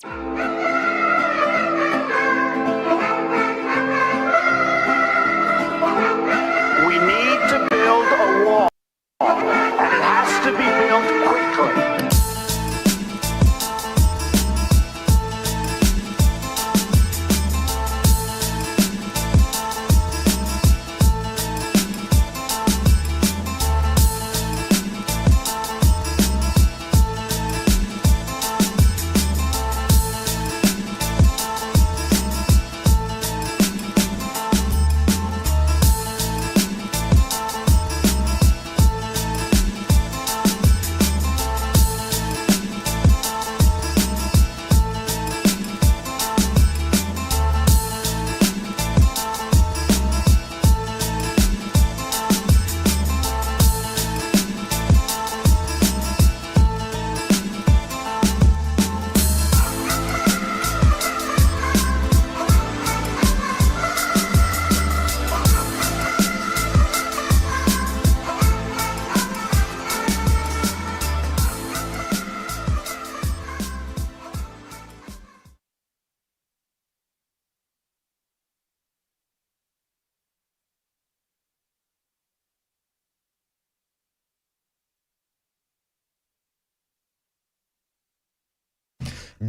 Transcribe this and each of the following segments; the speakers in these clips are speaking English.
We need to build a wall, and it has to be built quickly.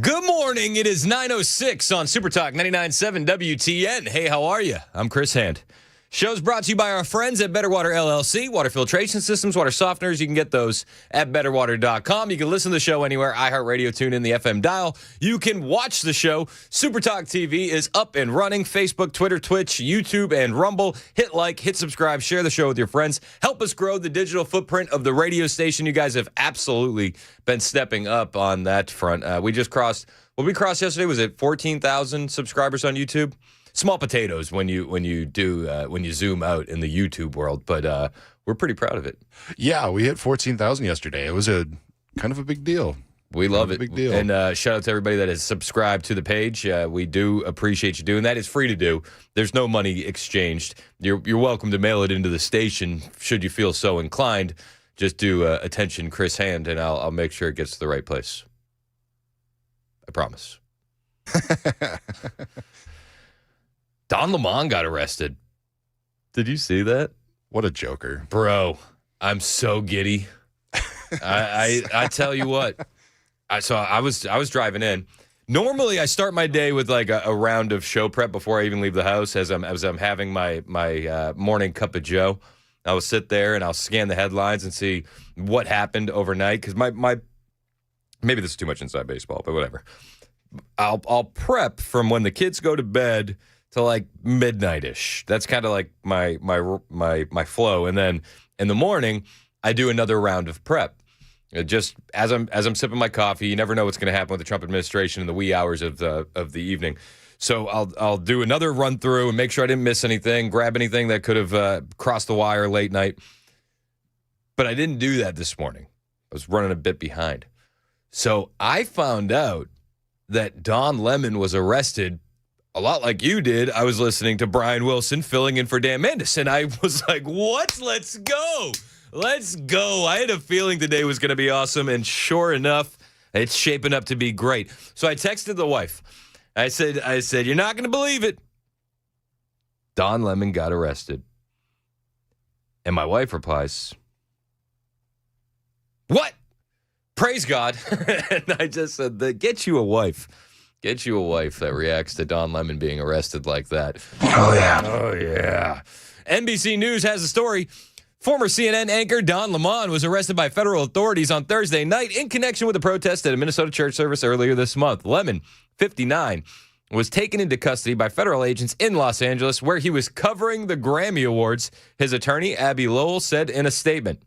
Good morning. It is 9:06 on Super Talk 99.7 WTN. Hey, how are you? I'm Chris Hand. Show's brought to you by our friends at Better Water LLC. Water filtration systems, water softeners. You can get those at betterwater.com. You can listen to the show anywhere. iHeartRadio, tune in the FM dial. You can watch the show. Super Talk TV is up and running. Facebook, Twitter, Twitch, YouTube, and Rumble. Hit like, hit subscribe, share the show with your friends. Help us grow the digital footprint of the radio station. You guys have absolutely been stepping up on that front. We just crossed, what we crossed yesterday, was it 14,000 subscribers on YouTube? Small potatoes when you zoom out in the YouTube world, but we're pretty proud of it. Yeah, we hit 14,000 yesterday. It was a kind of a big deal. We love it. Big deal. And shout out to everybody that has subscribed to the page. We do appreciate you doing that. It's free to do. There's no money exchanged. You're welcome to mail it into the station should you feel so inclined. Just do attention Chris Hand, and I'll make sure it gets to the right place. I promise. Don Lemon got arrested. Did you see that? What a joker. Bro, I'm so giddy. I tell you what. I was driving in. Normally, I start my day with like a round of show prep before I even leave the house as I'm having my morning cup of joe. I'll sit there and I'll scan the headlines and see what happened overnight because my maybe this is too much inside baseball, but whatever. I'll prep from when the kids go to bed to like midnight-ish. That's kind of like my flow. And then in the morning, I do another round of prep. Just as I'm sipping my coffee, you never know what's going to happen with the Trump administration in the wee hours of the evening. So I'll do another run through and make sure I didn't miss anything, grab anything that could have crossed the wire late night. But I didn't do that this morning. I was running a bit behind. So I found out that Don Lemon was arrested. A lot like you did, I was listening to Brian Wilson filling in for Dan Mandis, and I was like, what? Let's go. Let's go. I had a feeling today was going to be awesome, and sure enough, it's shaping up to be great. So I texted the wife. I said, you're not going to believe it. Don Lemon got arrested. And my wife replies, what? Praise God. And I just said, get you a wife. Get you a wife that reacts to Don Lemon being arrested like that. Oh, yeah. Oh, yeah. NBC News has a story. Former CNN anchor Don Lemon was arrested by federal authorities on Thursday night in connection with a protest at a Minnesota church service earlier this month. Lemon, 59, was taken into custody by federal agents in Los Angeles, where he was covering the Grammy Awards, his attorney, Abby Lowell, said in a statement.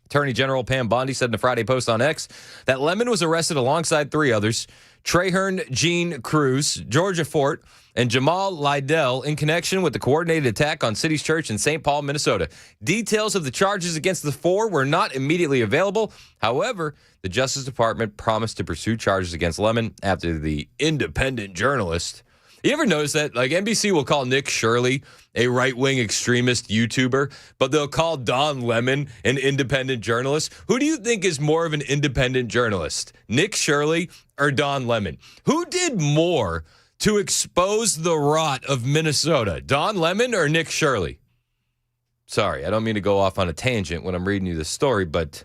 Attorney General Pam Bondi said in a Friday post on X that Lemon was arrested alongside three others, Traherne Jean Cruz, Georgia Fort, and Jamal Lydell in connection with the coordinated attack on City's Church in St. Paul, Minnesota. Details of the charges against the four were not immediately available. However, the Justice Department promised to pursue charges against Lemon after the independent journalist You ever notice that? Like, NBC will call Nick Shirley a right-wing extremist YouTuber, but they'll call Don Lemon an independent journalist. Who do you think is more of an independent journalist, Nick Shirley or Don Lemon? Who did more to expose the rot of Minnesota, Don Lemon or Nick Shirley? Sorry, I don't mean to go off on a tangent when I'm reading you this story, but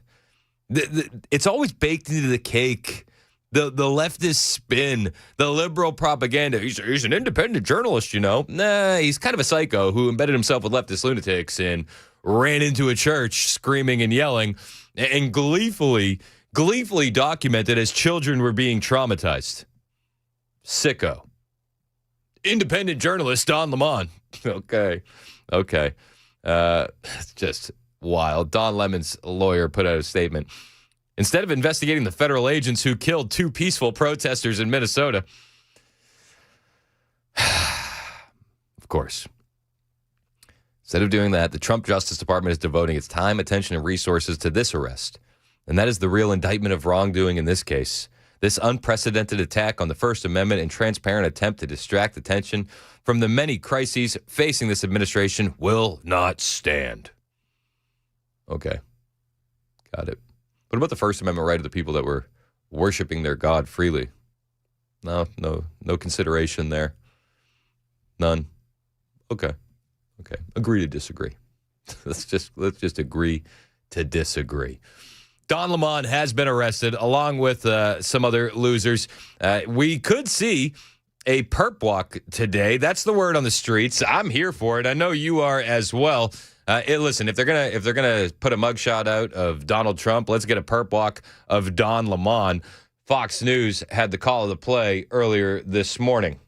it's always baked into the cake. The leftist spin, the liberal propaganda. He's an independent journalist, you know. Nah, he's kind of a psycho who embedded himself with leftist lunatics and ran into a church screaming and yelling and gleefully documented as children were being traumatized. Sicko. Independent journalist Don Lemon. Okay. It's just wild. Don Lemon's lawyer put out a statement. Instead of investigating the federal agents who killed 2 peaceful protesters in Minnesota, of course, instead of doing that, the Trump Justice Department is devoting its time, attention, and resources to this arrest. And that is the real indictment of wrongdoing in this case. This unprecedented attack on the First Amendment and transparent attempt to distract attention from the many crises facing this administration will not stand. Okay. Got it. What about the First Amendment right of the people that were worshiping their God freely? No consideration there. None. Okay. Agree to disagree. Let's just agree to disagree. Don Lemon has been arrested along with some other losers. We could see a perp walk today. That's the word on the streets. I'm here for it. I know you are as well. Listen, if they're gonna put a mugshot out of Donald Trump, let's get a perp walk of Don Lemon. Fox News had the call of the play earlier this morning.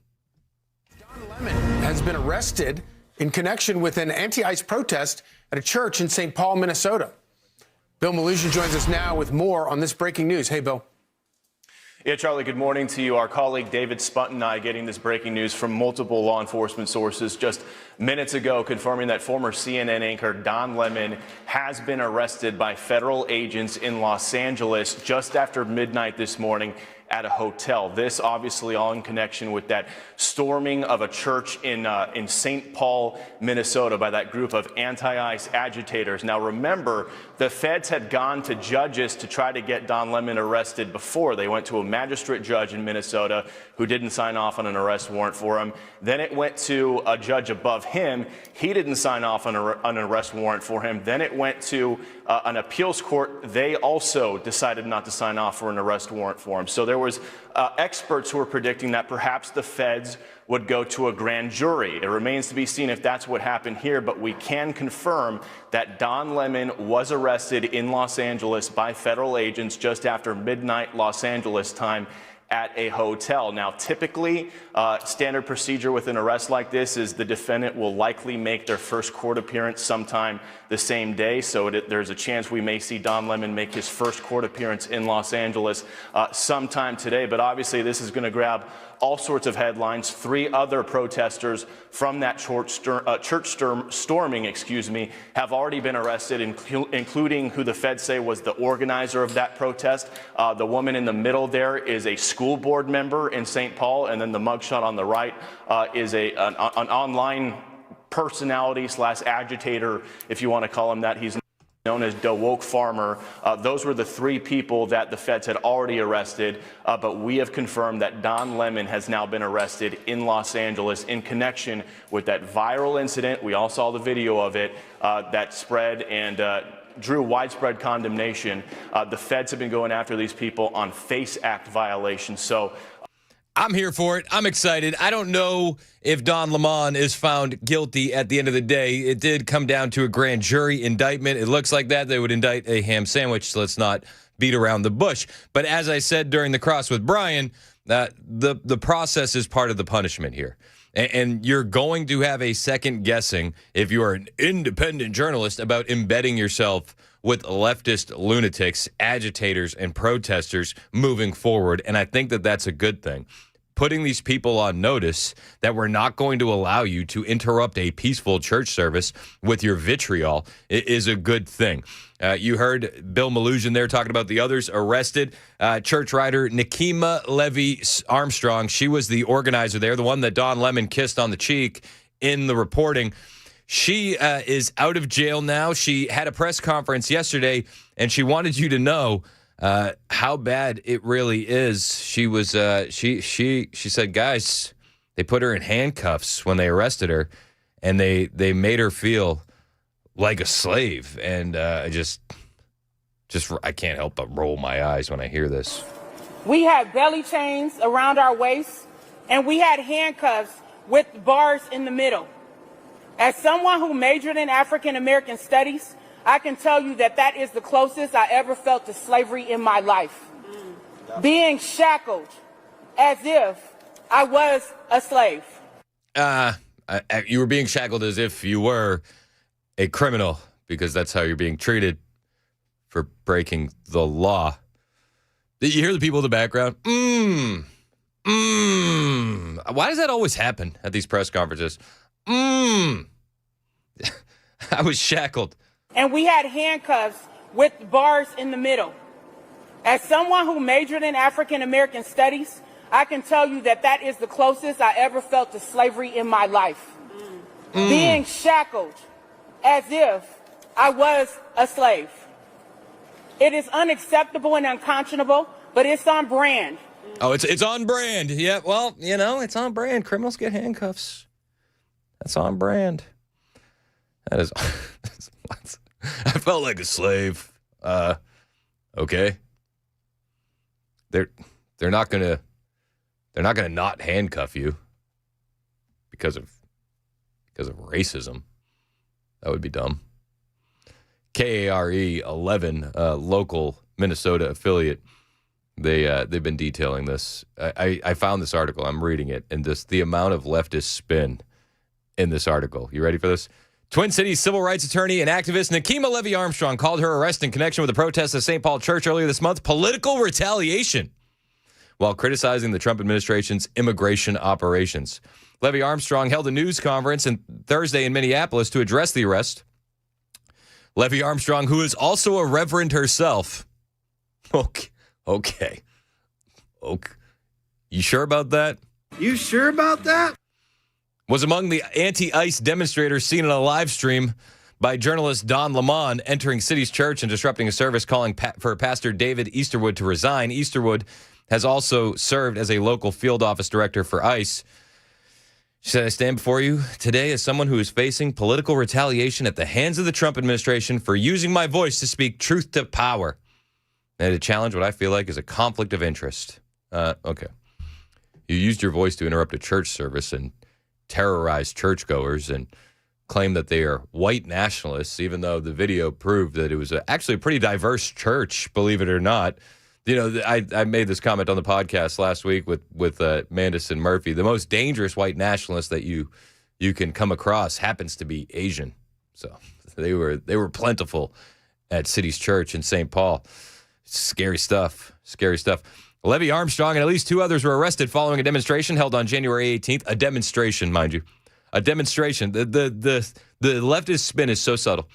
Don Lemon has been arrested in connection with an anti-ICE protest at a church in St. Paul, Minnesota. Bill Malusian joins us now with more on this breaking news. Hey, Bill. Yeah, Charlie, good morning to you. Our colleague David Spunt and I getting this breaking news from multiple law enforcement sources just minutes ago, confirming that former CNN anchor Don Lemon has been arrested by federal agents in Los Angeles just after midnight this morning at a hotel. This obviously all in connection with that storming of a church in St. Paul, Minnesota by that group of anti-ICE agitators. Now remember, the feds had gone to judges to try to get Don Lemon arrested before. They went to a magistrate judge in Minnesota who didn't sign off on an arrest warrant for him. Then it went to a judge above him. He didn't sign off on an arrest warrant for him. Then it went to an appeals court. They also decided not to sign off for an arrest warrant for him. So there was experts who were predicting that perhaps the feds would go to a grand jury. It remains to be seen if that's what happened here, but we can confirm that Don Lemon was arrested in Los Angeles by federal agents just after midnight Los Angeles time at a hotel. Now, typically, standard procedure with an arrest like this is the defendant will likely make their first court appearance sometime the same day. So there's a chance we may see Don Lemon make his first court appearance in Los Angeles sometime today. But obviously, this is going to grab all sorts of headlines. 3 other protesters from that church storming, have already been arrested, including who the feds say was the organizer of that protest. The woman in the middle there is a school board member in St. Paul, and then the mugshot on the right is an online personality / agitator, if you want to call him that. He's known as DeWoke Farmer. Those were the 3 people that the feds had already arrested, but we have confirmed that Don Lemon has now been arrested in Los Angeles in connection with that viral incident. We all saw the video of it that spread and drew widespread condemnation. The feds have been going after these people on FACE Act violations. So I'm here for it. I'm excited. I don't know if Don Lemon is found guilty at the end of the day. It did come down to a grand jury indictment. It looks like that. They would indict a ham sandwich, so let's not beat around the bush. But as I said during the cross with Brian, the process is part of the punishment here. And you're going to have a second guessing if you are an independent journalist about embedding yourself with leftist lunatics, agitators, and protesters moving forward. And I think that that's a good thing. putting these people on notice that we're not going to allow you to interrupt a peaceful church service with your vitriol is a good thing. You heard Bill Malugin there talking about the others arrested. Church writer Nikema Levy Armstrong, she was the organizer there, the one that Don Lemon kissed on the cheek in the reporting. She is out of jail now. She had a press conference yesterday, and she wanted you to know how bad it really is. She was she said, guys, they put her in handcuffs when they arrested her, and they made her feel like a slave. And I can't help but roll my eyes when I hear this. We had belly chains around our waist, and we had handcuffs with bars in the middle. As someone who majored in African American studies, I can tell you that that is the closest I ever felt to slavery in my life. Being shackled as if I was a slave. You were being shackled as if you were a criminal, because that's how you're being treated for breaking the law. Did you hear the people in the background? Why does that always happen at these press conferences? I was shackled. And we had handcuffs with bars in the middle. As someone who majored in African American studies, I can tell you that that is the closest I ever felt to slavery in my life. Being shackled as if I was a slave. It is unacceptable and unconscionable, but it's on brand. Oh, it's on brand. Yeah, well, it's on brand. Criminals get handcuffs. That's on brand. That is. I felt like a slave. Okay. They're not gonna not handcuff you because of racism. That would be dumb. KARE 11, local Minnesota affiliate. They've been detailing this. I found this article. I'm reading it, and the amount of leftist spin in this article. You ready for this? Twin Cities civil rights attorney and activist Nikema Levy Armstrong called her arrest in connection with the protests at St. Paul Church earlier this month political retaliation while criticizing the Trump administration's immigration operations. Levy Armstrong held a news conference on Thursday in Minneapolis to address the arrest. Levy Armstrong, who is also a reverend herself. Okay. You sure about that? You sure about that? Was among the anti-ICE demonstrators seen in a live stream by journalist Don Lemon entering City's church and disrupting a service calling for Pastor David Easterwood to resign. Easterwood has also served as a local field office director for ICE. She said, I stand before you today as someone who is facing political retaliation at the hands of the Trump administration for using my voice to speak truth to power and to challenge what I feel like is a conflict of interest. Okay. You used your voice to interrupt a church service and terrorize churchgoers and claim that they are white nationalists, even though the video proved that it was actually a pretty diverse church, believe it or not. I made this comment on the podcast last week with Mandison Murphy. The most dangerous white nationalist that you can come across happens to be Asian. So they were plentiful at City's Church in St. Paul. Scary stuff. Levy Armstrong and at least two others were arrested following a demonstration held on January 18th. A demonstration, mind you. A demonstration. The leftist spin is so subtle.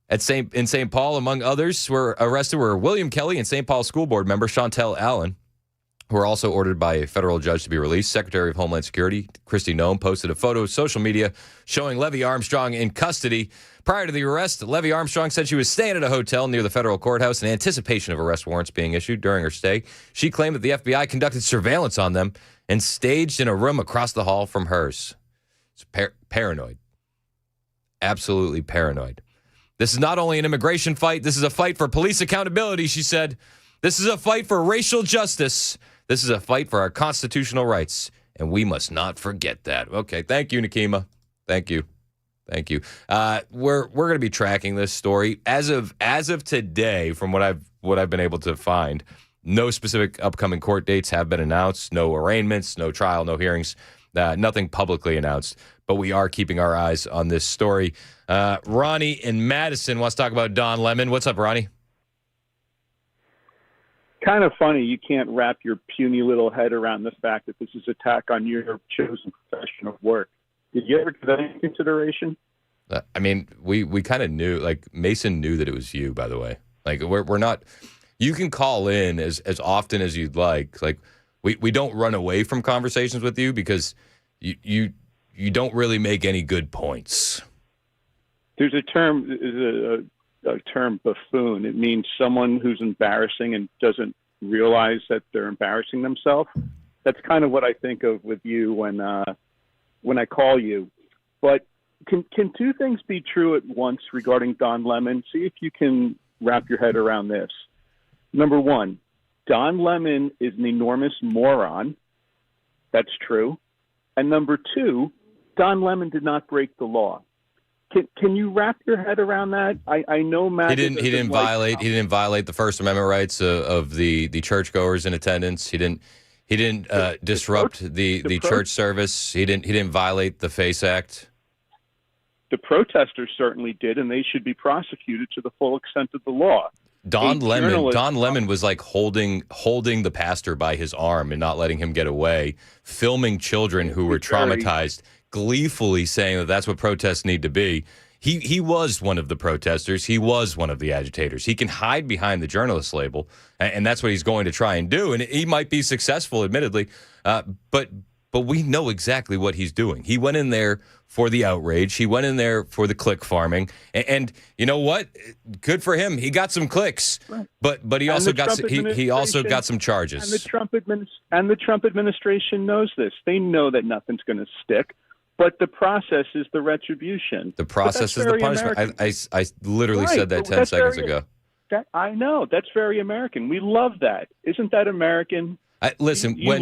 In St. Paul, among others were arrested were William Kelly and St. Paul School Board member Chantel Allen, who were also ordered by a federal judge to be released. Secretary of Homeland Security Kristi Noem posted a photo of social media showing Levy Armstrong in custody. Prior to the arrest, Levy Armstrong said she was staying at a hotel near the federal courthouse in anticipation of arrest warrants being issued during her stay. She claimed that the FBI conducted surveillance on them and staged in a room across the hall from hers. It's paranoid. Absolutely paranoid. This is not only an immigration fight, this is a fight for police accountability, she said. This is a fight for racial justice. This is a fight for our constitutional rights, and we must not forget that. Okay, thank you, Nikema. Thank you. We're going to be tracking this story as of today. From what I've been able to find, no specific upcoming court dates have been announced. No arraignments, no trial, no hearings, nothing publicly announced. But we are keeping our eyes on this story. Ronnie in Madison wants to talk about Don Lemon. What's up, Ronnie? kind of funny you can't wrap your puny little head around the fact that this is an attack on your chosen profession of work. Did you ever give that any consideration? I mean, we kind of knew, like, Mason knew that it was you, by the way. Like, we're not, you can call in as often as you'd like. Like, we don't run away from conversations with you because you don't really make any good points. There's a term, a term buffoon. It means someone who's embarrassing and doesn't realize that they're embarrassing themselves. That's kind of what I think of with you when I call you. But can two things be true at once regarding Don Lemon? See if you can wrap your head around this. Number one, Don Lemon is an enormous moron. That's true. And number two, Don Lemon did not break the law. Can you wrap your head around that? I know Matt. He didn't violate the First Amendment rights of the churchgoers in attendance. He didn't disrupt the church service. He didn't violate the FACE Act. The protesters certainly did, and they should be prosecuted to the full extent of the law. Don Lemon was like holding the pastor by his arm and not letting him get away, filming children who were traumatized, gleefully saying that that's what protests need to be. He was one of the protesters. He was one of the agitators. He can hide behind the journalist label, and that's what he's going to try and do. And he might be successful, admittedly, but we know exactly what he's doing. He went in there for the outrage. He went in there for the click farming. And you know what? Good for him. He got some clicks, right. but he also got some charges. And the Trump administration knows this. They know that nothing's going to stick. But the process is the retribution. The process is the punishment. I literally said that 10 seconds ago. I know. That's very American. We love that. Isn't that American? Listen, when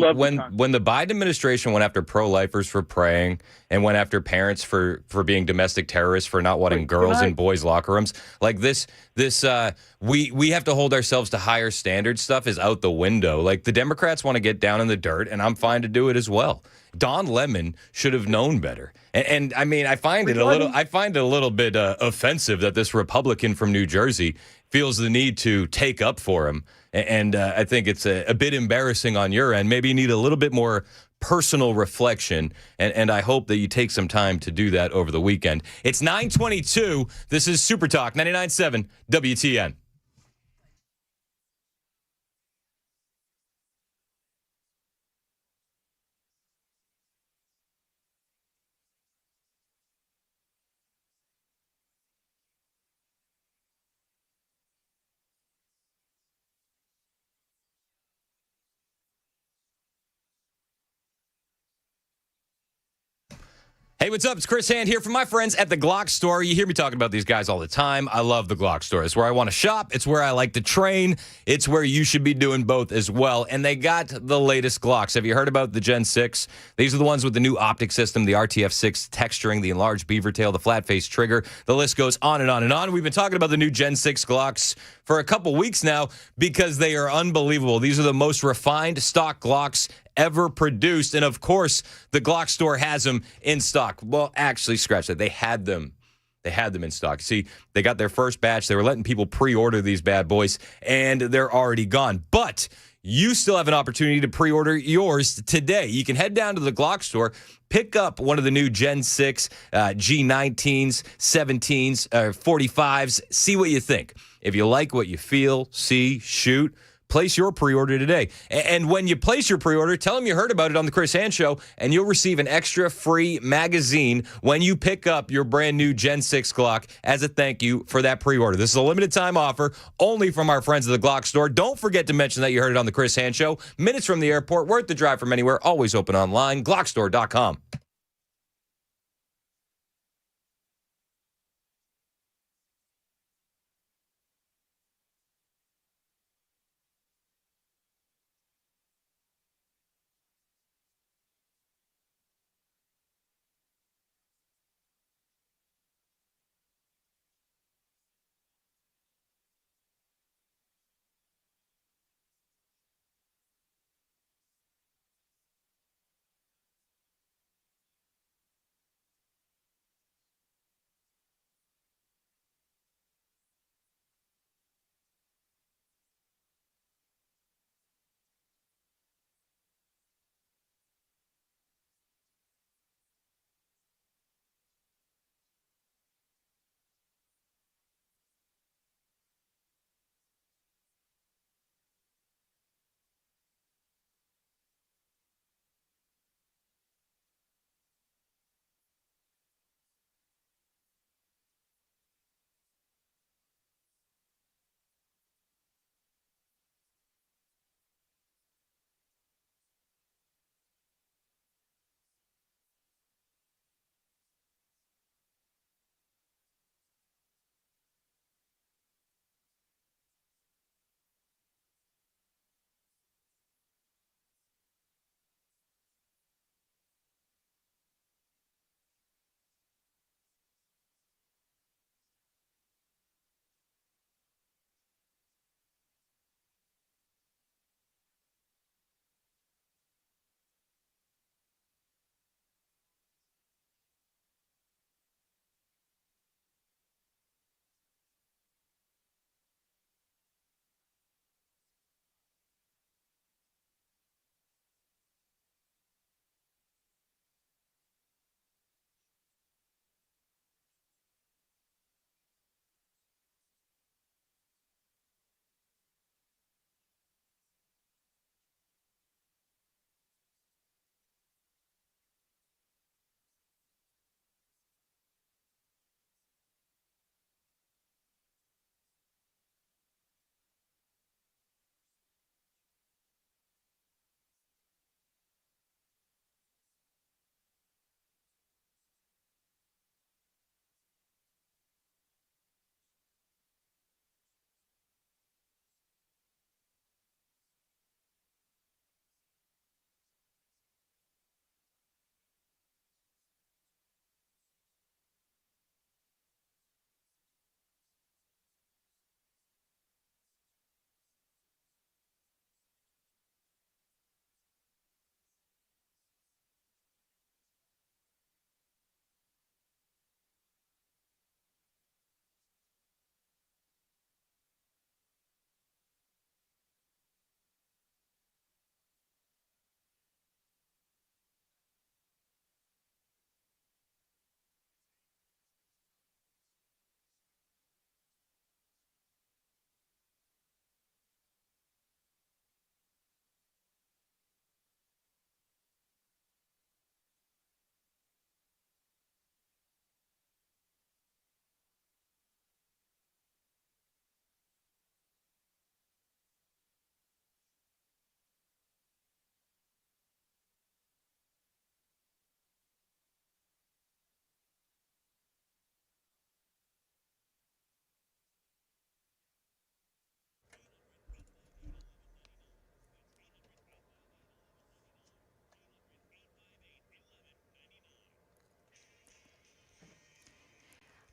the Biden administration went after pro-lifers for praying and went after parents for being domestic terrorists for not wanting girls in boys' locker rooms, like this we have to hold ourselves to higher standard stuff is out the window. Like, the Democrats want to get down in the dirt, and I'm fine to do it as well. Don Lemon should have known better. And I mean, I find it a little bit offensive that this Republican from New Jersey feels the need to take up for him. And I think it's a bit embarrassing on your end. Maybe you need a little bit more personal reflection, and I hope that you take some time to do that over the weekend. It's 9:22. This is Super Talk 99.7 WTN. Hey, what's up? It's Chris Hand here from my friends at the Glock Store. You hear me talking about these guys all the time. I love the Glock Store. It's where I want to shop. It's where I like to train. It's where you should be doing both as well. And they got the latest Glocks. Have you heard about the Gen 6? These are the ones with the new optic system, the RTF6 texturing, the enlarged beaver tail, the flat face trigger. The list goes on and on and on. We've been talking about the new Gen 6 Glocks for a couple weeks now because they are unbelievable. These are the most refined stock Glocks ever produced. And of course, the Glock Store has them in stock. Well, actually, scratch that. They had them in stock. See, they got their first batch. They were letting people pre-order these bad boys, and they're already gone. But you still have an opportunity to pre-order yours today. You can head down to the Glock Store, pick up one of the new Gen 6 G19s, 17s, 45s, see what you think. If you like what you feel, see, shoot, place your pre-order today. And when you place your pre-order, tell them you heard about it on the Chris Hand Show, and you'll receive an extra free magazine when you pick up your brand new Gen 6 Glock as a thank you for that pre-order. This is a limited time offer only from our friends at the Glock Store. Don't forget to mention that you heard it on the Chris Hand Show. Minutes from the airport, worth the drive from anywhere, always open online, glockstore.com.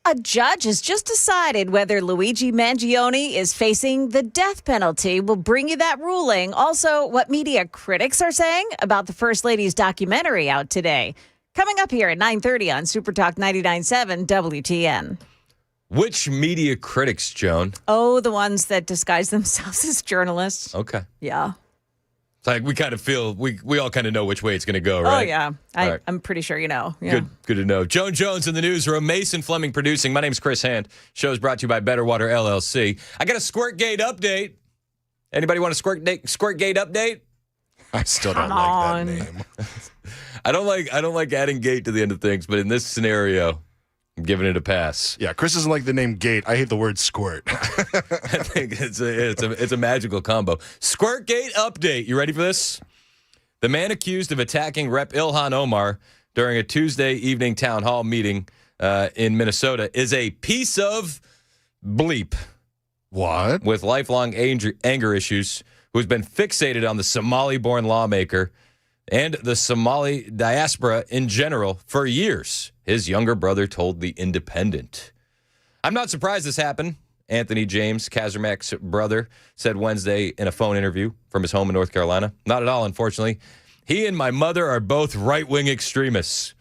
A judge has just decided whether Luigi Mangione is facing the death penalty. We'll bring you that ruling. Also, what media critics are saying about the First Lady's documentary out today. Coming up here at 9:30 on Super Talk 99.7 WTN. Which media critics, Joan? Oh, the ones that disguise themselves as journalists. Okay. Yeah. It's like we kind of feel, we all kind of know which way it's going to go, right? Oh, yeah. Right. I'm pretty sure you know. Yeah. Good to know. Joan Jones in the newsroom, Mason Fleming producing. My name's Chris Hand. Show's brought to you by Better Water LLC. I got a Squirtgate update. Anybody want a Squirtgate update? I still don't like that name. I don't like adding gate to the end of things, but in this scenario, I'm giving it a pass. Yeah, Chris doesn't like the name Gate. I hate the word squirt. I think it's a magical combo. Squirtgate update. You ready for this? The man accused of attacking Rep. Ilhan Omar during a Tuesday evening town hall meeting in Minnesota is a piece of bleep. What? With lifelong anger issues, who's been fixated on the Somali-born lawmaker and the Somali diaspora in general for years, his younger brother told The Independent. I'm not surprised this happened, Anthony James, Kazermak's brother, said Wednesday in a phone interview from his home in North Carolina. Not at all, unfortunately. He and my mother are both right-wing extremists.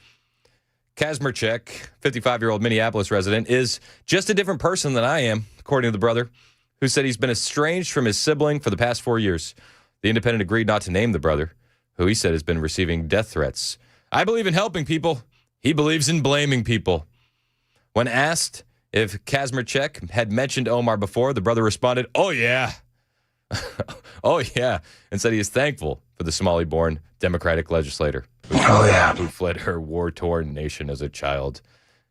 Kazmarchek, 55-year-old Minneapolis resident, is just a different person than I am, according to the brother, who said he's been estranged from his sibling for the past 4 years. The Independent agreed not to name the brother, who he said has been receiving death threats. I believe in helping people. He believes in blaming people. When asked if Kazmarchek had mentioned Omar before, the brother responded, "Oh, yeah." "Oh, yeah," and said he is thankful for the Somali-born Democratic legislator who fled her war-torn nation as a child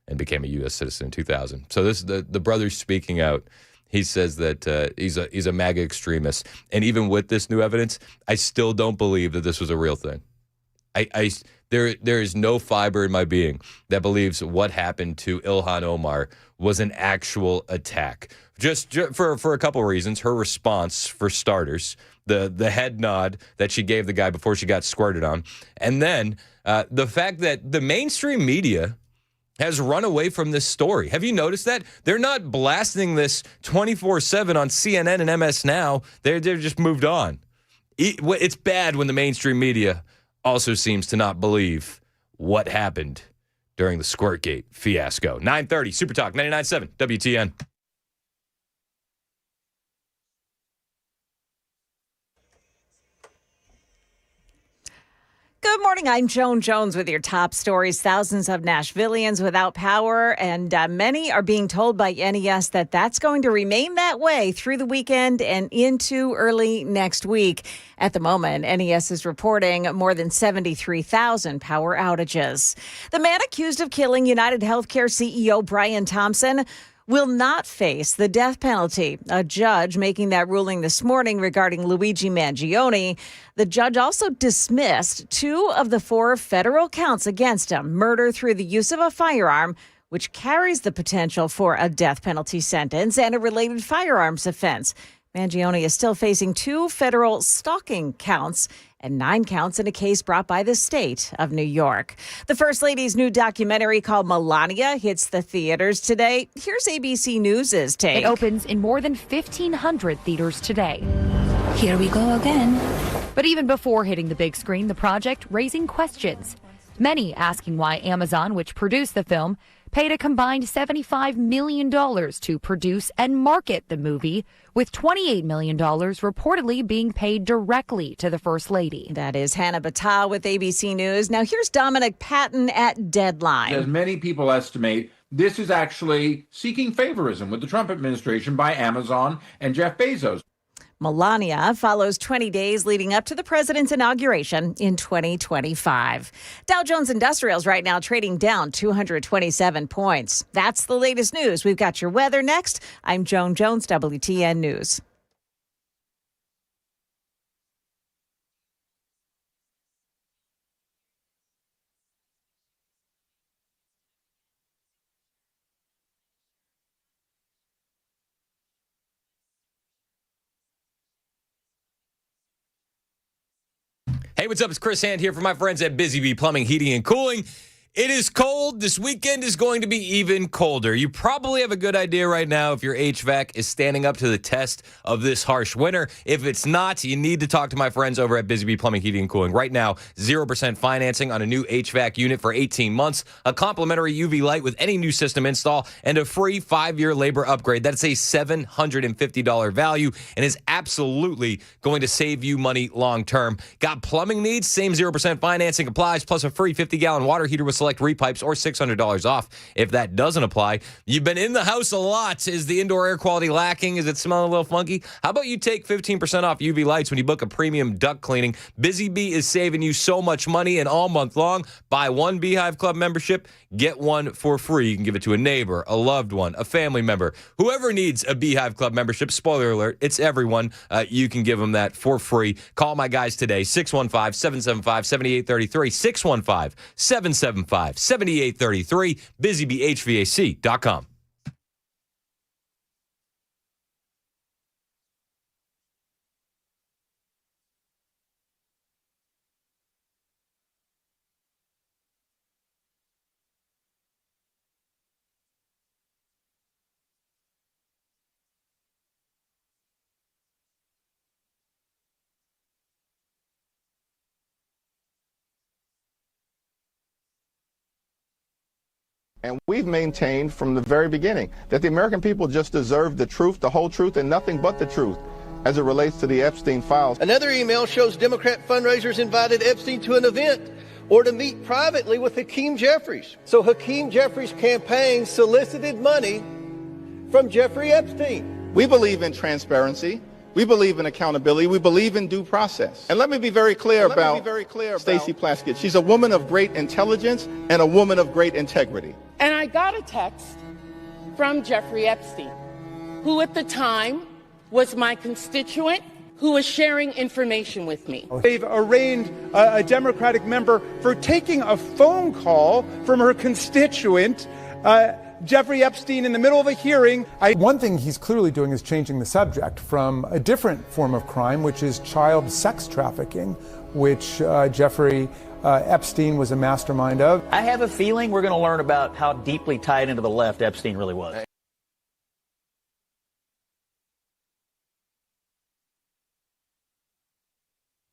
and became a U.S. citizen in 2000. So this the brother's speaking out. He says that he's a MAGA extremist. And even with this new evidence, I still don't believe that this was a real thing. There is no fiber in my being that believes what happened to Ilhan Omar was an actual attack. Just for a couple of reasons. Her response, for starters, the head nod that she gave the guy before she got squirted on. And then the fact that the mainstream media has run away from this story. Have you noticed that? They're not blasting this 24/7 on CNN and MS Now. They're just moved on. It's bad when the mainstream media also seems to not believe what happened during the Squirtgate fiasco. 9:30, Super Talk, 99.7 WTN. Good morning. I'm Joan Jones with your top stories. Thousands of Nashvillians without power, and many are being told by NES that that's going to remain that way through the weekend and into early next week. At the moment, NES is reporting more than 73,000 power outages. The man accused of killing United Healthcare CEO Brian Thompson will not face the death penalty. A judge making that ruling this morning regarding Luigi Mangione. The judge also dismissed 2 of the 4 federal counts against him, murder through the use of a firearm, which carries the potential for a death penalty sentence, and a related firearms offense. Mangione is still facing 2 federal stalking counts and 9 counts in a case brought by the state of New York. The First Lady's new documentary called Melania hits the theaters today. Here's ABC News' take. It opens in more than 1,500 theaters today. Here we go again. But even before hitting the big screen, the project raising questions. Many asking why Amazon, which produced the film, paid a combined $75 million to produce and market the movie, with $28 million reportedly being paid directly to the First Lady. That is Hannah Batal with ABC News. Now here's Dominic Patton at Deadline. As many people estimate, this is actually seeking favorism with the Trump administration by Amazon and Jeff Bezos. Melania follows 20 days leading up to the president's inauguration in 2025. Dow Jones Industrials right now trading down 227 points. That's the latest news. We've got your weather next. I'm Joan Jones, WTN News. Hey, what's up? It's Chris Hand here for my friends at Busy Bee Plumbing, Heating, and Cooling. It is cold. This weekend is going to be even colder. You probably have a good idea right now if your HVAC is standing up to the test of this harsh winter. If it's not, you need to talk to my friends over at Busy Bee Plumbing, Heating, and Cooling. Right now, 0% financing on a new HVAC unit for 18 months, a complimentary UV light with any new system install, and a free 5-year labor upgrade. That's a $750 value and is absolutely going to save you money long term. Got plumbing needs? Same 0% financing applies, plus a free 50-gallon water heater with select repipes or $600 off if that doesn't apply. You've been in the house a lot. Is the indoor air quality lacking? Is it smelling a little funky? How about you take 15% off UV lights when you book a premium duct cleaning? Busy Bee is saving you so much money, and all month long, buy one Beehive Club membership, get one for free. You can give it to a neighbor, a loved one, a family member, whoever needs a Beehive Club membership. Spoiler alert, it's everyone. You can give them that for free. Call my guys today, 615-775-7833, 615-775-7833, busybeehvac.com. And we've maintained from the very beginning that the American people just deserve the truth, the whole truth, and nothing but the truth as it relates to the Epstein files. Another email shows Democrat fundraisers invited Epstein to an event or to meet privately with Hakeem Jeffries. So Hakeem Jeffries' campaign solicited money from Jeffrey Epstein. We believe in transparency. We believe in accountability. We believe in due process. And let me be very clear about Stacey Plaskett. She's a woman of great intelligence and a woman of great integrity. And I got a text from Jeffrey Epstein, who at the time was my constituent, who was sharing information with me. They've arraigned a Democratic member for taking a phone call from her constituent, Jeffrey Epstein, in the middle of a hearing. One thing he's clearly doing is changing the subject from a different form of crime, which is child sex trafficking, which Jeffrey Epstein was a mastermind of. I have a feeling we're going to learn about how deeply tied into the left Epstein really was.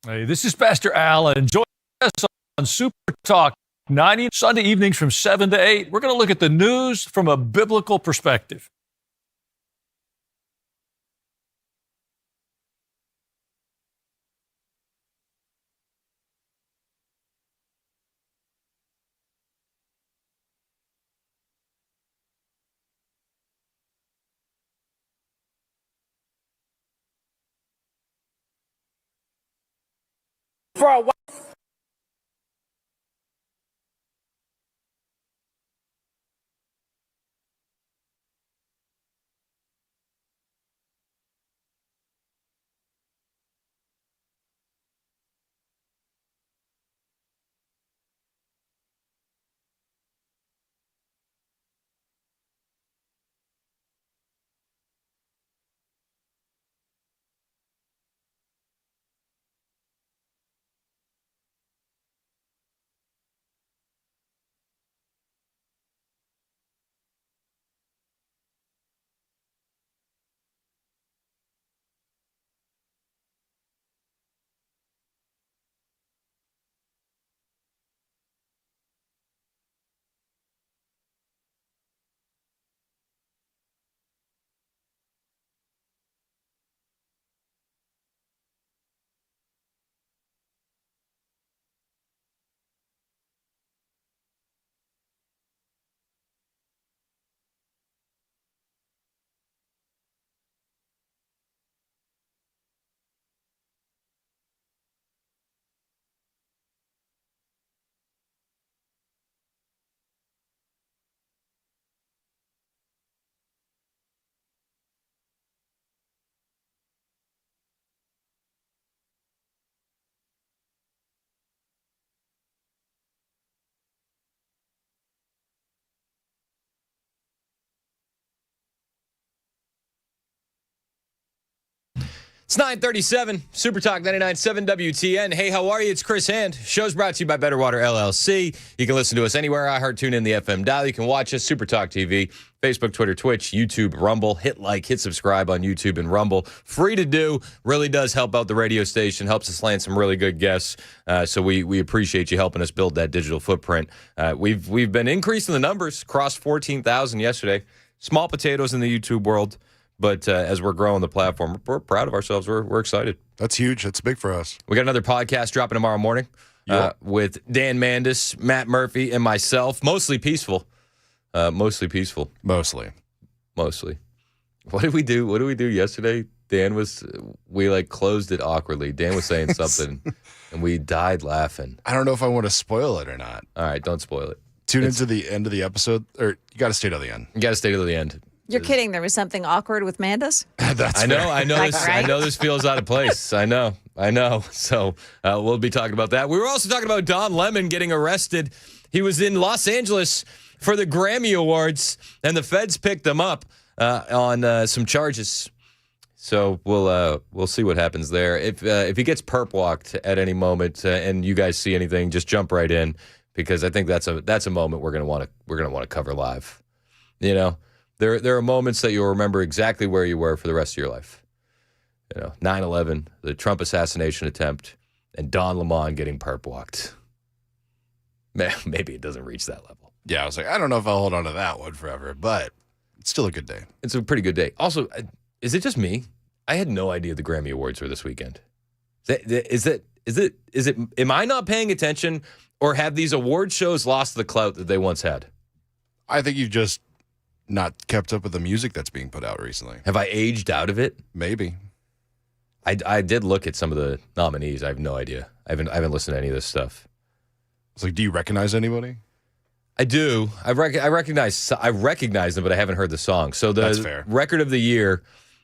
Hey, this is Pastor Al, and join us on Super Talk 90 Sunday evenings from 7 to 8. We're going to look at the news from a biblical perspective. For a while. It's 9:37, Super Talk 99.7 WTN. Hey, how are you? It's Chris Hand. Show's brought to you by Better Water LLC. You can listen to us anywhere. iHeart, tune in the FM dial. You can watch us, Super Talk TV, Facebook, Twitter, Twitch, YouTube, Rumble. Hit like, hit subscribe on YouTube and Rumble. Free to do. Really does help out the radio station. Helps us land some really good guests. So we appreciate you helping us build that digital footprint. We've been increasing the numbers. Crossed 14,000 yesterday. Small potatoes in the YouTube world. But as we're growing the platform, we're proud of ourselves. We're excited. That's huge. That's big for us. We got another podcast dropping tomorrow morning with Dan Mandis, Matt Murphy, and myself. Mostly peaceful. Mostly peaceful. Mostly. What did we do yesterday? We closed it awkwardly. Dan was saying something, and we died laughing. I don't know if I want to spoil it or not. All right, don't spoil it. Tune into the end of the episode, or you got to stay to the end. You got to stay to the end. You're kidding. There was something awkward with Mandis? That's I know. Like, This, right? I know this feels out of place. I know. So we'll be talking about that. We were also talking about Don Lemon getting arrested. He was in Los Angeles for the Grammy Awards, and the feds picked him up on some charges. So we'll see what happens there. If he gets perp walked at any moment, and you guys see anything, just jump right in, because I think that's a moment we're gonna want to cover live. You know. There are moments that you'll remember exactly where you were for the rest of your life. 9/11, the Trump assassination attempt, and Don Lemon getting perp walked. Maybe it doesn't reach that level. Yeah, I was like, I don't know if I'll hold on to that one forever, but it's still a good day. It's a pretty good day. Also, is it just me? I had no idea the Grammy Awards were this weekend. Is it? Am I not paying attention, or have these award shows lost the clout that they once had? I think you've just not kept up with the music that's being put out recently. Have I aged out of it? Maybe. I did look at some of the nominees. I have no idea. I haven't listened to any of this stuff. It's like, do you recognize anybody? I do. I recognize them, but I haven't heard the song. So That's fair. Record of the year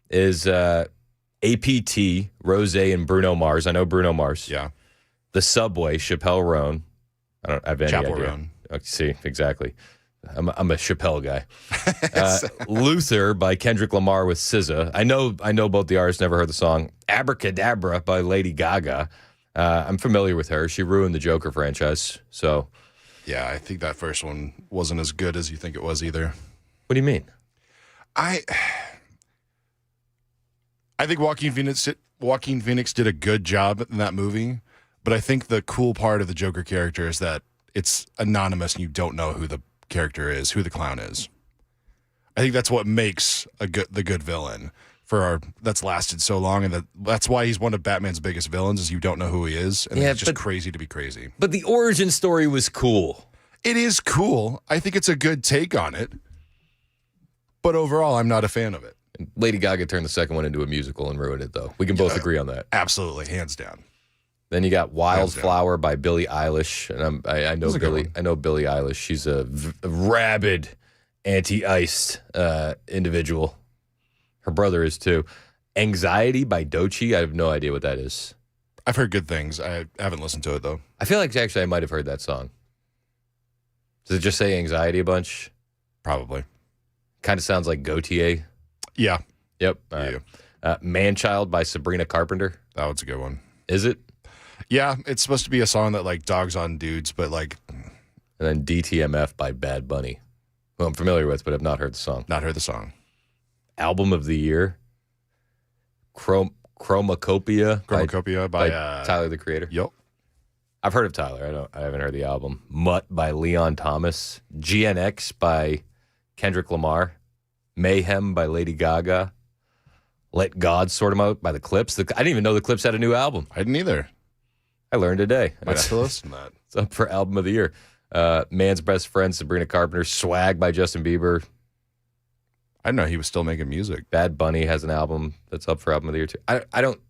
is APT, Rose, and Bruno Mars. I know Bruno Mars. Yeah. The Subway, Chappelle Roan. I don't have any Chappelle idea. Roan. Okay, see, exactly. I'm a Chappelle guy. Luther by Kendrick Lamar with SZA. I know both the artists. Never heard the song. Abracadabra by Lady Gaga. I'm familiar with her. She ruined the Joker franchise. So, yeah, I think that first one wasn't as good as you think it was either. What do you mean? I think Joaquin Phoenix did a good job in that movie, but I think the cool part of the Joker character is that it's anonymous and you don't know who the character is, who the clown is. I think that's what makes the good villain that's lasted so long, and that's why he's one of Batman's biggest villains, is you don't know who he is, and it's just crazy to be crazy. But the origin story was cool. It is cool. I think it's a good take on it, but overall, I'm not a fan of it. Lady Gaga turned the second one into a musical and ruined it, though. We can both agree on that. Absolutely, hands down. Then you got Wildflower by Billie Eilish, and I know Billie Eilish. She's a rabid anti-iced individual. Her brother is too. Anxiety by Doechii. I have no idea what that is. I've heard good things. I haven't listened to it though. I feel like actually I might have heard that song. Does it just say anxiety a bunch? Probably. Kind of sounds like Gautier. Yeah. Yep. All right. Manchild by Sabrina Carpenter. That was a good one. Is it? Yeah, it's supposed to be a song that like dogs on dudes, but like. And then DTMF by Bad Bunny, who I'm familiar with, but I've not heard the song. Not heard the song. Album of the year, Chromacopia by Tyler, the Creator. Yep. I've heard of Tyler. I haven't heard the album. Mutt by Leon Thomas. GNX by Kendrick Lamar. Mayhem by Lady Gaga. Let God Sort 'Em Out by the Clips. I didn't even know the Clips had a new album. I didn't either. I learned today. Might have to listen to that. It's up for Album of the Year. Man's Best Friend, Sabrina Carpenter. Swag by Justin Bieber. I didn't know he was still making music. Bad Bunny has an album that's up for Album of the Year too. I don't,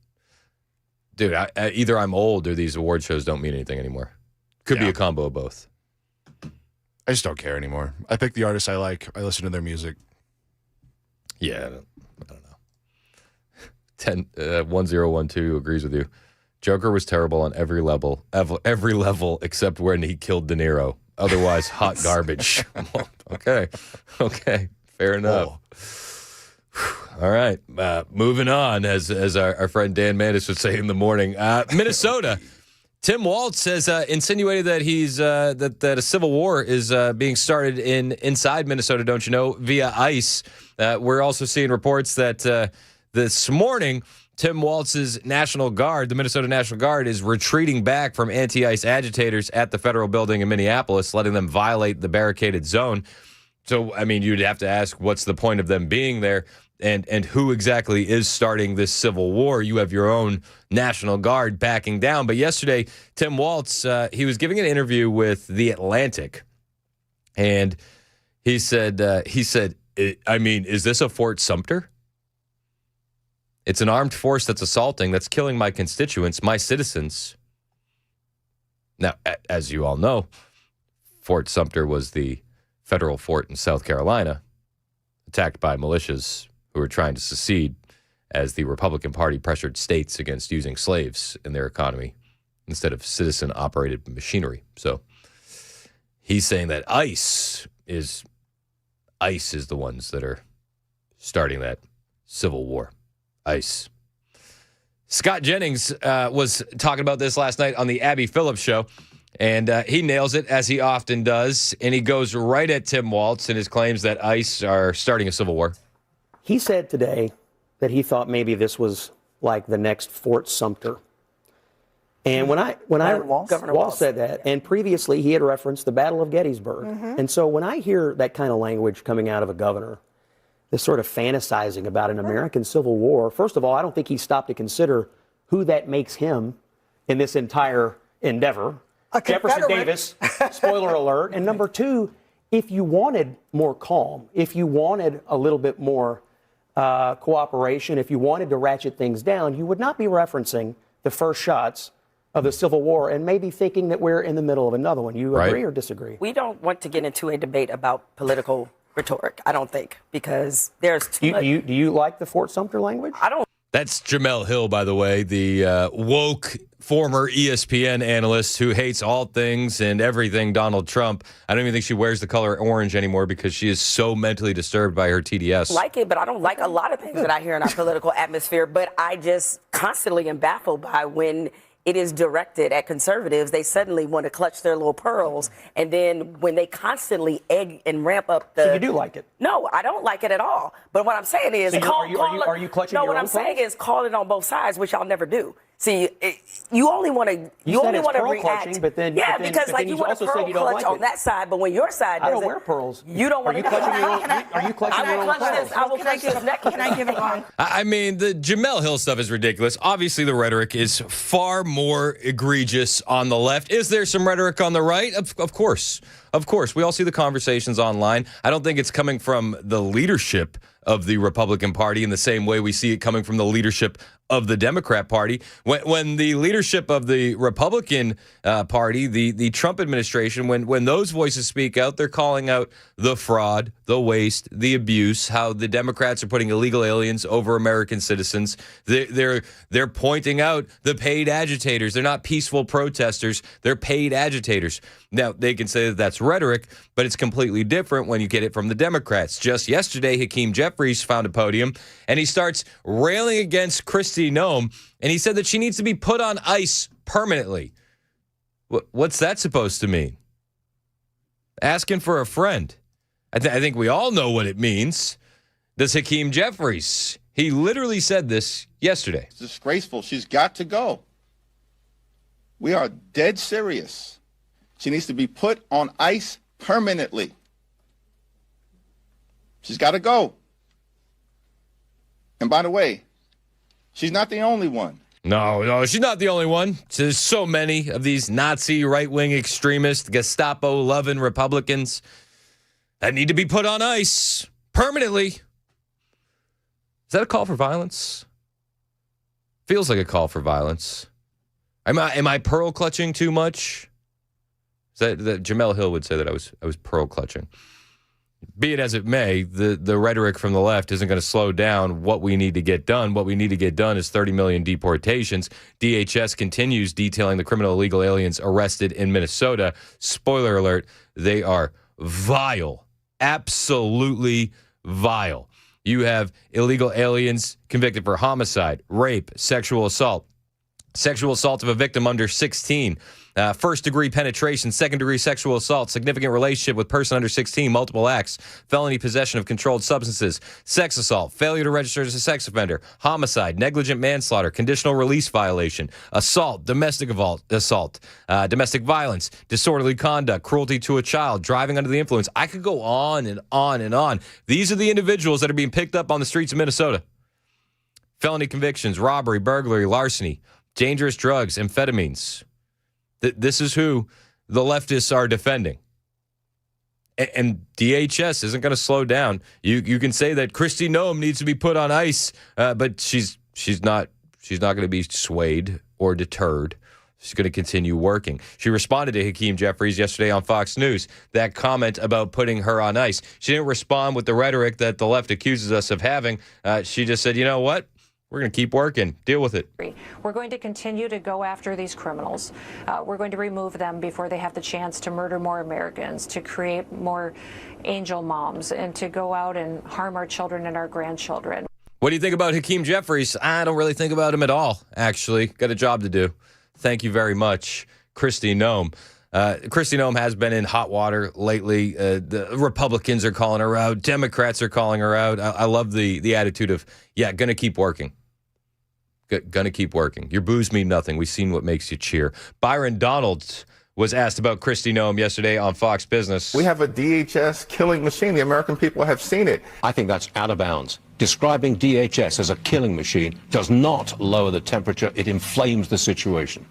dude. Either I'm old or these award shows don't mean anything anymore. Could be a combo of both. I just don't care anymore. I pick the artists I like. I listen to their music. Yeah, I don't know. 1012 agrees with you. Joker was terrible on every level except when he killed De Niro. Otherwise, hot garbage. Okay, fair enough. All right. Moving on, as our friend Dan Mandis would say in the morning. Minnesota. Tim Walz has insinuated that that a civil war is being started inside Minnesota, don't you know, via ICE. We're also seeing reports that this morning, Tim Walz's National Guard, the Minnesota National Guard, is retreating back from anti-ICE agitators at the federal building in Minneapolis, letting them violate the barricaded zone. So, I mean, you'd have to ask, what's the point of them being there? And who exactly is starting this civil war? You have your own National Guard backing down. But yesterday, Tim Walz, he was giving an interview with The Atlantic. And he said, I mean, is this a Fort Sumter? It's an armed force that's assaulting, that's killing my constituents, my citizens. Now, as you all know, Fort Sumter was the federal fort in South Carolina, attacked by militias who were trying to secede as the Republican Party pressured states against using slaves in their economy instead of citizen-operated machinery. So he's saying that ICE is the ones that are starting that civil war. ICE. Scott Jennings was talking about this last night on the Abby Phillips show, and he nails it, as he often does, and he goes right at Tim Walz and his claims that ICE are starting a civil war. He said today that he thought maybe this was like the next Fort Sumter. And when Governor Walz said that, and previously he had referenced the Battle of Gettysburg. And so when I hear that kind of language coming out of a governor, this sort of fantasizing about an American Civil War, first of all, I don't think he stopped to consider who that makes him in this entire endeavor. Jefferson Davis, spoiler alert. And number two, if you wanted more calm, if you wanted a little bit more cooperation, if you wanted to ratchet things down, you would not be referencing the first shots of the Civil War and maybe thinking that we're in the middle of another one. You agree or disagree? We don't want to get into a debate about political rhetoric, I don't think, because there's too much. Do you like the Fort Sumter language? I don't. That's Jamel Hill, by the way, the woke former ESPN analyst who hates all things and everything Donald Trump. I don't even think she wears the color orange anymore because she is so mentally disturbed by her TDS. Like it, but I don't like a lot of things that I hear in our political atmosphere. But I just constantly am baffled by when it is directed at conservatives, they suddenly want to clutch their little pearls. And then when they constantly egg and ramp up the... So you do like it? No, I don't like it at all. But what I'm saying is... So are you clutching your own No, what I'm saying is call it on both sides, which I'll never do. See, you only want to react. But then, because like you want to pearl clutch on that side, but when your side doesn't... I don't wear pearls. You don't want to... Are you clutching your own pearls? I will clutch this necklace. Can I give it on? I mean, the Jamel Hill stuff is ridiculous. Obviously, the rhetoric is far more egregious on the left. Is there some rhetoric on the right? Of course. Of course. We all see the conversations online. I don't think it's coming from the leadership of the Republican Party in the same way we see it coming from the leadership of the Democrat Party. When the leadership of the Republican Party, the Trump administration, when those voices speak out, they're calling out the fraud, the waste, the abuse, how the Democrats are putting illegal aliens over American citizens. They're pointing out the paid agitators. They're not peaceful protesters. They're paid agitators. Now, they can say that that's rhetoric, but it's completely different when you get it from the Democrats. Just yesterday, Hakeem Jeffries found a podium, and he starts railing against Kristi Noem, and he said that she needs to be put on ice permanently. What's that supposed to mean? Asking for a friend. I think we all know what it means. Does Hakeem Jeffries? He literally said this yesterday. It's disgraceful. She's got to go. We are dead serious. She needs to be put on ice permanently. She's got to go. And by the way, she's not the only one. No, she's not the only one. There's so many of these Nazi right-wing extremist, Gestapo-loving Republicans that need to be put on ice permanently. Is that a call for violence? Feels like a call for violence. Am I pearl clutching too much? That Jamel Hill would say that I was pearl clutching. Be it as it may, the rhetoric from the left isn't going to slow down what we need to get done. What we need to get done is 30 million deportations. DHS continues detailing the criminal illegal aliens arrested in Minnesota. Spoiler alert, they are vile. Absolutely vile. You have illegal aliens convicted for homicide, rape, sexual assault of a victim under 16, first-degree penetration, second-degree sexual assault, significant relationship with person under 16, multiple acts, felony possession of controlled substances, sex assault, failure to register as a sex offender, homicide, negligent manslaughter, conditional release violation, assault, domestic assault, domestic violence, disorderly conduct, cruelty to a child, driving under the influence. I could go on and on and on. These are the individuals that are being picked up on the streets of Minnesota. Felony convictions, robbery, burglary, larceny, dangerous drugs, amphetamines. This is who the leftists are defending. And DHS isn't going to slow down. You can say that Kristi Noem needs to be put on ice, but she's not going to be swayed or deterred. She's going to continue working. She responded to Hakeem Jeffries yesterday on Fox News, that comment about putting her on ice. She didn't respond with the rhetoric that the left accuses us of having. She just said, you know what? We're going to keep working. Deal with it. We're going to continue to go after these criminals. We're going to remove them before they have the chance to murder more Americans, to create more angel moms, and to go out and harm our children and our grandchildren. What do you think about Hakeem Jeffries? I don't really think about him at all, actually. Got a job to do. Thank you very much, Kristi Noem. Kristi Noem has been in hot water lately. The Republicans are calling her out. Democrats are calling her out. I love the attitude of, yeah, gonna keep working. Gonna keep working. Your boos mean nothing. We've seen what makes you cheer. Byron Donald was asked about Kristi Noem yesterday on Fox Business. We have a DHS killing machine. The American people have seen it. I think that's out of bounds. Describing DHS as a killing machine does not lower the temperature. It inflames the situation.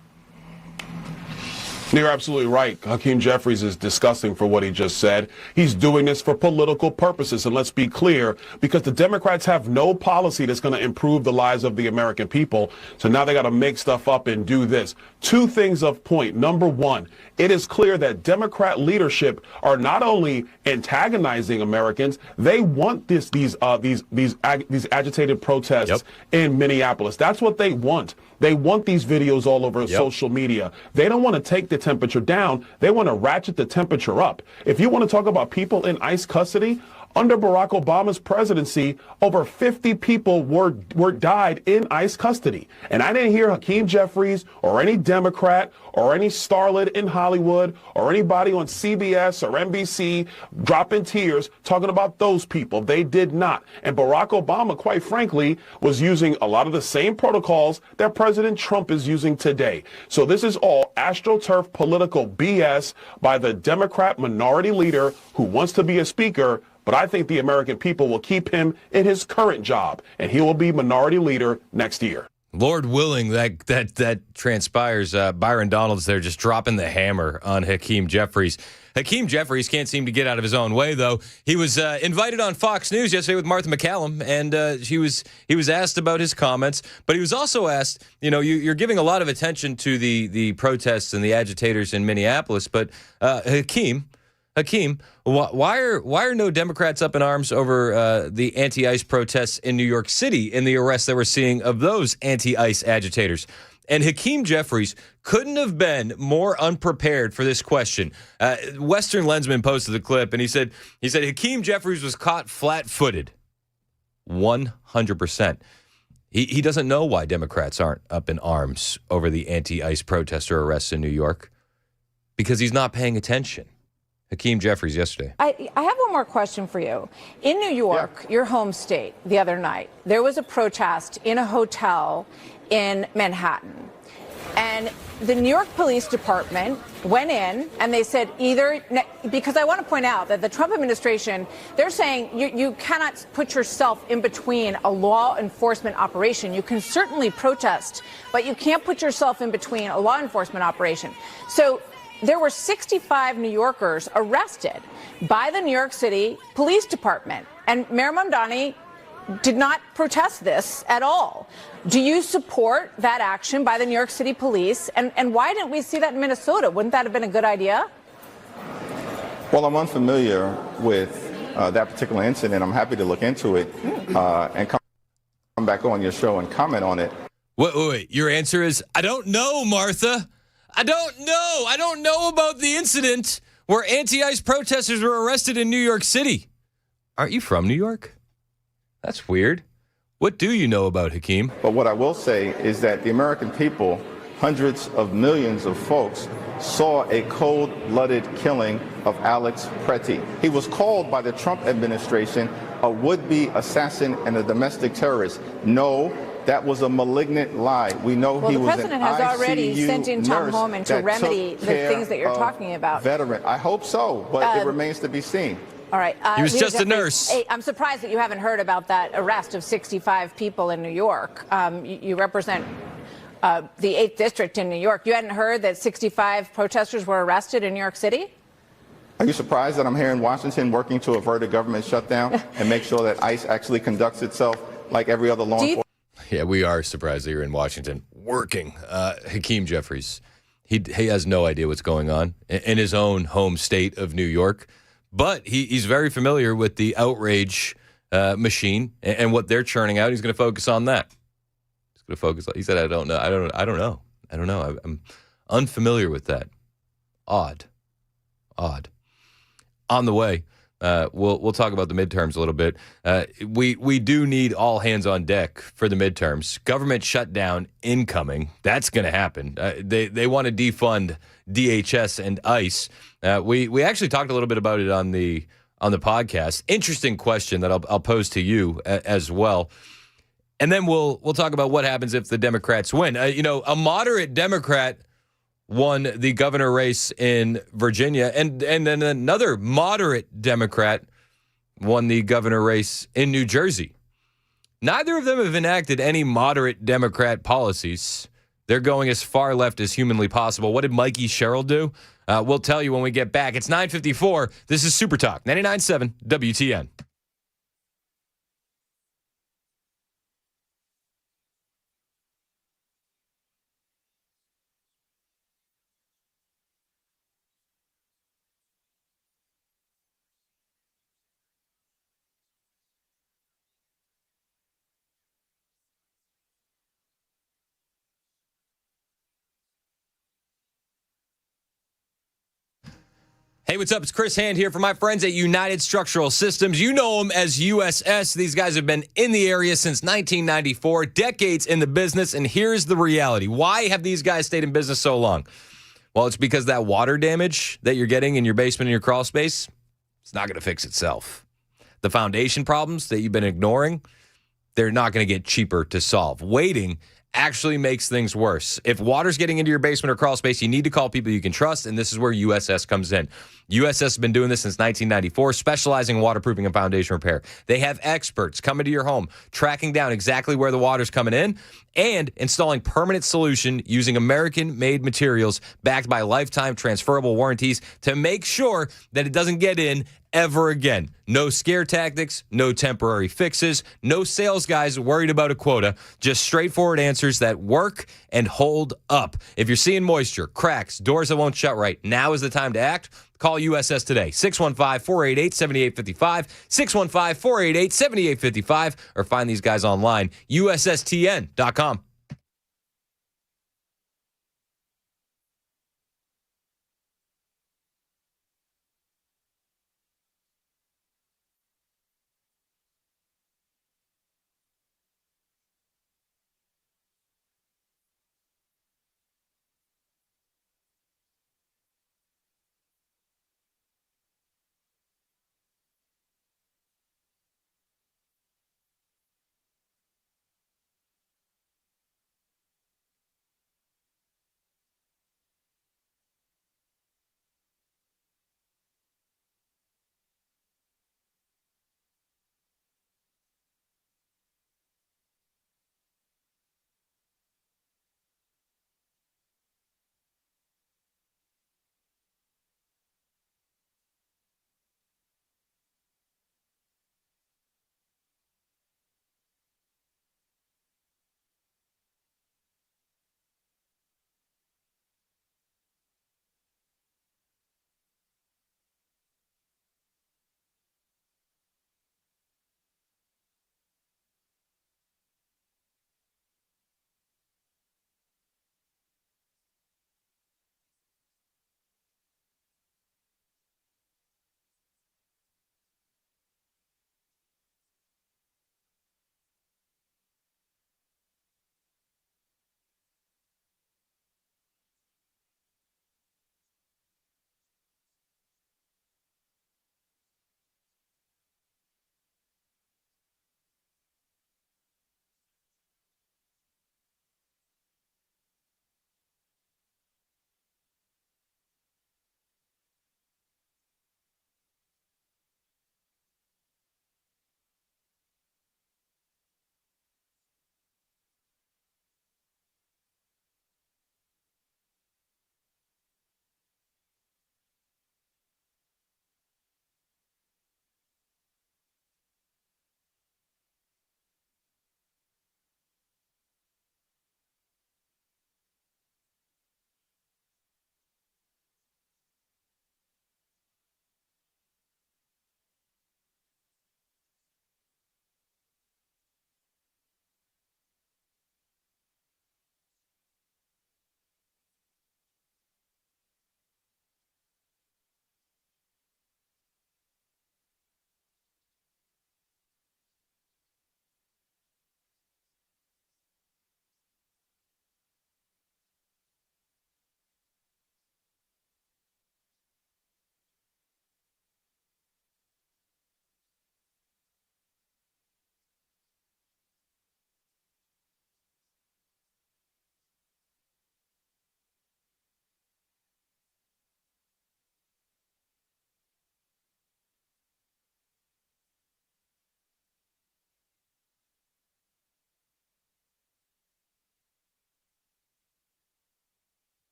You're absolutely right. Hakeem Jeffries is disgusting for what he just said. He's doing this for political purposes. And let's be clear, because the Democrats have no policy that's going to improve the lives of the American people. So now they got to make stuff up and do this. Two things of point. Number one, it is clear that Democrat leadership are not only antagonizing Americans, they want these agitated protests in Minneapolis. That's what they want. They want these videos all over social media. They don't want to take the temperature down. They want to ratchet the temperature up. If you want to talk about people in ICE custody, under Barack Obama's presidency, over 50 people were died in ICE custody. And I didn't hear Hakeem Jeffries or any Democrat or any starlet in Hollywood or anybody on CBS or NBC dropping tears talking about those people. They did not. And Barack Obama, quite frankly, was using a lot of the same protocols that President Trump is using today. So this is all AstroTurf political BS by the Democrat minority leader who wants to be a speaker. But I think the American people will keep him in his current job, and he will be minority leader next year. Lord willing, that transpires. Byron Donald's there just dropping the hammer on Hakeem Jeffries. Hakeem Jeffries can't seem to get out of his own way, though. He was invited on Fox News yesterday with Martha McCallum, and he was asked about his comments, but he was also asked, you're giving a lot of attention to the protests and the agitators in Minneapolis, but Hakeem, why are no Democrats up in arms over the anti-ICE protests in New York City and the arrests that we're seeing of those anti-ICE agitators? And Hakeem Jeffries couldn't have been more unprepared for this question. Western Lensman posted the clip, and he said Hakeem Jeffries was caught flat-footed. 100%. He doesn't know why Democrats aren't up in arms over the anti-ICE protester arrests in New York, because he's not paying attention. Hakeem Jeffries yesterday. I have one more question for you. In New York, your home state, the other night, there was a protest in a hotel in Manhattan. And the New York Police Department went in and they said because I want to point out that the Trump administration, they're saying you cannot put yourself in between a law enforcement operation. You can certainly protest, but you can't put yourself in between a law enforcement operation. So there were 65 New Yorkers arrested by the New York City Police Department, and Mayor Mamdani did not protest this at all. Do you support that action by the New York City Police? And why didn't we see that in Minnesota? Wouldn't that have been a good idea? Well, I'm unfamiliar with that particular incident. I'm happy to look into it and come back on your show and comment on it. Wait. Your answer is, I don't know, Martha. I don't know. I don't know about the incident where anti-ICE protesters were arrested in New York City. Aren't you from New York? That's weird. What do you know about Hakeem? But what I will say is that the American people, hundreds of millions of folks, saw a cold-blooded killing of Alex Pretty. He was called by the Trump administration a would-be assassin and a domestic terrorist. No, that was a malignant lie. We know well, he the was president an has already ICU sent in Tom nurse Homan to that remedy took the care things that you're of talking about. Veteran. I hope so, but it remains to be seen. All right. He was Leo just a Jeffries, nurse. Hey, I'm surprised that you haven't heard about that arrest of 65 people in New York. You represent the 8th District in New York. You hadn't heard that 65 protesters were arrested in New York City? Are you surprised that I'm here in Washington working to avert a government shutdown and make sure that ICE actually conducts itself like every other law enforcement? Yeah, we are surprised that you're in Washington working. Hakeem Jeffries, he has no idea what's going on in his own home state of New York, but he's very familiar with the outrage machine and what they're churning out. He's going to focus on that. He's going to focus. He said, "I don't know. I'm unfamiliar with that. Odd. On the way." We'll talk about the midterms a little bit. We do need all hands on deck for the midterms. Government shutdown incoming. That's going to happen. They want to defund DHS and ICE. We actually talked a little bit about it on the podcast. Interesting question that I'll pose to you as well. And then we'll talk about what happens if the Democrats win. A moderate Democrat won the governor race in Virginia, and then another moderate Democrat won the governor race in New Jersey. Neither of them have enacted any moderate Democrat policies. They're going as far left as humanly possible. What did Mikey Sherrill do? We'll tell you when we get back. It's 9:54. This is Super Talk, 99.7 WTN. Hey, what's up? It's Chris Hand here for my friends at United Structural Systems. You know them as USS. These guys have been in the area since 1994, decades in the business, and here's the reality. Why have these guys stayed in business so long? Well, it's because that water damage that you're getting in your basement and your crawl space, it's not going to fix itself. The foundation problems that you've been ignoring, they're not going to get cheaper to solve. Waiting actually makes things worse. If water's getting into your basement or crawl space, you need to call people you can trust, and this is where USS comes in. USS has been doing this since 1994, specializing in waterproofing and foundation repair. They have experts coming to your home, tracking down exactly where the water's coming in, and installing permanent solution using American-made materials backed by lifetime transferable warranties to make sure that it doesn't get in ever again. No scare tactics, no temporary fixes, no sales guys worried about a quota, just straightforward answers that work and hold up. If you're seeing moisture, cracks, doors that won't shut right, now is the time to act. Call USS today, 615-488-7855, 615-488-7855, or find these guys online, USSTN.com.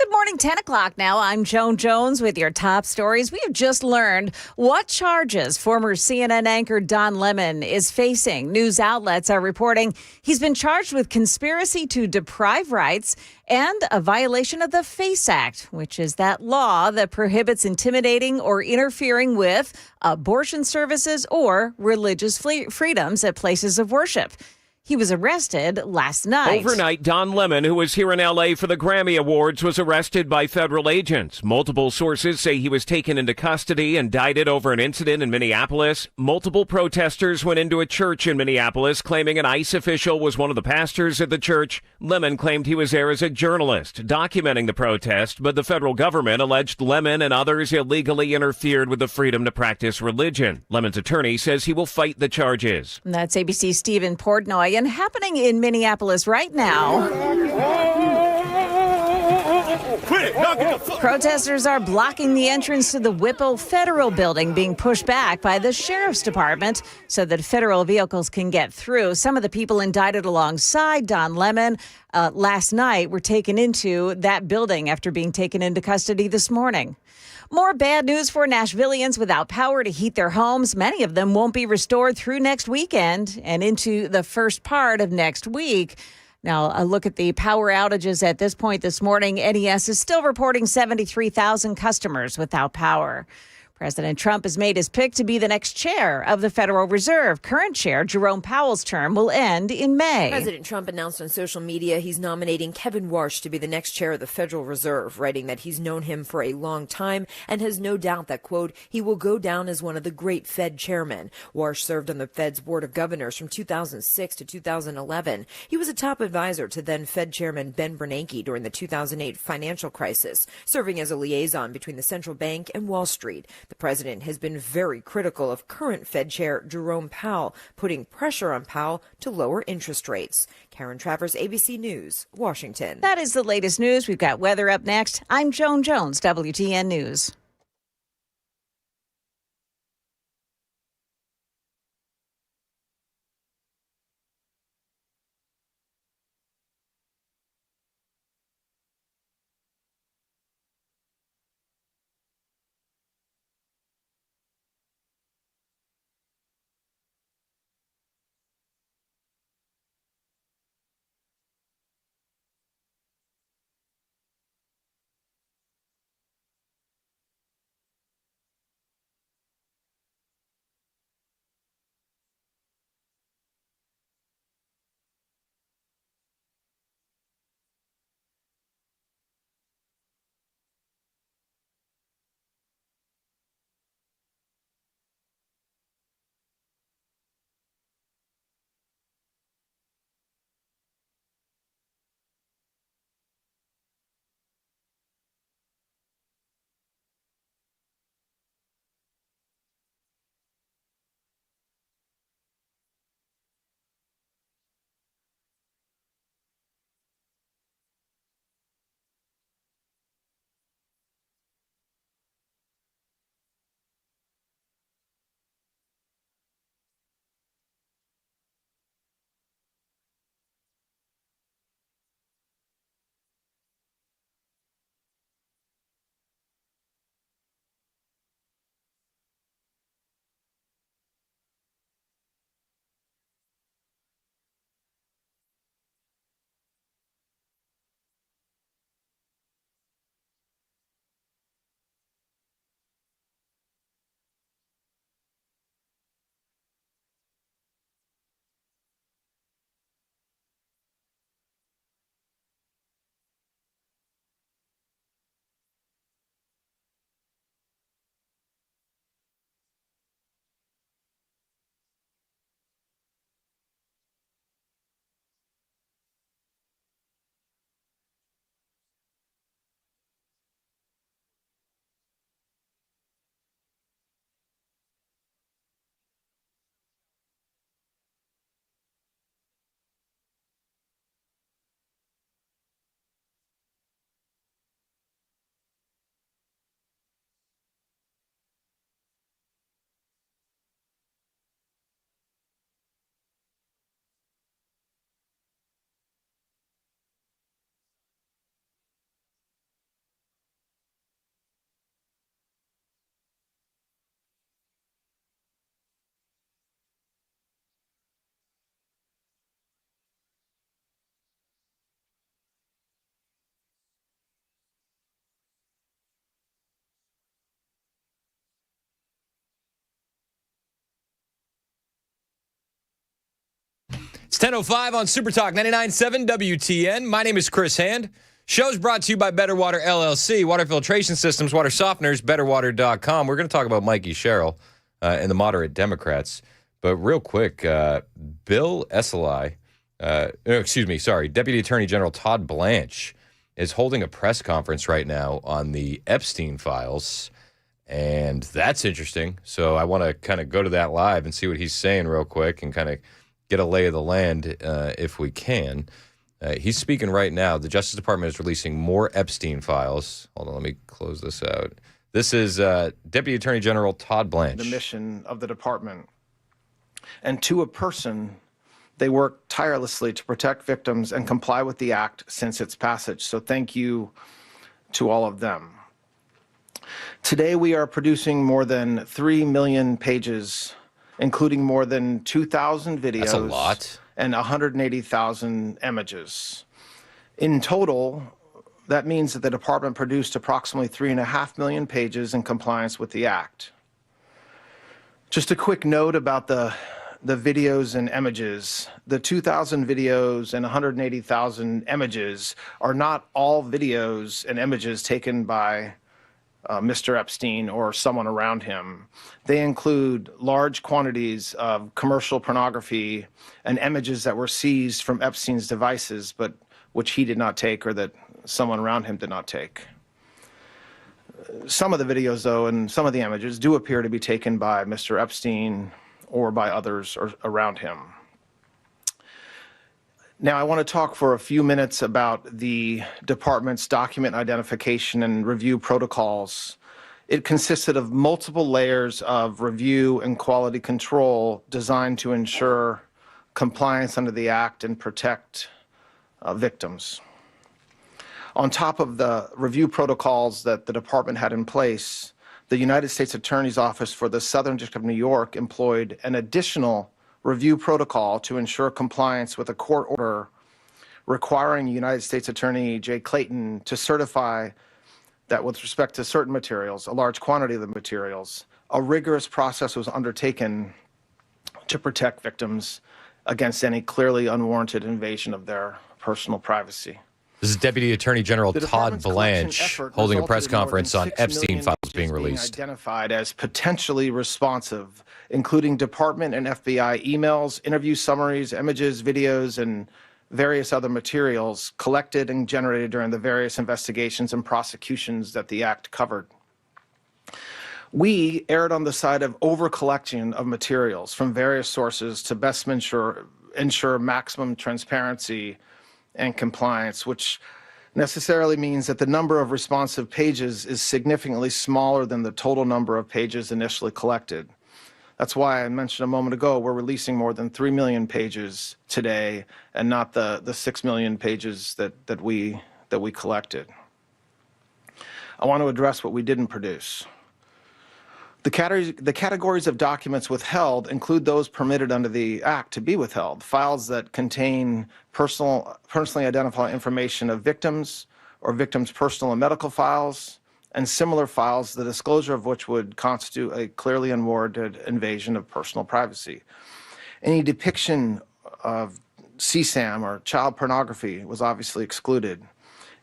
Good morning, 10 o'clock now. I'm Joan Jones with your top stories. We have just learned what charges former CNN anchor Don Lemon is facing. News outlets are reporting he's been charged with conspiracy to deprive rights and a violation of the FACE Act, which is that law that prohibits intimidating or interfering with abortion services or religious freedoms at places of worship. He was arrested last night. Overnight, Don Lemon, who was here in L.A. for the Grammy Awards, was arrested by federal agents. Multiple sources say he was taken into custody, indicted over an incident in Minneapolis. Multiple protesters went into a church in Minneapolis, claiming an ICE official was one of the pastors at the church. Lemon claimed he was there as a journalist, documenting the protest, but the federal government alleged Lemon and others illegally interfered with the freedom to practice religion. Lemon's attorney says he will fight the charges. That's ABC's Stephen Portnoy. And happening in Minneapolis right now, protesters are blocking the entrance to the Whipple Federal Building, being pushed back by the Sheriff's Department so that federal vehicles can get through. Some of the people indicted alongside Don Lemon last night were taken into that building after being taken into custody this morning. More bad news for Nashvillians without power to heat their homes. Many of them won't be restored through next weekend and into the first part of next week. Now, a look at the power outages at this point this morning. NES is still reporting 73,000 customers without power. President Trump has made his pick to be the next chair of the Federal Reserve. Current chair Jerome Powell's term will end in May. President Trump announced on social media he's nominating Kevin Warsh to be the next chair of the Federal Reserve, writing that he's known him for a long time and has no doubt that, quote, he will go down as one of the great Fed chairmen. Warsh served on the Fed's Board of Governors from 2006 to 2011. He was a top advisor to then Fed Chairman Ben Bernanke during the 2008 financial crisis, serving as a liaison between the central bank and Wall Street. The president has been very critical of current Fed Chair Jerome Powell, putting pressure on Powell to lower interest rates. Karen Travers, ABC News, Washington. That is the latest news. We've got weather up next. I'm Joan Jones, WTN News. It's 10:05 on Super Talk 99.7 WTN. My name is Chris Hand. Show's brought to you by Better Water LLC, water filtration systems, water softeners, betterwater.com. We're going to talk about Mikey Sherrill and the moderate Democrats. But real quick, Bill Esselstyn, Deputy Attorney General Todd Blanche is holding a press conference right now on the Epstein files. And that's interesting. So I want to kind of go to that live and see what he's saying real quick and kind of get a lay of the land if we can. He's speaking right now. The Justice Department is releasing more Epstein files. Hold on, let me close this out. This is Deputy Attorney General Todd Blanche. The mission of the department. And to a person, they work tirelessly to protect victims and comply with the act since its passage. So thank you to all of them. Today we are producing more than 3 million pages, including more than 2,000 videos. That's a lot. And 180,000 images. In total, that means that the department produced approximately 3.5 million pages in compliance with the act. Just a quick note about the videos and images. The 2,000 videos and 180,000 images are not all videos and images taken by Mr. Epstein or someone around him. They include large quantities of commercial pornography and images that were seized from Epstein's devices, but which he did not take or that someone around him did not take. Some of the videos, though, and some of the images do appear to be taken by Mr. Epstein or by others around him. Now, I want to talk for a few minutes about the department's document identification and review protocols. It consisted of multiple layers of review and quality control designed to ensure compliance under the act and protect victims. On top of the review protocols that the department had in place, the United States Attorney's Office for the Southern District of New York employed an additional review protocol to ensure compliance with a court order requiring United States Attorney Jay Clayton to certify that with respect to certain materials, a large quantity of the materials, a rigorous process was undertaken to protect victims against any clearly unwarranted invasion of their personal privacy. This is Deputy Attorney General Todd Blanche holding a press conference on Epstein files being released. Identified as potentially responsive, including department and FBI emails, interview summaries, images, videos, and various other materials collected and generated during the various investigations and prosecutions that the act covered. We erred on the side of over-collection of materials from various sources to best ensure maximum transparency and compliance, which necessarily means that the number of responsive pages is significantly smaller than the total number of pages initially collected. That's why I mentioned a moment ago we're releasing more than 3 million pages today and not the 6 million pages that we collected. I want to address what we didn't produce. The categories of documents withheld include those permitted under the Act to be withheld, files that contain personally identifiable information of victims or victims' personal and medical files, and similar files, the disclosure of which would constitute a clearly unwarranted invasion of personal privacy. Any depiction of CSAM or child pornography was obviously excluded.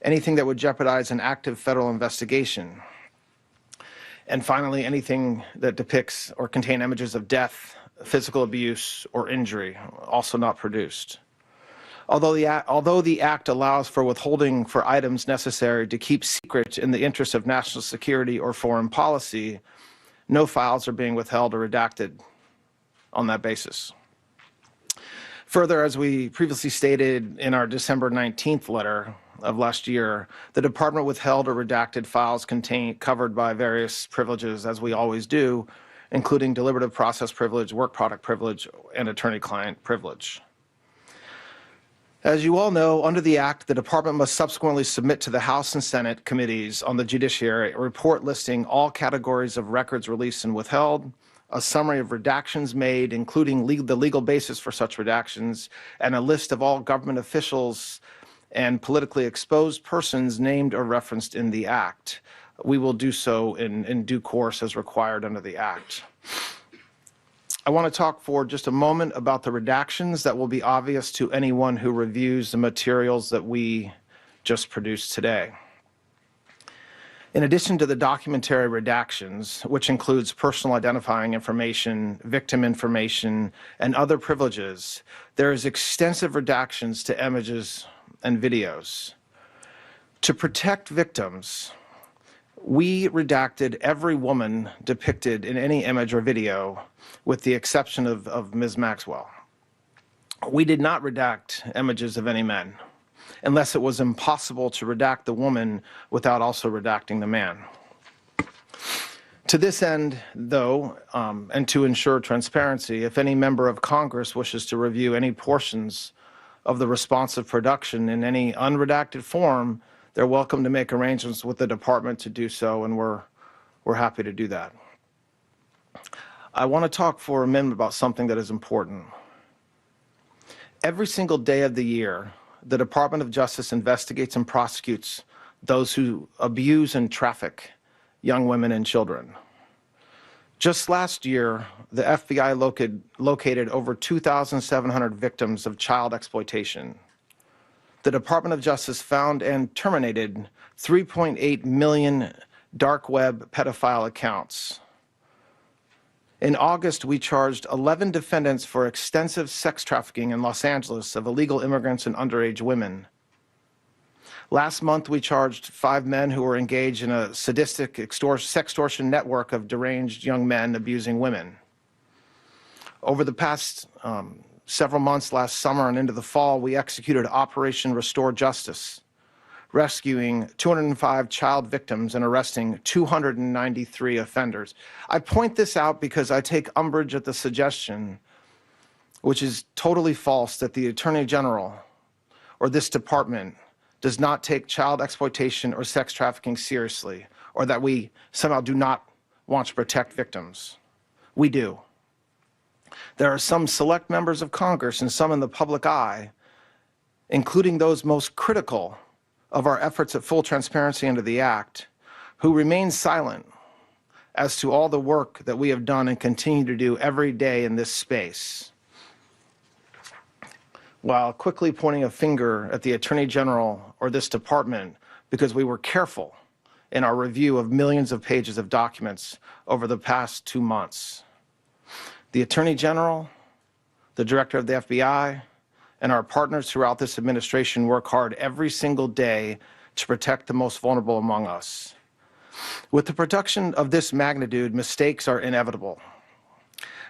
Anything that would jeopardize an active federal investigation. And finally, anything that depicts or contain images of death, physical abuse, or injury, also not produced. Although the Act allows for withholding for items necessary to keep secret in the interest of national security or foreign policy, no files are being withheld or redacted on that basis. Further, as we previously stated in our December 19th letter of last year, the department withheld or redacted files covered by various privileges, as we always do, including deliberative process privilege, work product privilege, and attorney-client privilege. As you all know, under the Act, the department must subsequently submit to the House and Senate committees on the judiciary a report listing all categories of records released and withheld, a summary of redactions made, including the legal basis for such redactions, and a list of all government officials and politically exposed persons named or referenced in the Act. We will do so in due course as required under the Act. I want to talk for just a moment about the redactions that will be obvious to anyone who reviews the materials that we just produced today. In addition to the documentary redactions, which includes personal identifying information, victim information, and other privileges, there is extensive redactions to images and videos. To protect victims, we redacted every woman depicted in any image or video, with the exception of Ms. Maxwell. We did not redact images of any men, unless it was impossible to redact the woman without also redacting the man. To this end, though, and to ensure transparency, if any member of Congress wishes to review any portions of the responsive production in any unredacted form, they're welcome to make arrangements with the department to do so, and we're happy to do that. I want to talk for a minute about something that is important. Every single day of the year, the Department of Justice investigates and prosecutes those who abuse and traffic young women and children. Just last year, the FBI located over 2,700 victims of child exploitation. The Department of Justice found and terminated 3.8 million dark web pedophile accounts. In August, we charged 11 defendants for extensive sex trafficking in Los Angeles of illegal immigrants and underage women. Last month, we charged 5 men who were engaged in a sadistic sextortion network of deranged young men abusing women. Over the past several months, last summer and into the fall, we executed Operation Restore Justice, rescuing 205 child victims and arresting 293 offenders. I point this out because I take umbrage at the suggestion, which is totally false, that the Attorney General or this department does not take child exploitation or sex trafficking seriously, or that we somehow do not want to protect victims. We do. There are some select members of Congress and some in the public eye, including those most critical of our efforts at full transparency under the Act, who remain silent as to all the work that we have done and continue to do every day in this space, while quickly pointing a finger at the Attorney General or this department because we were careful in our review of millions of pages of documents over the past 2 months. The Attorney General, the Director of the FBI, and our partners throughout this administration work hard every single day to protect the most vulnerable among us. With the production of this magnitude, mistakes are inevitable.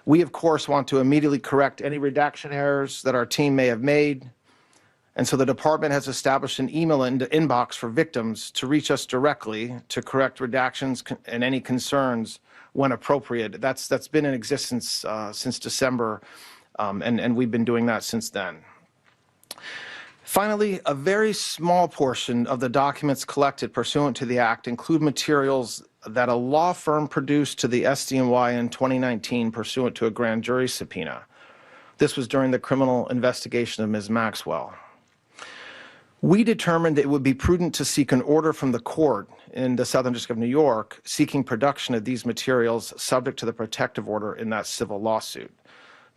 We, of course, want to immediately correct any redaction errors that our team may have made, and so the department has established an email inbox for victims to reach us directly to correct redactions and any concerns when appropriate. That's been in existence since December, and we've been doing that since then. Finally, a very small portion of the documents collected pursuant to the Act include materials that a law firm produced to the SDNY in 2019 pursuant to a grand jury subpoena. This was during the criminal investigation of Ms. Maxwell. We determined it would be prudent to seek an order from the court in the Southern District of New York seeking production of these materials subject to the protective order in that civil lawsuit.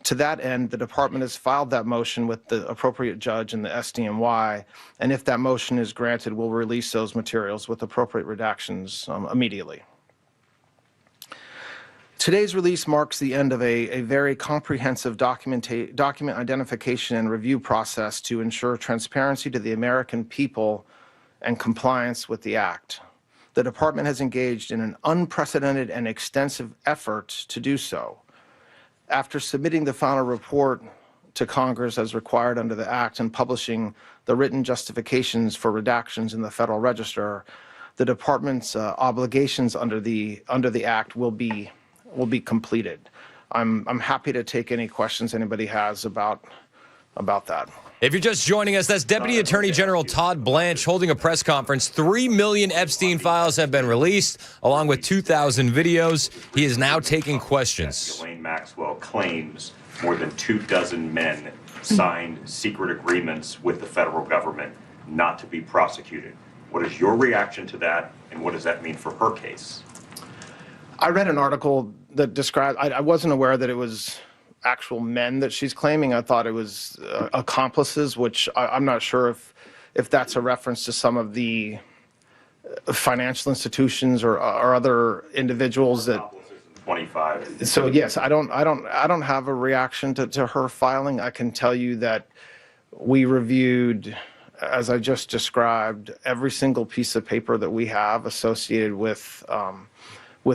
To that end, the department has filed that motion with the appropriate judge in the SDNY, and if that motion is granted, we'll release those materials with appropriate redactions immediately. Today's release marks the end of a very comprehensive document identification and review process to ensure transparency to the American people and compliance with the Act. The department has engaged in an unprecedented and extensive effort to do so. After submitting the final report to Congress as required under the Act and publishing the written justifications for redactions in the Federal Register, the department's obligations under the Act will be completed. I'm happy to take any questions anybody has about that. If you're just joining us, that's Deputy Attorney General Todd Blanche holding a press conference. 3 million Epstein files have been released, along with 2,000 videos. He is now taking questions. Ghislaine Maxwell claims more than 24 men signed secret agreements with the federal government not to be prosecuted. What is your reaction to that, and what does that mean for her case? I read an article that described, I wasn't aware that it was actual men that she's claiming. I thought it was accomplices, which I'm not sure if that's a reference to some of the financial institutions or other individuals that. 25. So yes, I don't have a reaction to her filing. I can tell you that we reviewed, as I just described, every single piece of paper that we have associated with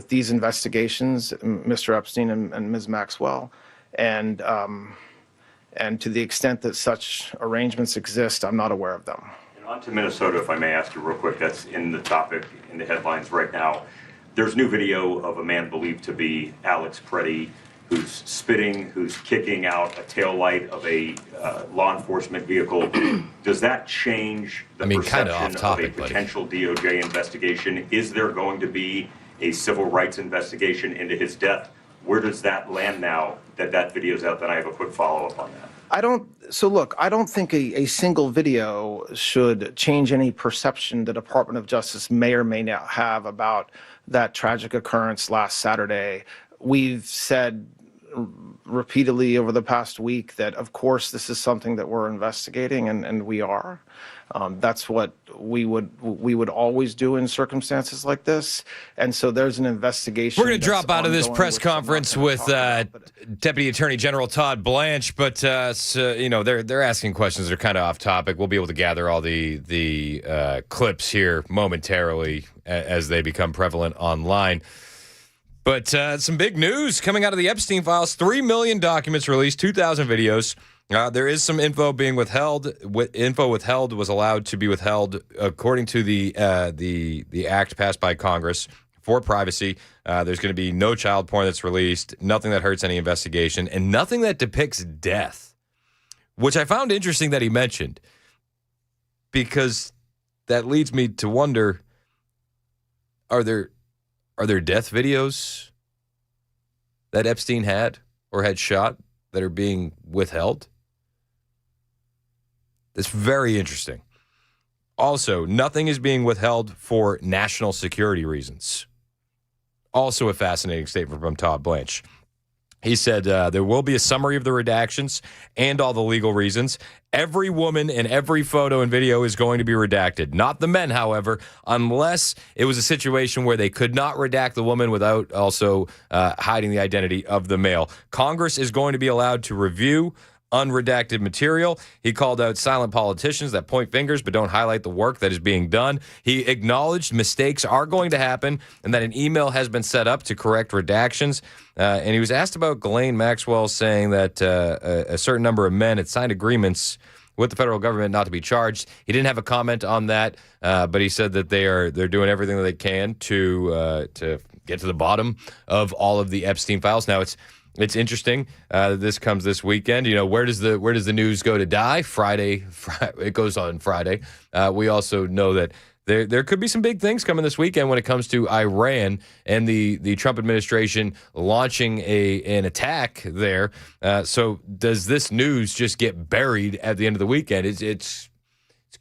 these investigations, Mr. Epstein and Ms. Maxwell, and to the extent that such arrangements exist, I'm not aware of them. And on to Minnesota, if I may ask you real quick. That's in the topic in the headlines right now. There's new video of a man believed to be Alex Preddy, who's spitting, who's kicking out a taillight of a law enforcement vehicle. Does that change the perception off topic, of a potential DOJ investigation? Is there going to be a civil rights investigation into his death? Where does that land now that video's out? Then I have a quick follow-up on that. I don't think a single video should change any perception the Department of Justice may or may not have about that tragic occurrence last Saturday. We've said repeatedly over the past week that, of course, this is something that we're investigating, and we are. That's what we would always do in circumstances like this. And so there's an investigation. We're going to drop out of this press conference with Deputy Attorney General Todd Blanche, but they're asking questions that are kind of off topic. We'll be able to gather all the clips here momentarily as they become prevalent online. But some big news coming out of the Epstein files: 3 million documents released, 2,000 videos. There is some info being withheld. Info withheld was allowed to be withheld according to the act passed by Congress for privacy. There's going to be no child porn that's released, nothing that hurts any investigation, and nothing that depicts death, which I found interesting that he mentioned, because that leads me to wonder, are there death videos that Epstein had or had shot that are being withheld? It's very interesting. Also, nothing is being withheld for national security reasons. Also a fascinating statement from Todd Blanche. He said there will be a summary of the redactions and all the legal reasons. Every woman in every photo and video is going to be redacted. Not the men, however, unless it was a situation where they could not redact the woman without also hiding the identity of the male. Congress is going to be allowed to review unredacted material. He called out silent politicians that point fingers but don't highlight the work that is being done. He acknowledged mistakes are going to happen and that an email has been set up to correct redactions. And he was asked about Ghislaine Maxwell saying that a certain number of men had signed agreements with the federal government not to be charged. He didn't have a comment on that, but he said that they're doing everything that they can to get to the bottom of all of the Epstein files. Now it's interesting. This comes this weekend. You know, where does the news go to die? Friday. It goes on Friday. We also know that there could be some big things coming this weekend when it comes to Iran and the Trump administration launching an attack there. So does this news just get buried at the end of the weekend? It's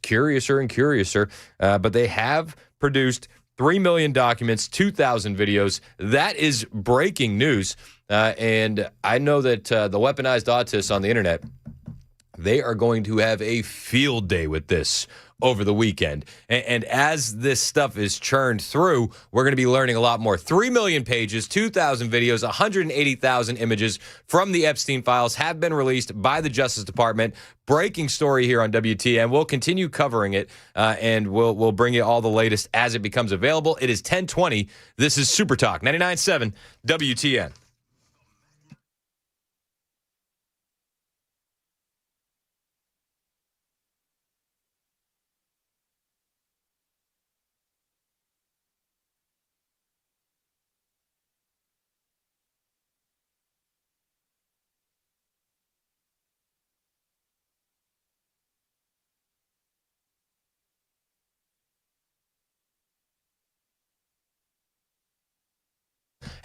curiouser and curiouser. But they have produced 3 million documents, 2,000 videos. That is breaking news. And I know that the weaponized autists on the internet, they are going to have a field day with this over the weekend. And as this stuff is churned through, we're going to be learning a lot more. 3 million pages, 2,000 videos, 180,000 images from the Epstein files have been released by the Justice Department. Breaking story here on WTN. We'll continue covering it, and we'll bring you all the latest as it becomes available. It is 10:20. This is Super Talk 99.7 WTN.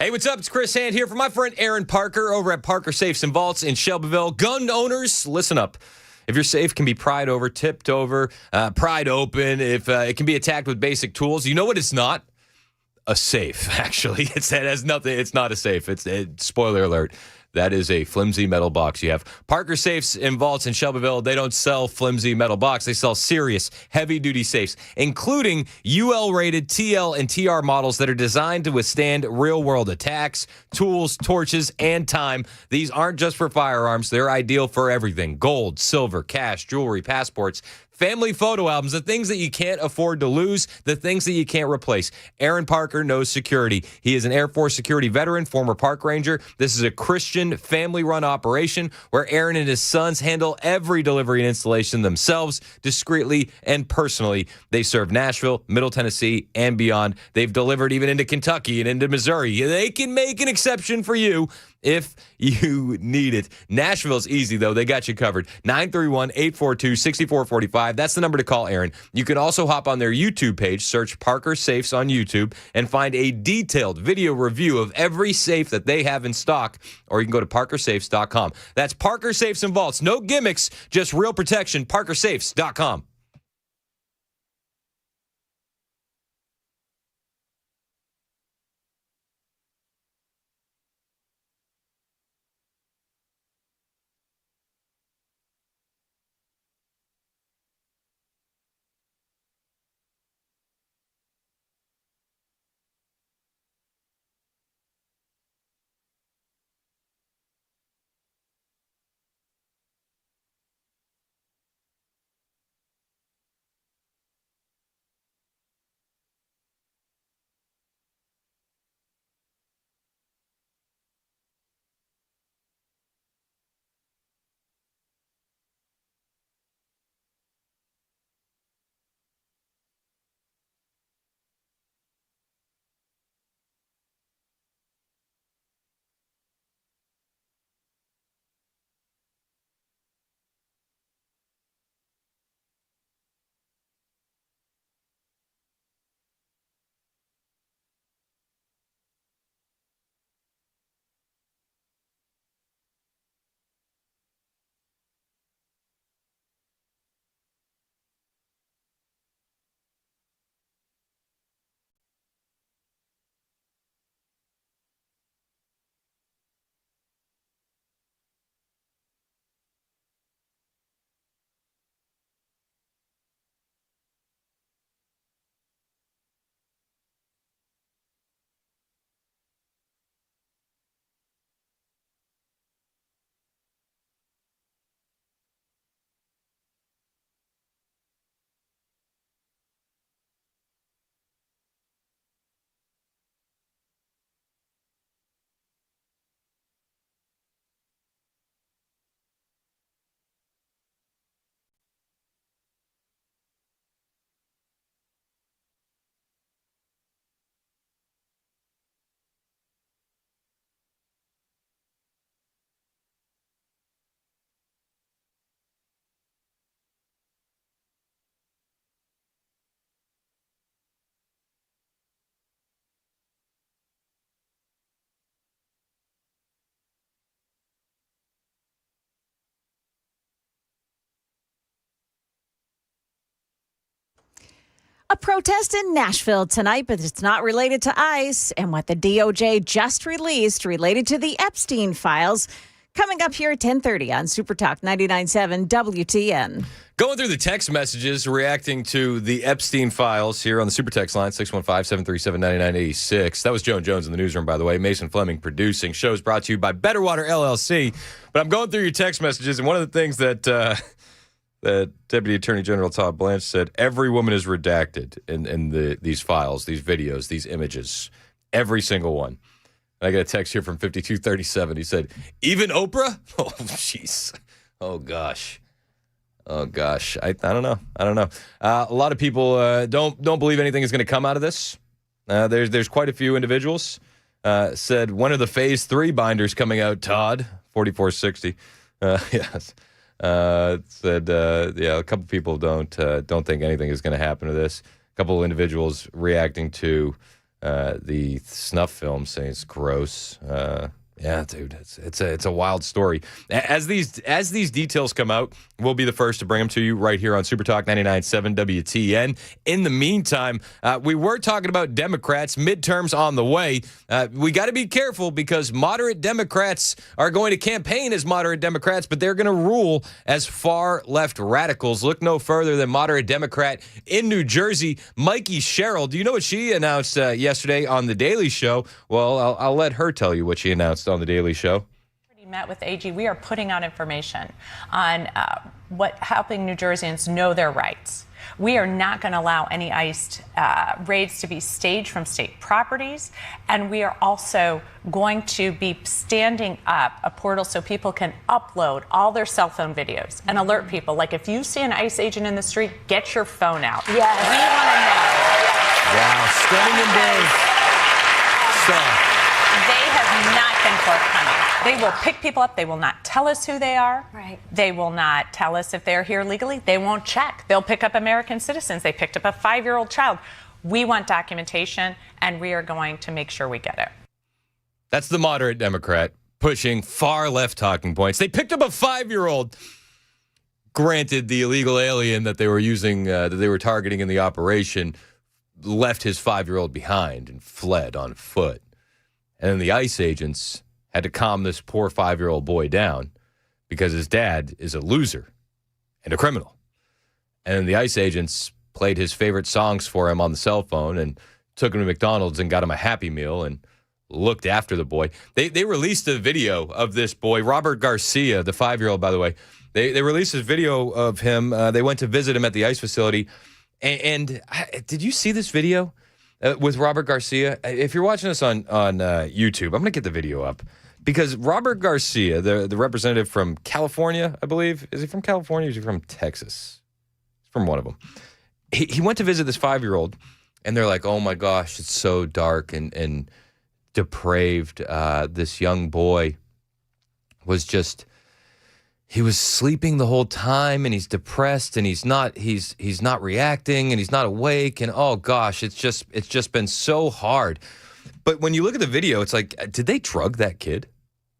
Hey, what's up? It's Chris Hand here for my friend Aaron Parker over at Parker Safes and Vaults in Shelbyville. Gun owners, listen up. If your safe can be pried over, tipped over, pried open, if it can be attacked with basic tools, you know what it's not? A safe, actually. It has nothing. It's not a safe. Spoiler alert. that is a flimsy metal box you have. Parker Safes and Vaults in Shelbyville, they don't sell flimsy metal box. They sell serious, heavy-duty safes, including UL-rated TL and TR models that are designed to withstand real-world attacks, tools, torches, and time. These aren't just for firearms. They're ideal for everything: gold, silver, cash, jewelry, passports, family photo albums, the things that you can't afford to lose, the things that you can't replace. Aaron Parker knows security. He is an Air Force security veteran, former park ranger. This is a Christian family-run operation where Aaron and his sons handle every delivery and installation themselves, discreetly and personally. They serve Nashville, Middle Tennessee, and beyond. They've delivered even into Kentucky and into Missouri. They can make an exception for you if you need it. Nashville's easy, though. They got you covered. 931-842-6445. That's the number to call Aaron. You can also hop on their YouTube page, search Parker Safes on YouTube, and find a detailed video review of every safe that they have in stock, or you can go to parkersafes.com. That's Parker Safes and Vaults. No gimmicks, just real protection. parkersafes.com. A protest in Nashville tonight, but it's not related to ICE and what the DOJ just released related to the Epstein files. Coming up here at 10:30 on Super Talk 99.7 WTN. Going through the text messages reacting to the Epstein files here on the Super Text line, 615-737-9986. That was Joan Jones in the newsroom, by the way. Mason Fleming producing. Show's brought to you by Better Water LLC. But I'm going through your text messages, and one of the things that that Deputy Attorney General Todd Blanche said, every woman is redacted in these files, these videos, these images, every single one. And I got a text here from 5237. He said, even Oprah? Oh, jeez. Oh, gosh. I don't know. A lot of people don't believe anything is going to come out of this. There's quite a few individuals said, when are the Phase 3 binders coming out, Todd? 4460. Yes. Said, a couple people don't think anything is going to happen to this. A couple of individuals reacting to the snuff film saying it's gross. Yeah, dude, it's a wild story. As these details come out, we'll be the first to bring them to you right here on Super Talk 99.7 WTN. In the meantime, we were talking about Democrats, midterms on the way. We got to be careful because moderate Democrats are going to campaign as moderate Democrats, but they're going to rule as far left radicals. Look no further than moderate Democrat in New Jersey, Mikey Sherrill. Do you know what she announced yesterday on The Daily Show? Well, I'll let her tell you what she announced on The Daily Show. Met with AG, we are putting out information on helping New Jerseyans know their rights. We are not going to allow any ICE raids to be staged from state properties, and we are also going to be standing up a portal so people can upload all their cell phone videos and alert people. Like if you see an ICE agent in the street, get your phone out. Yes. We want to know. Wow, stunning and brave. Stop. They have not been forthcoming. They will pick people up. They will not tell us who they are. Right. They will not tell us if they're here legally. They won't check. They'll pick up American citizens. They picked up a 5-year-old child. We want documentation, and we are going to make sure we get it. That's the moderate Democrat pushing far left talking points. They picked up a 5-year-old. Granted, the illegal alien that they were using, that they were targeting in the operation, left his 5-year-old behind and fled on foot. And then the ICE agents had to calm this poor 5-year-old boy down because his dad is a loser and a criminal. And then the ICE agents played his favorite songs for him on the cell phone and took him to McDonald's and got him a Happy Meal and looked after the boy. They released a video of this boy, Robert Garcia, the 5-year-old, by the way. They released this video of him. They went to visit him at the ICE facility. And did you see this video with Robert Garcia? If you're watching this on YouTube, I'm going to get the video up. Because Robert Garcia, the representative from California, I believe, is he from California or is he from Texas? He's from one of them. He went to visit this 5-year-old, and they're like, oh my gosh, it's so dark and depraved. This young boy was just, he was sleeping the whole time, and he's depressed, and he's not reacting, and he's not awake, and oh gosh, it's just been so hard. But when you look at the video, it's like, did they drug that kid?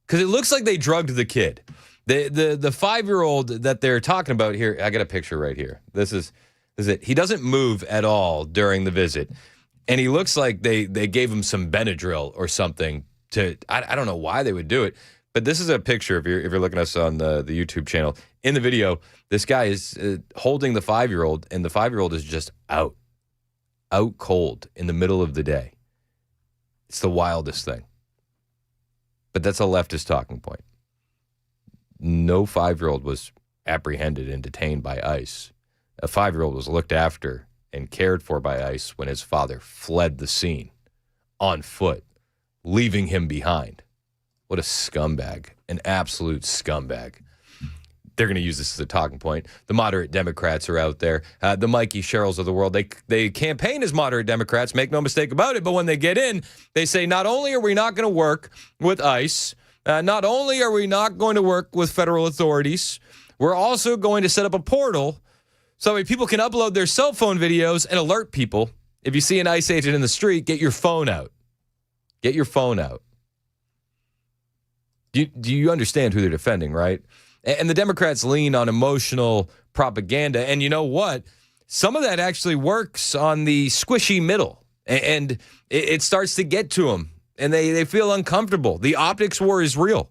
Because it looks like they drugged the kid. The 5-year-old that they're talking about here, I got a picture right here. This is it. He doesn't move at all during the visit. And he looks like they gave him some Benadryl or something to, I don't know why they would do it. But this is a picture, if you're looking at us on the YouTube channel. In the video, this guy is holding the 5-year-old, and the 5-year-old is just out cold in the middle of the day. It's the wildest thing. But that's a leftist talking point. No 5-year-old was apprehended and detained by ICE. A 5-year-old was looked after and cared for by ICE when his father fled the scene on foot, leaving him behind. What a scumbag, an absolute scumbag. They're going to use this as a talking point. The moderate Democrats are out there. The Mikey Sherrills of the world, they campaign as moderate Democrats, make no mistake about it. But when they get in, they say, not only are we not going to work with ICE, not only are we not going to work with federal authorities, we're also going to set up a portal so that people can upload their cell phone videos and alert people. If you see an ICE agent in the street, get your phone out. Get your phone out. Do you understand who they're defending, right? And the Democrats lean on emotional propaganda. And you know what? Some of that actually works on the squishy middle. And it starts to get to them. And they feel uncomfortable. The optics war is real.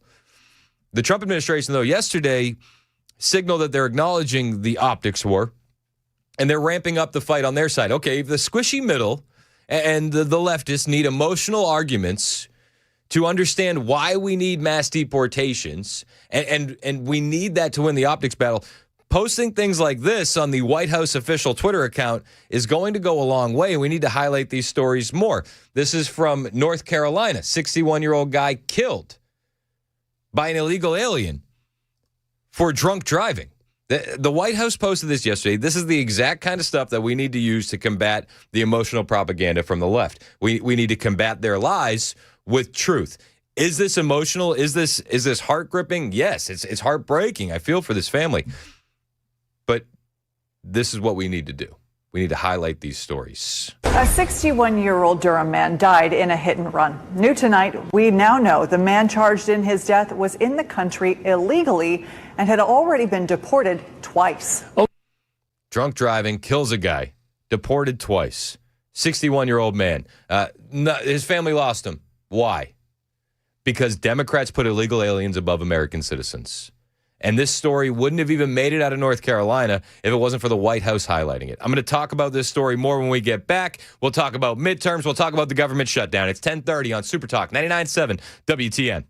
The Trump administration, though, yesterday signaled that they're acknowledging the optics war. And they're ramping up the fight on their side. Okay, the squishy middle and the leftists need emotional arguments to understand why we need mass deportations, and we need that to win the optics battle. Posting things like this on the White House official Twitter account is going to go a long way. We need to highlight these stories more. This is from North Carolina. 61-year-old guy killed by an illegal alien for drunk driving. The White House posted this yesterday. This is the exact kind of stuff that we need to use to combat the emotional propaganda from the left. We need to combat their lies with truth. Is this emotional? Is this heart gripping? Yes, it's heartbreaking. I feel for this family. But this is what we need to do. We need to highlight these stories. A 61-year-old Durham man died in a hit and run. New tonight, we now know the man charged in his death was in the country illegally and had already been deported twice. Drunk driving kills a guy, deported twice. 61-year-old man. His family lost him. Why? Because Democrats put illegal aliens above American citizens. And this story wouldn't have even made it out of North Carolina if it wasn't for the White House highlighting it. I'm going to talk about this story more when we get back. We'll talk about midterms. We'll talk about the government shutdown. It's 10:30 on Super Talk 99.7 WTN.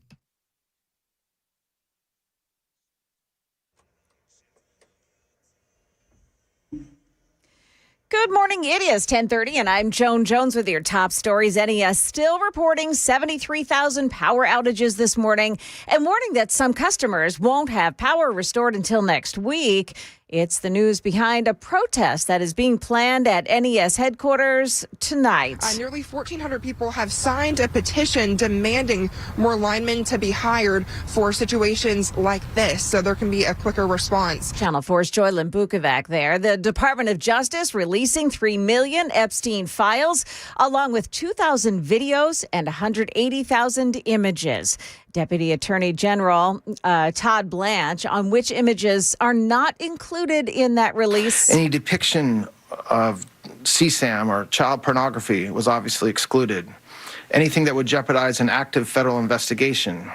Good morning. It is 10:30, and I'm Joan Jones with your top stories. NES still reporting 73,000 power outages this morning and warning that some customers won't have power restored until next week. It's the news behind a protest that is being planned at NES headquarters tonight. Nearly 1,400 people have signed a petition demanding more linemen to be hired for situations like this so there can be a quicker response. Channel 4's Joylyn Bukovac there. The Department of Justice releasing 3 million Epstein files, along with 2,000 videos and 180,000 images. Deputy Attorney General Todd Blanche on which images are not included in that release. Any depiction of CSAM or child pornography was obviously excluded. Anything that would jeopardize an active federal investigation.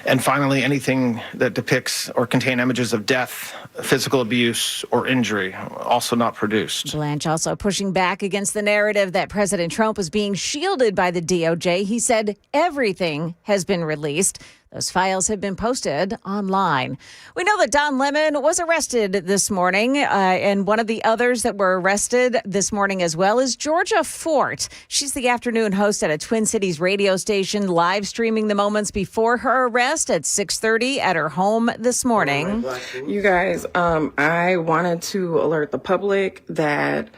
And finally, anything that depicts or contain images of death, physical abuse, or injury, also not produced. Blanche also pushing back against the narrative that President Trump was being shielded by the DOJ. He said everything has been released. Those files have been posted online. We know that Don Lemon was arrested this morning, and one of the others that were arrested this morning as well is Georgia Fort. She's the afternoon host at a Twin Cities radio station, live streaming the moments before her arrest at 6:30 at her home this morning. You guys, I wanted to alert the public that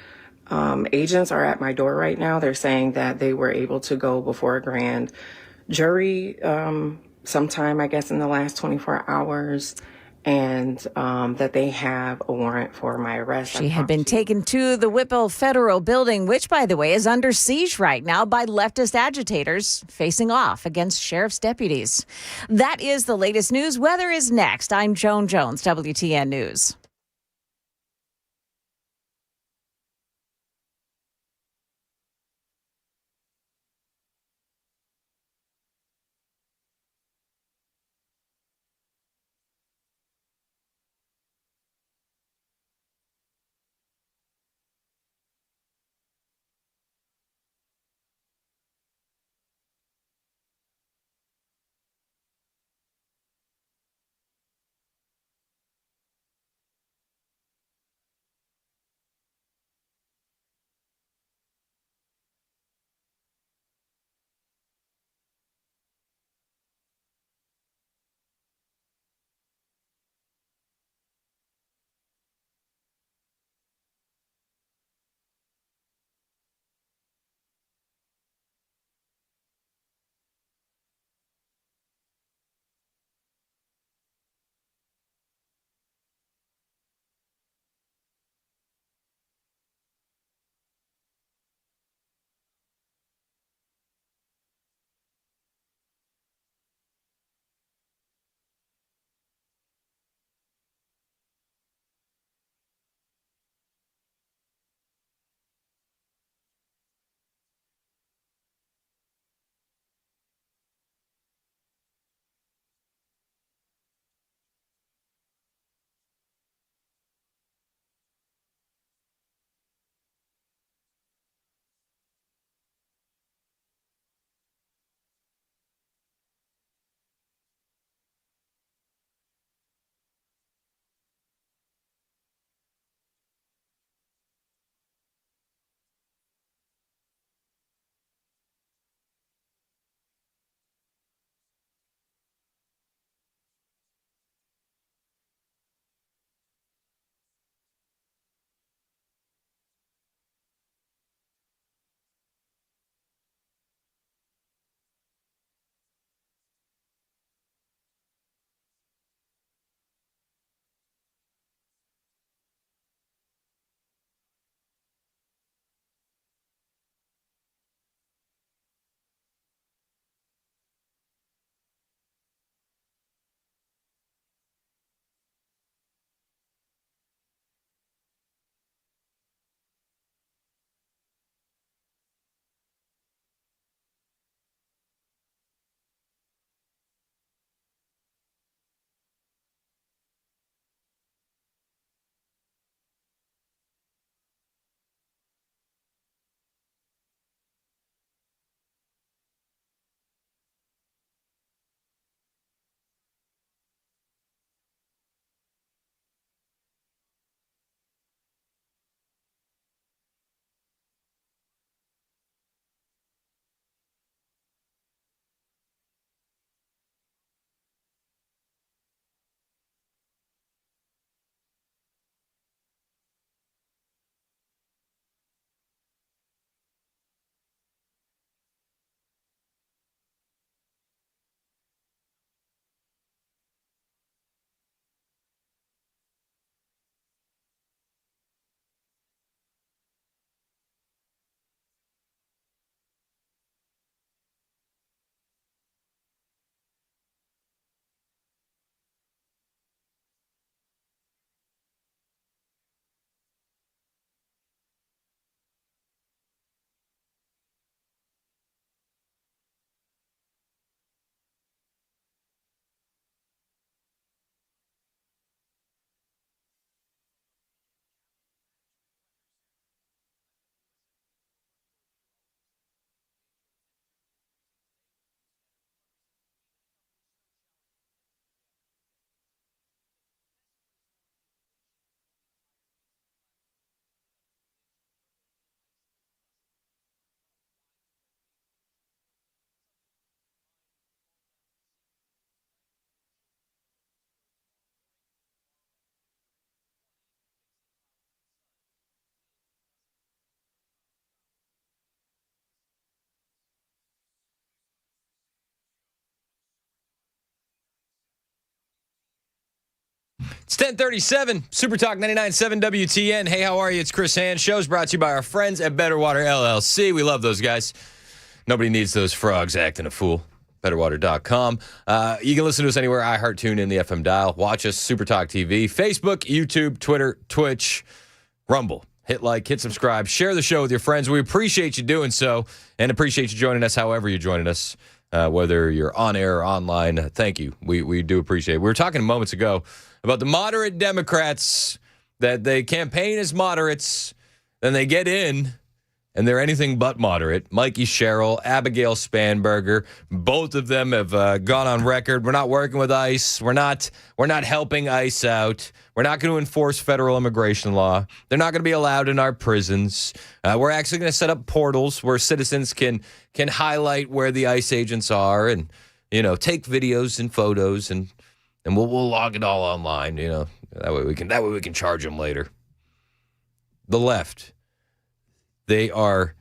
agents are at my door right now. They're saying that they were able to go before a grand jury sometime, I guess, in the last 24 hours, and that they have a warrant for my arrest. She had been taken to the Whipple Federal Building, which, by the way, is under siege right now by leftist agitators facing off against sheriff's deputies. That is the latest news. Weather is next. I'm Joan Jones, WTN News. It's 10:37, Super Talk 99.7 WTN. Hey, how are you? It's Chris Hand. Show's brought to you by our friends at Better Water LLC. We love those guys. Nobody needs those frogs acting a fool. BetterWater.com. You can listen to us anywhere, iHeart, tune in the FM dial. Watch us, Super Talk TV, Facebook, YouTube, Twitter, Twitch, Rumble. Hit like, hit subscribe, share the show with your friends. We appreciate you doing so and appreciate you joining us however you're joining us, whether you're on air or online. Thank you. We do appreciate it. We were talking moments ago about the moderate Democrats, that they campaign as moderates, then they get in, and they're anything but moderate. Mikey Sherrill, Abigail Spanberger, both of them have gone on record. We're not working with ICE. We're not helping ICE out. We're not going to enforce federal immigration law. They're not going to be allowed in our prisons. We're actually going to set up portals where citizens can highlight where the ICE agents are and, take videos and photos and we'll log it all online. That way we can charge them later. The left. They are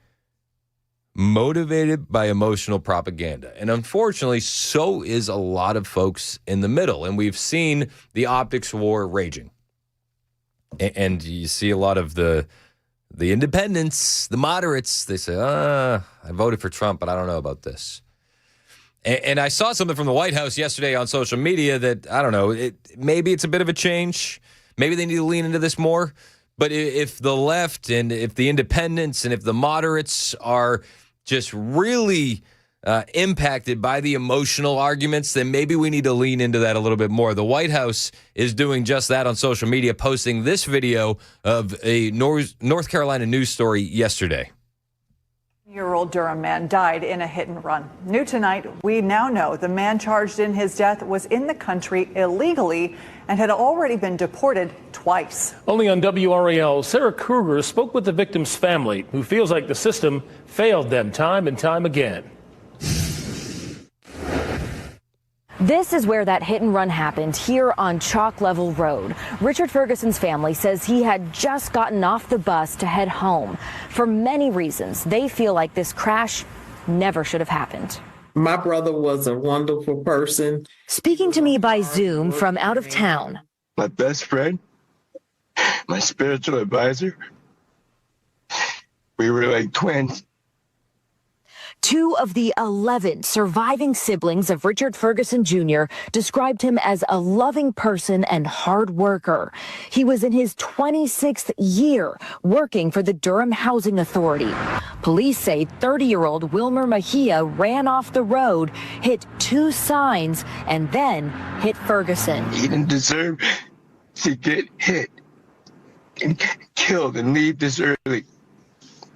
motivated by emotional propaganda. And unfortunately, so is a lot of folks in the middle. And we've seen the optics war raging. And you see a lot of the independents, the moderates, they say, I voted for Trump, but I don't know about this. And I saw something from the White House yesterday on social media that, I don't know, maybe it's a bit of a change. Maybe they need to lean into this more. But if the left and if the independents and if the moderates are just really impacted by the emotional arguments, then maybe we need to lean into that a little bit more. The White House is doing just that on social media, posting this video of a North Carolina news story yesterday. Year-old Durham man died in a hit and run. New tonight, we now know the man charged in his death was in the country illegally and had already been deported twice. Only on WRAL, Sarah Kruger spoke with the victim's family, who feels like the system failed them time and time again. This is where that hit and run happened, here on Chalk Level Road. Richard Ferguson's family says he had just gotten off the bus to head home. For many reasons, they feel like this crash never should have happened. My brother was a wonderful person. Speaking to me by Zoom from out of town. My best friend, my spiritual advisor. We were like twins. 2 of the 11 surviving siblings of Richard Ferguson Jr. described him as a loving person and hard worker. He was in his 26th year working for the Durham Housing Authority. Police say 30-year-old Wilmer Mejia ran off the road, hit 2 signs, and then hit Ferguson. He didn't deserve to get hit and killed and leave this early.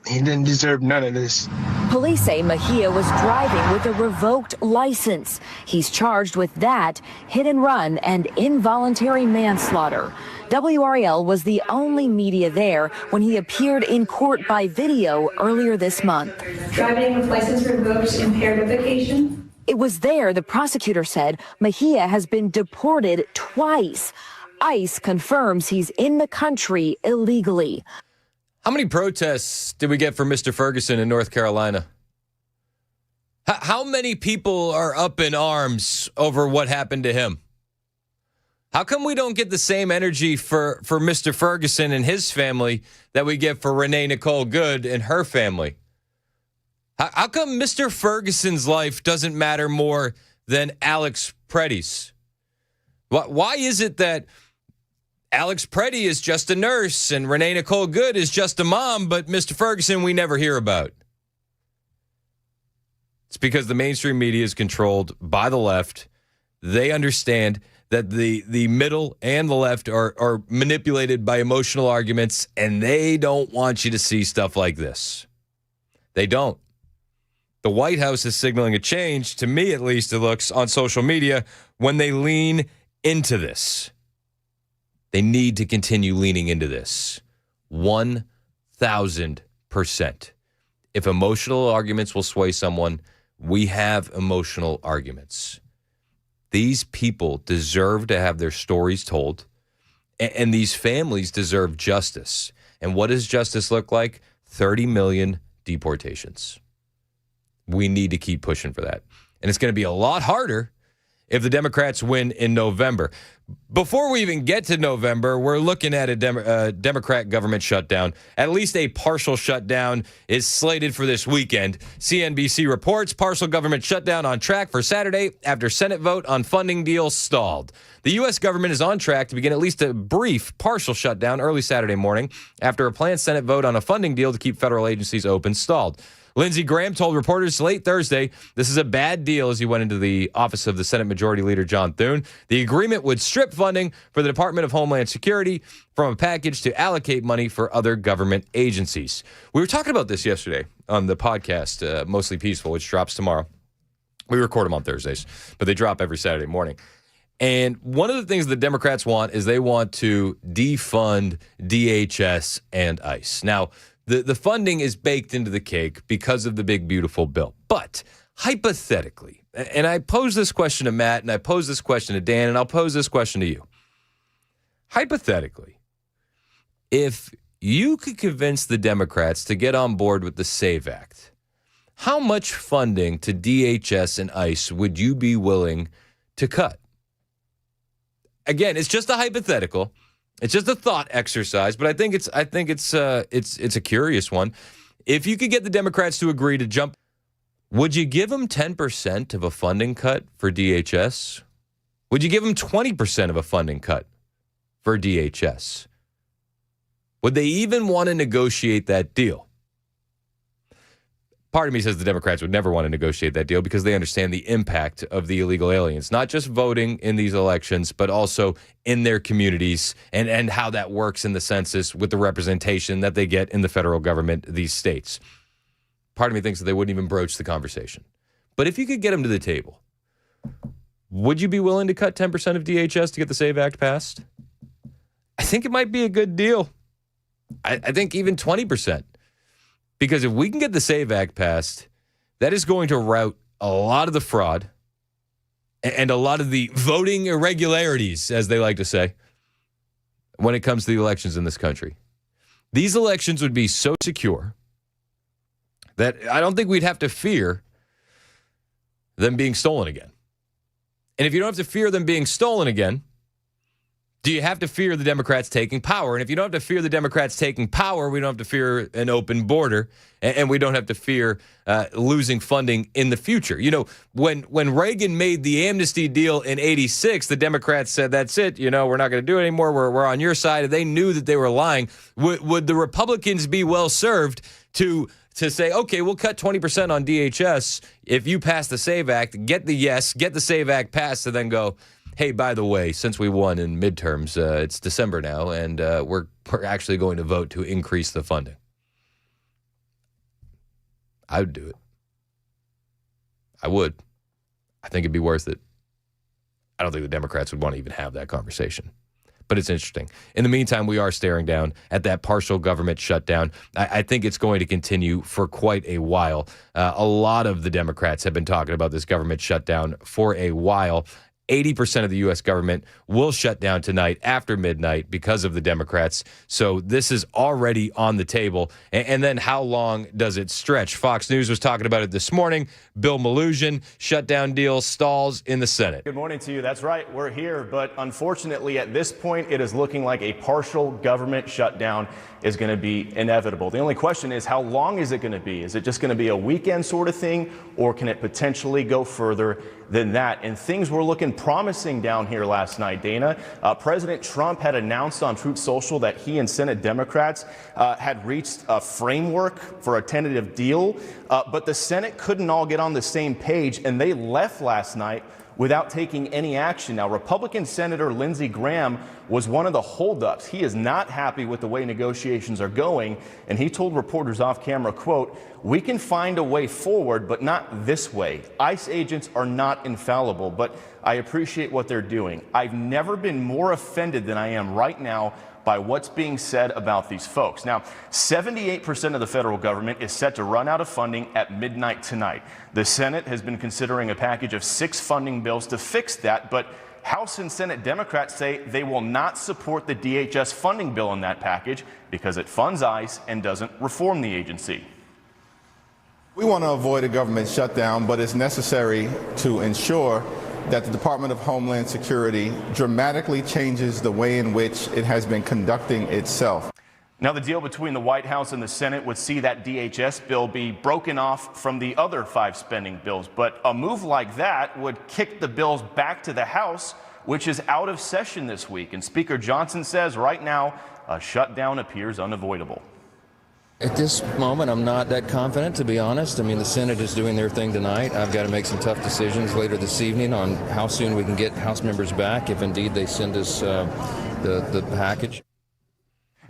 He didn't deserve none of this. Police say Mejia was driving with a revoked license. He's charged with that, hit and run, and involuntary manslaughter. WRAL was the only media there when he appeared in court by video earlier this month. Driving with license revoked, impaired vacation. It was there, the prosecutor said, Mejia has been deported twice. ICE confirms he's in the country illegally. How many protests did we get for Mr. Ferguson in North Carolina? How many people are up in arms over what happened to him? How come we don't get the same energy for Mr. Ferguson and his family that we get for Renee Nicole Good and her family? How come Mr. Ferguson's life doesn't matter more than Alex Pretty's? Why is it that Alex Pretty is just a nurse and Renee Nicole Good is just a mom, but Mr. Ferguson we never hear about? It's because the mainstream media is controlled by the left. They understand that the middle and the left are manipulated by emotional arguments, and they don't want you to see stuff like this. They don't. The White House is signaling a change, to me at least it looks, on social media when they lean into this. They need to continue leaning into this. 1,000%. If emotional arguments will sway someone, we have emotional arguments. These people deserve to have their stories told, and these families deserve justice. And what does justice look like? 30 million deportations. We need to keep pushing for that. And it's going to be a lot harder if the Democrats win in November. Before we even get to November, we're looking at a Democrat government shutdown. At least a partial shutdown is slated for this weekend. CNBC reports partial government shutdown on track for Saturday after Senate vote on funding deal stalled. The U.S. government is on track to begin at least a brief partial shutdown early Saturday morning after a planned Senate vote on a funding deal to keep federal agencies open stalled. Lindsey Graham told reporters late Thursday this is a bad deal as he went into the office of the Senate Majority Leader John Thune. The agreement would strip funding for the Department of Homeland Security from a package to allocate money for other government agencies. We were talking about this yesterday on the podcast, Mostly Peaceful, which drops tomorrow. We record them on Thursdays, but they drop every Saturday morning. And one of the things the Democrats want is they want to defund DHS and ICE. Now, the funding is baked into the cake because of the big, beautiful bill. But hypothetically, and I pose this question to Matt, and I pose this question to Dan, and I'll pose this question to you. Hypothetically, if you could convince the Democrats to get on board with the SAVE Act, how much funding to DHS and ICE would you be willing to cut? Again, it's just a hypothetical. It's just a thought exercise, but I think it's a curious one. If you could get the Democrats to agree to jump, would you give them 10% of a funding cut for DHS? Would you give them 20% of a funding cut for DHS? Would they even want to negotiate that deal? Part of me says the Democrats would never want to negotiate that deal because they understand the impact of the illegal aliens, not just voting in these elections, but also in their communities and how that works in the census with the representation that they get in the federal government, these states. Part of me thinks that they wouldn't even broach the conversation. But if you could get them to the table, would you be willing to cut 10% of DHS to get the SAVE Act passed? I think it might be a good deal. I think even 20%. Because if we can get the SAVE Act passed, that is going to rout a lot of the fraud and a lot of the voting irregularities, as they like to say, when it comes to the elections in this country. These elections would be so secure that I don't think we'd have to fear them being stolen again. And if you don't have to fear them being stolen again, do you have to fear the Democrats taking power? And if you don't have to fear the Democrats taking power, we don't have to fear an open border, and we don't have to fear losing funding in the future. You know, when Reagan made the amnesty deal in '86, the Democrats said, that's it, we're not going to do it anymore. We're on your side. They knew that they were lying. Would the Republicans be well served to say, okay, we'll cut 20% on DHS if you pass the SAVE Act, get the SAVE Act passed, and then go, hey, by the way, since we won in midterms, it's December now, and we're actually going to vote to increase the funding. I would do it. I would. I think it'd be worth it. I don't think the Democrats would want to even have that conversation. But it's interesting. In the meantime, we are staring down at that partial government shutdown. I think it's going to continue for quite a while. A lot of the Democrats have been talking about this government shutdown for a while. 80% of the U.S. government will shut down tonight after midnight because of the Democrats. So this is already on the table. And then how long does it stretch? Fox News was talking about it this morning. Bill Maloogian, shutdown deal stalls in the Senate. Good morning to you. That's right. We're here. But unfortunately, at this point, it is looking like a partial government shutdown is going to be inevitable. The only question is, how long is it going to be? Is it just going to be a weekend sort of thing, or can it potentially go further than that? And things were looking promising down here last night, Dana. President Trump had announced on Truth Social that he and Senate Democrats had reached a framework for a tentative deal, but the Senate couldn't all get on the same page, and they left last night without taking any action. Now, Republican Senator Lindsey Graham was one of the holdups. He is not happy with the way negotiations are going, and he told reporters off camera, quote, "We can find a way forward, but not this way. ICE agents are not infallible, but I appreciate what they're doing. I've never been more offended than I am right now by what's being said about these folks." Now, 78% of the federal government is set to run out of funding at midnight tonight. The Senate has been considering a package of 6 funding bills to fix that, but House and Senate Democrats say they will not support the DHS funding bill in that package because it funds ICE and doesn't reform the agency. We want to avoid a government shutdown, but it's necessary to ensure that the Department of Homeland Security dramatically changes the way in which it has been conducting itself. Now, the deal between the White House and the Senate would see that DHS bill be broken off from the other 5 spending bills. But a move like that would kick the bills back to the House, which is out of session this week. And Speaker Johnson says right now a shutdown appears unavoidable. At this moment, I'm not that confident, to be honest. I mean, the Senate is doing their thing tonight. I've got to make some tough decisions later this evening on how soon we can get House members back, if indeed they send us the package.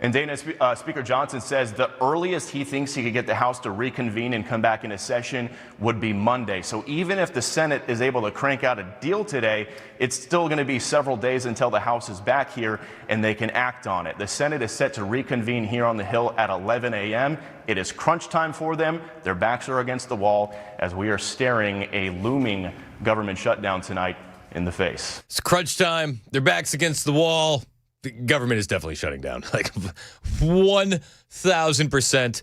And Dana, Speaker Johnson says the earliest he thinks he could get the House to reconvene and come back into session would be Monday. So even if the Senate is able to crank out a deal today, it's still going to be several days until the House is back here and they can act on it. The Senate is set to reconvene here on the Hill at 11 a.m. It is crunch time for them. Their backs are against the wall as we are staring a looming government shutdown tonight in the face. It's crunch time. Their backs against the wall. The government is definitely shutting down, like 1,000%.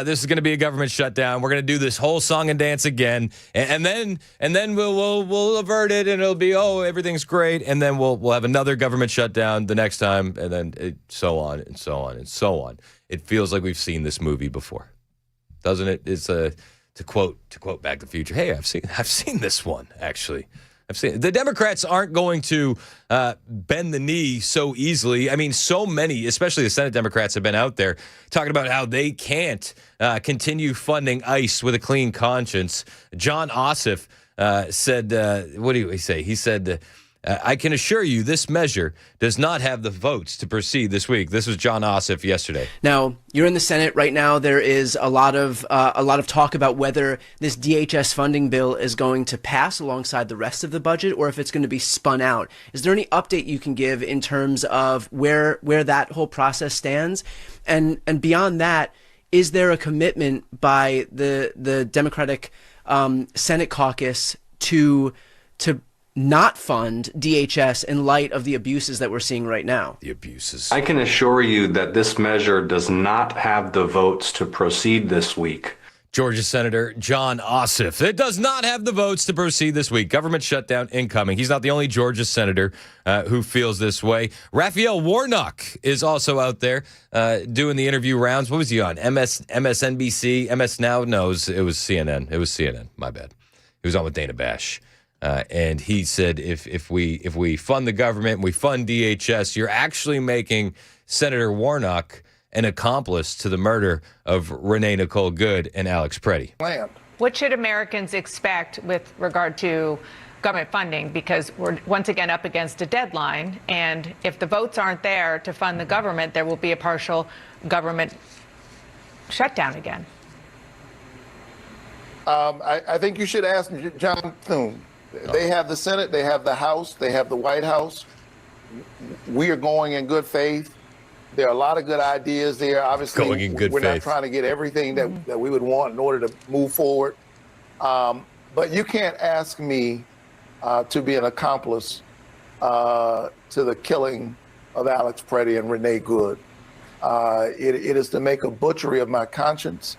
This is going to be a government shutdown. We're going to do this whole song and dance again, and then we'll avert it, and it'll be everything's great, and then we'll have another government shutdown the next time, and then so on and so on and so on. It feels like we've seen this movie before, doesn't it? It's to quote Back to the Future. Hey, I've seen this one actually. The Democrats aren't going to bend the knee so easily. I mean, so many, especially the Senate Democrats, have been out there talking about how they can't continue funding ICE with a clean conscience. John Ossoff said, what do he say? He said, I can assure you this measure does not have the votes to proceed this week. This was John Ossoff yesterday. Now, you're in the Senate right now. There is a lot of talk about whether this DHS funding bill is going to pass alongside the rest of the budget or if it's going to be spun out. Is there any update you can give in terms of where that whole process stands? And beyond that, is there a commitment by the Democratic Senate caucus to not fund DHS in light of the abuses that we're seeing right now? The abuses. I can assure you that this measure does not have the votes to proceed this week. Georgia Senator John Ossoff. It does not have the votes to proceed this week. Government shutdown incoming. He's not the only Georgia senator who feels this way. Raphael Warnock is also out there doing the interview rounds. What was he on? MSNBC? MS Now? No, it was CNN. It was CNN. My bad. He was on with Dana Bash. And he said, if we fund the government, we fund DHS, you're actually making Senator Warnock an accomplice to the murder of Renee Nicole Good and Alex Preddy. What should Americans expect with regard to government funding? Because we're once again up against a deadline, and if the votes aren't there to fund the government, there will be a partial government shutdown again. I think you should ask John Thune. They have the Senate, they have the House, they have the White House. We are going in good faith. There are a lot of good ideas there. Obviously, we're not trying to get everything that we would want in order to move forward. But you can't ask me to be an accomplice to the killing of Alex Preddy and Renee Good. It is to make a butchery of my conscience.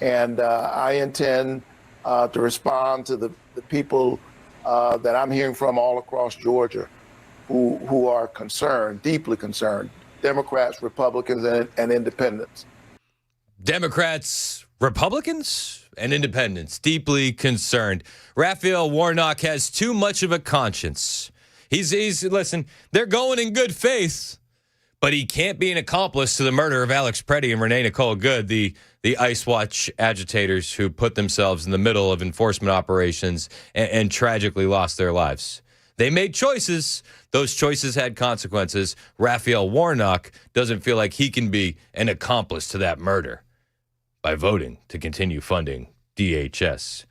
And I intend to respond to the people that I'm hearing from all across Georgia who are concerned, deeply concerned. Democrats, Republicans, and independents. Democrats, Republicans, and independents, deeply concerned. Raphael Warnock has too much of a conscience. Listen, they're going in good faith, but he can't be an accomplice to the murder of Alex Preddy and Renee Nicole Good, the Ice Watch agitators who put themselves in the middle of enforcement operations and tragically lost their lives. They made choices. Those choices had consequences. Raphael Warnock doesn't feel like he can be an accomplice to that murder by voting to continue funding DHS.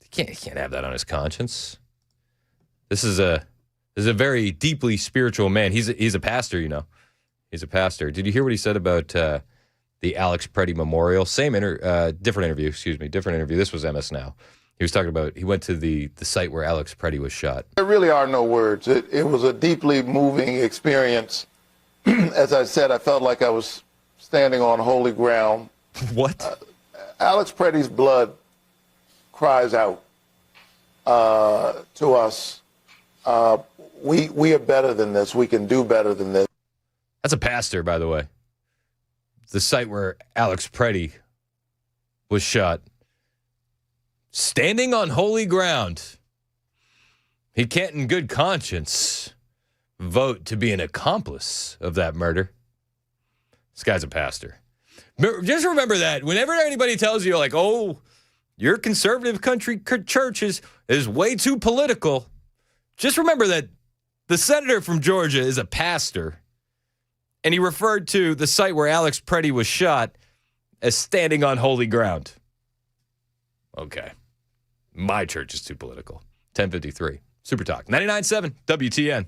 He can't have that on his conscience. This is a very deeply spiritual man. He's a pastor, you know. He's a pastor. Did you hear what he said about the Alex Preddy Memorial? Different interview. This was MS Now. He was talking about, he went to the site where Alex Preddy was shot. There really are no words. It was a deeply moving experience. As I said, I felt like I was standing on holy ground. What? Alex Preddy's blood cries out. to us. We are better than this. We can do better than this. That's a pastor, by the way. The site where Alex Preddy was shot. Standing on holy ground. He can't in good conscience vote to be an accomplice of that murder. This guy's a pastor. Just remember that. Whenever anybody tells you, like, oh, your conservative country church is way too political, just remember that the senator from Georgia is a pastor. And he referred to the site where Alex Preddy was shot as standing on holy ground. Okay. My church is too political. 1053. Super Talk. 99.7 WTN.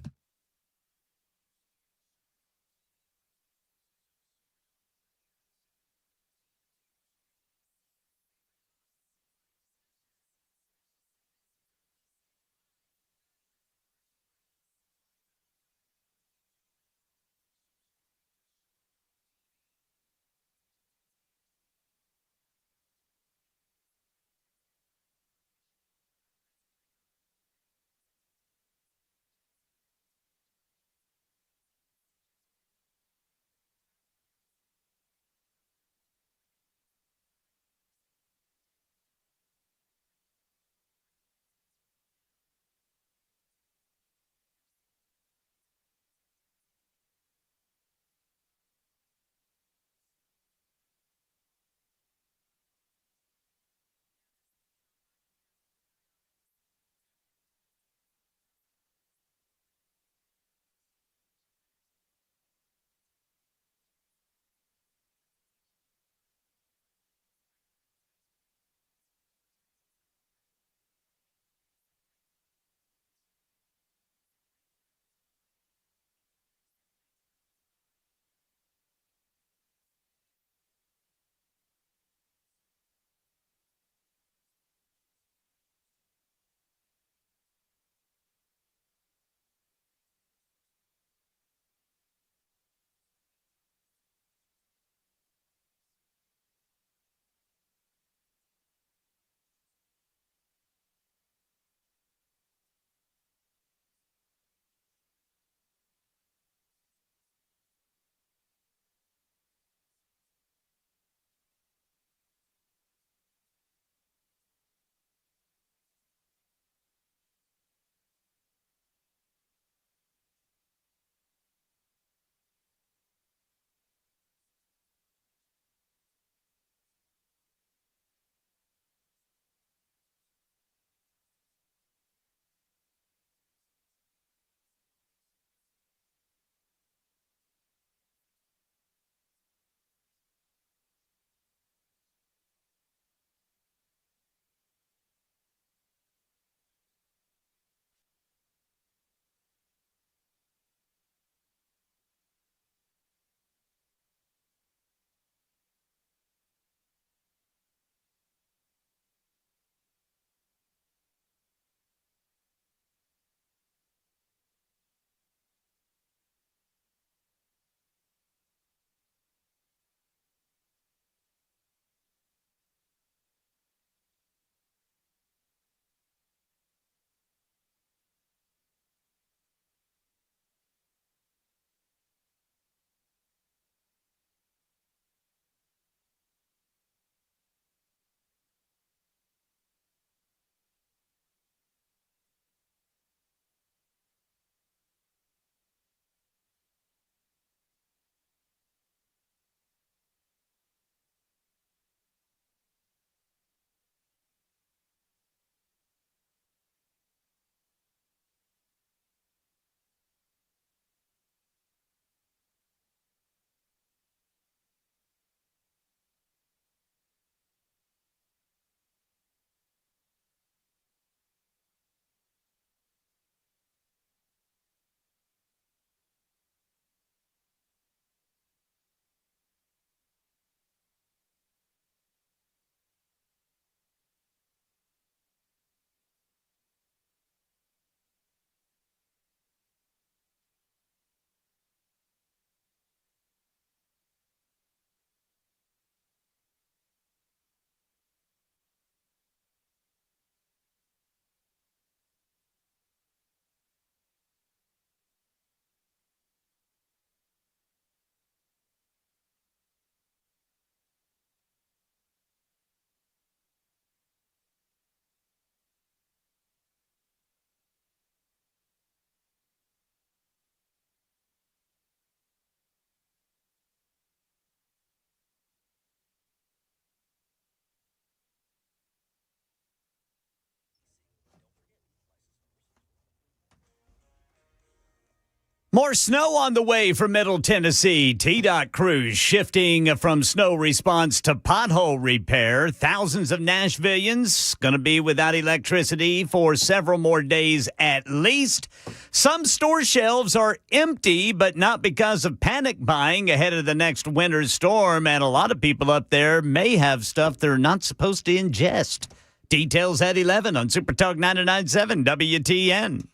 More snow on the way from Middle Tennessee. TDOT crews shifting from snow response to pothole repair. Thousands of Nashvillians going to be without electricity for several more days at least. Some store shelves are empty, but not because of panic buying ahead of the next winter storm. And a lot of people up there may have stuff they're not supposed to ingest. Details at 11 on Super Talk 99.7 WTN.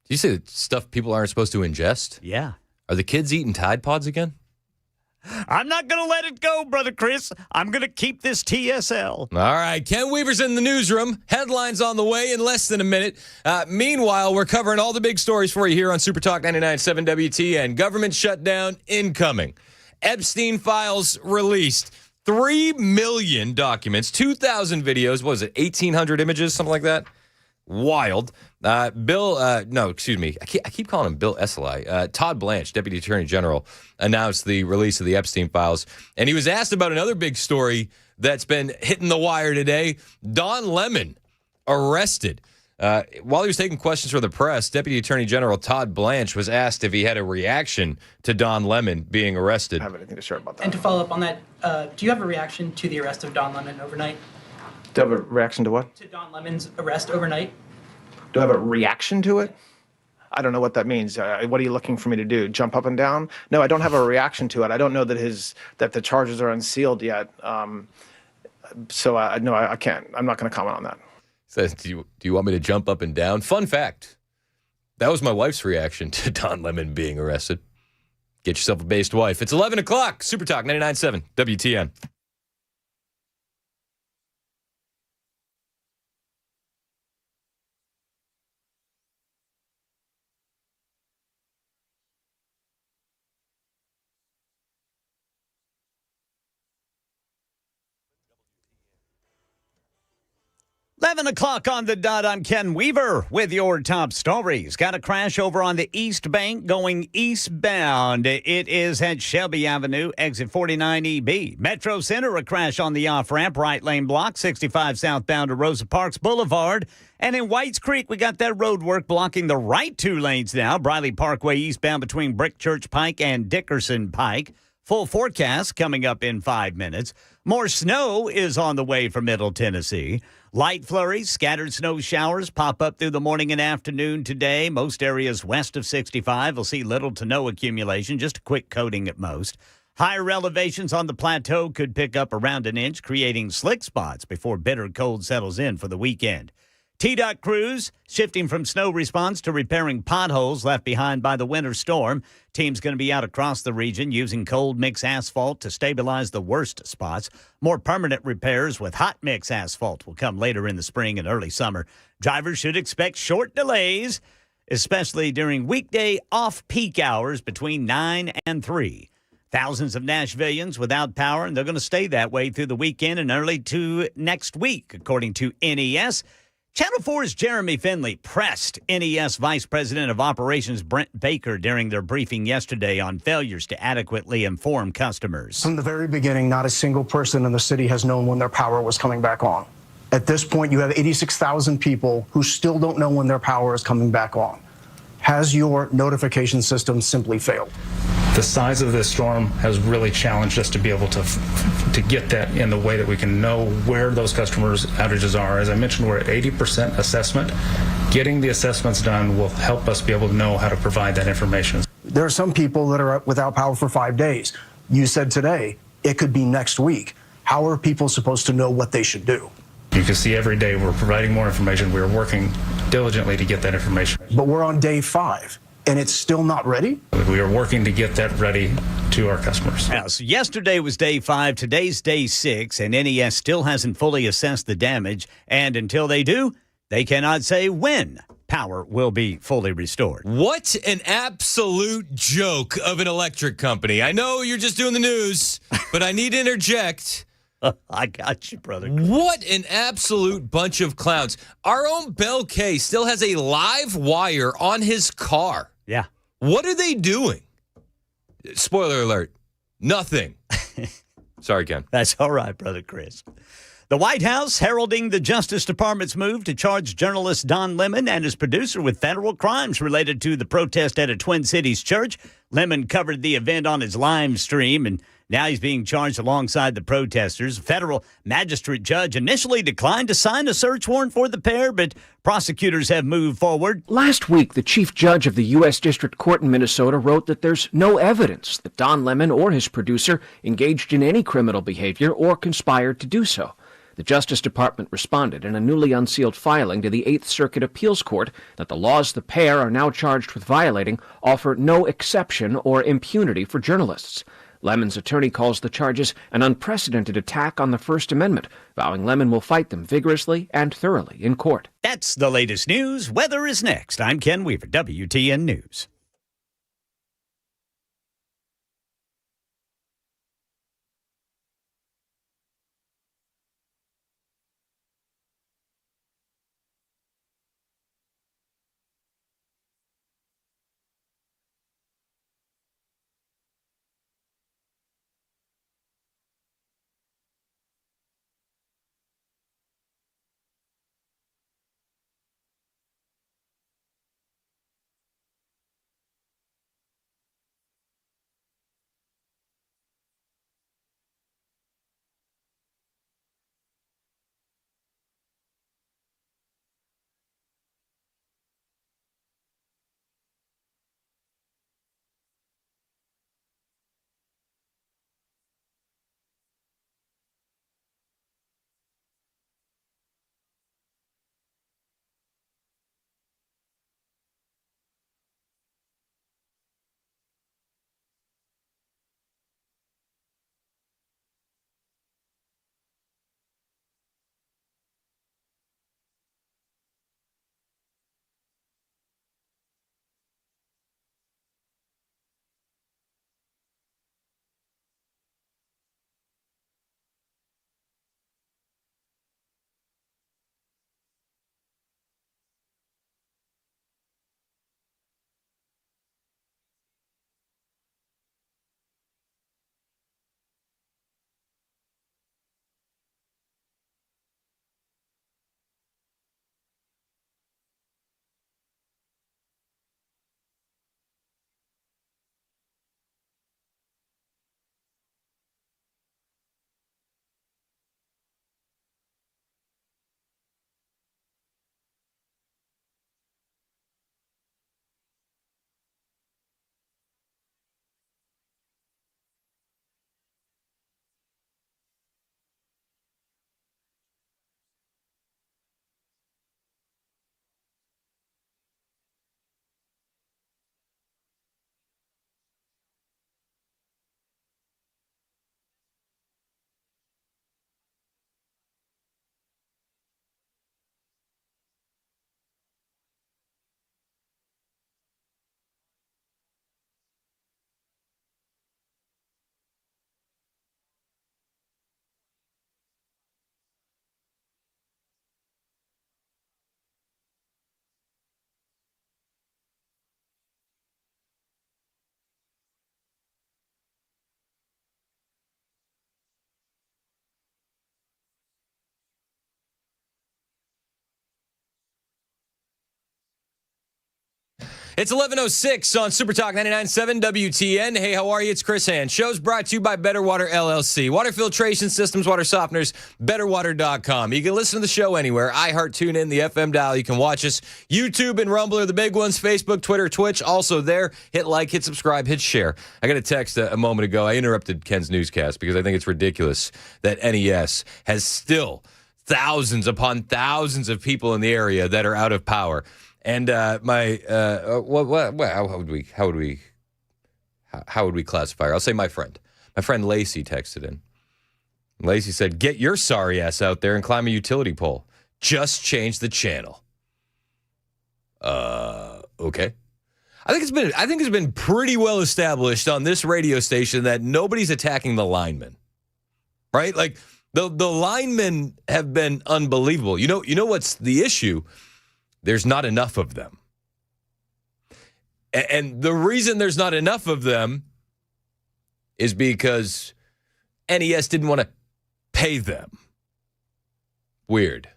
You say stuff people aren't supposed to ingest? Yeah. Are the kids eating Tide Pods again? I'm not going to let it go, Brother Chris. I'm going to keep this TSL. All right. Ken Weaver's in the newsroom. Headlines on the way in less than a minute. Meanwhile, we're covering all the big stories for you here on Super Talk 99.7 WTN. Government shutdown incoming. Epstein files released. 3 million documents, 2,000 videos. What was it, 1,800 images, something like that? Wild. I keep calling him Bill Esseley. Todd Blanche, Deputy Attorney General, announced the release of the Epstein files. And he was asked about another big story that's been hitting the wire today. Don Lemon arrested. While he was taking questions from the press, Deputy Attorney General Todd Blanche was asked if he had a reaction to Don Lemon being arrested. I have anything to share about that. And to follow up on that, do you have a reaction to the arrest of Don Lemon overnight? Do you have a reaction to what? To Don Lemon's arrest overnight? Do I have a reaction to it? I don't know what that means. What are you looking for me to do? Jump up and down? No, I don't have a reaction to it. I don't know that the charges are unsealed yet. So I can't. I'm not going to comment on that. Says, do you want me to jump up and down? Fun fact. That was my wife's reaction to Don Lemon being arrested. Get yourself a based wife. It's 11 o'clock. Super Talk 99.7 WTN. Eleven o'clock on the dot. I'm Ken Weaver with your top stories. Got a crash over on the East Bank going eastbound. It is at Shelby Avenue, exit 49EB. Metro Center, a crash on the off-ramp, right lane block, 65 southbound to Rosa Parks Boulevard. And in Whites Creek, we got that road work blocking the right 2 lanes now. Briley Parkway eastbound between Brick Church Pike and Dickerson Pike. Full forecast coming up in 5 minutes. More snow is on the way for Middle Tennessee. Light flurries, scattered snow showers pop up through the morning and afternoon today. Most areas west of 65 will see little to no accumulation, just a quick coating at most. Higher elevations on the plateau could pick up around an inch, creating slick spots before bitter cold settles in for the weekend. TDOT crews shifting from snow response to repairing potholes left behind by the winter storm. Team's going to be out across the region using cold mix asphalt to stabilize the worst spots. More permanent repairs with hot mix asphalt will come later in the spring and early summer. Drivers should expect short delays, especially during weekday off-peak hours between 9 and 3. Thousands of Nashvillians without power, and they're going to stay that way through the weekend and early to next week, according to NES. Channel 4's Jeremy Finley pressed NES Vice President of Operations Brent Baker during their briefing yesterday on failures to adequately inform customers. From the very beginning, not a single person in the city has known when their power was coming back on. At this point, you have 86,000 people who still don't know when their power is coming back on. Has your notification system simply failed? The size of this storm has really challenged us to be able to get that in the way that we can know where those customers' outages are. As I mentioned, we're at 80% assessment. Getting the assessments done will help us be able to know how to provide that information. There are some people that are without power for 5 days. You said today it could be next week. How are people supposed to know what they should do? You can see every day we're providing more information. We're working diligently to get that information. But we're on day 5. And it's still not ready? We are working to get that ready to our customers. Yeah, so yesterday was day 5, today's day 6, and NES still hasn't fully assessed the damage. And until they do, they cannot say when power will be fully restored. What an absolute joke of an electric company. I know you're just doing the news, but I need to interject. I got you, brother. What an absolute bunch of clowns. Our own Bel K still has a live wire on his car. Yeah. What are they doing? Spoiler alert. Nothing. Sorry, Ken. That's all right, brother Chris. The White House heralding the Justice Department's move to charge journalist Don Lemon and his producer with federal crimes related to the protest at a Twin Cities church. Lemon covered the event on his live stream, and now he's being charged alongside the protesters. A federal magistrate judge initially declined to sign a search warrant for the pair, but prosecutors have moved forward. Last week, the chief judge of the U.S. District Court in Minnesota wrote that there's no evidence that Don Lemon or his producer engaged in any criminal behavior or conspired to do so. The Justice Department responded in a newly unsealed filing to the Eighth Circuit Appeals Court that the laws the pair are now charged with violating offer no exception or impunity for journalists. Lemon's attorney calls the charges an unprecedented attack on the First Amendment, vowing Lemon will fight them vigorously and thoroughly in court. That's the latest news. Weather is next. I'm Ken Weaver, WTN News. It's 11:06 on Super Talk 99.7 WTN. Hey, how are you? It's Chris Hand. Show's brought to you by Better Water LLC. Water filtration systems, water softeners, betterwater.com. You can listen to the show anywhere. iHeart, TuneIn, the FM dial. You can watch us. YouTube and Rumble are the big ones. Facebook, Twitter, Twitch, also there. Hit like, hit subscribe, hit share. I got a text a moment ago. I interrupted Ken's newscast because I think it's ridiculous that NES has still thousands upon thousands of people in the area that are out of power. And how would we classify her? I'll say my friend. My friend Lacey texted in. Lacey said, "Get your sorry ass out there and climb a utility pole. Just change the channel." Okay. I think it's been pretty well established on this radio station that nobody's attacking the linemen. Right? Like the linemen have been unbelievable. You know what's the issue? There's not enough of them. And the reason there's not enough of them is because NES didn't want to pay them. Weird.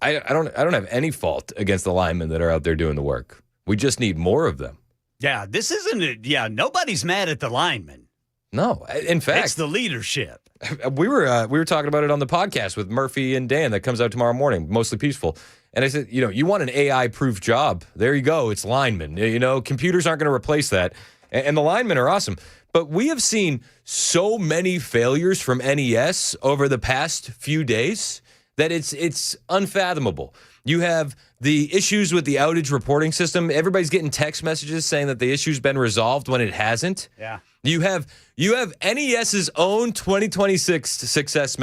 I don't have any fault against the linemen that are out there doing the work. We just need more of them. Yeah, this isn't. Nobody's mad at the linemen. No, in fact, it's the leadership. We were talking about it on the podcast with Murphy and Dan that comes out tomorrow morning, Mostly Peaceful. And I said, you want an AI-proof job? There you go. It's linemen. Computers aren't going to replace that. And the linemen are awesome. But we have seen so many failures from NES over the past few days that it's unfathomable. You have the issues with the outage reporting system. Everybody's getting text messages saying that the issue's been resolved when it hasn't. Yeah. You have NES's own 2026 success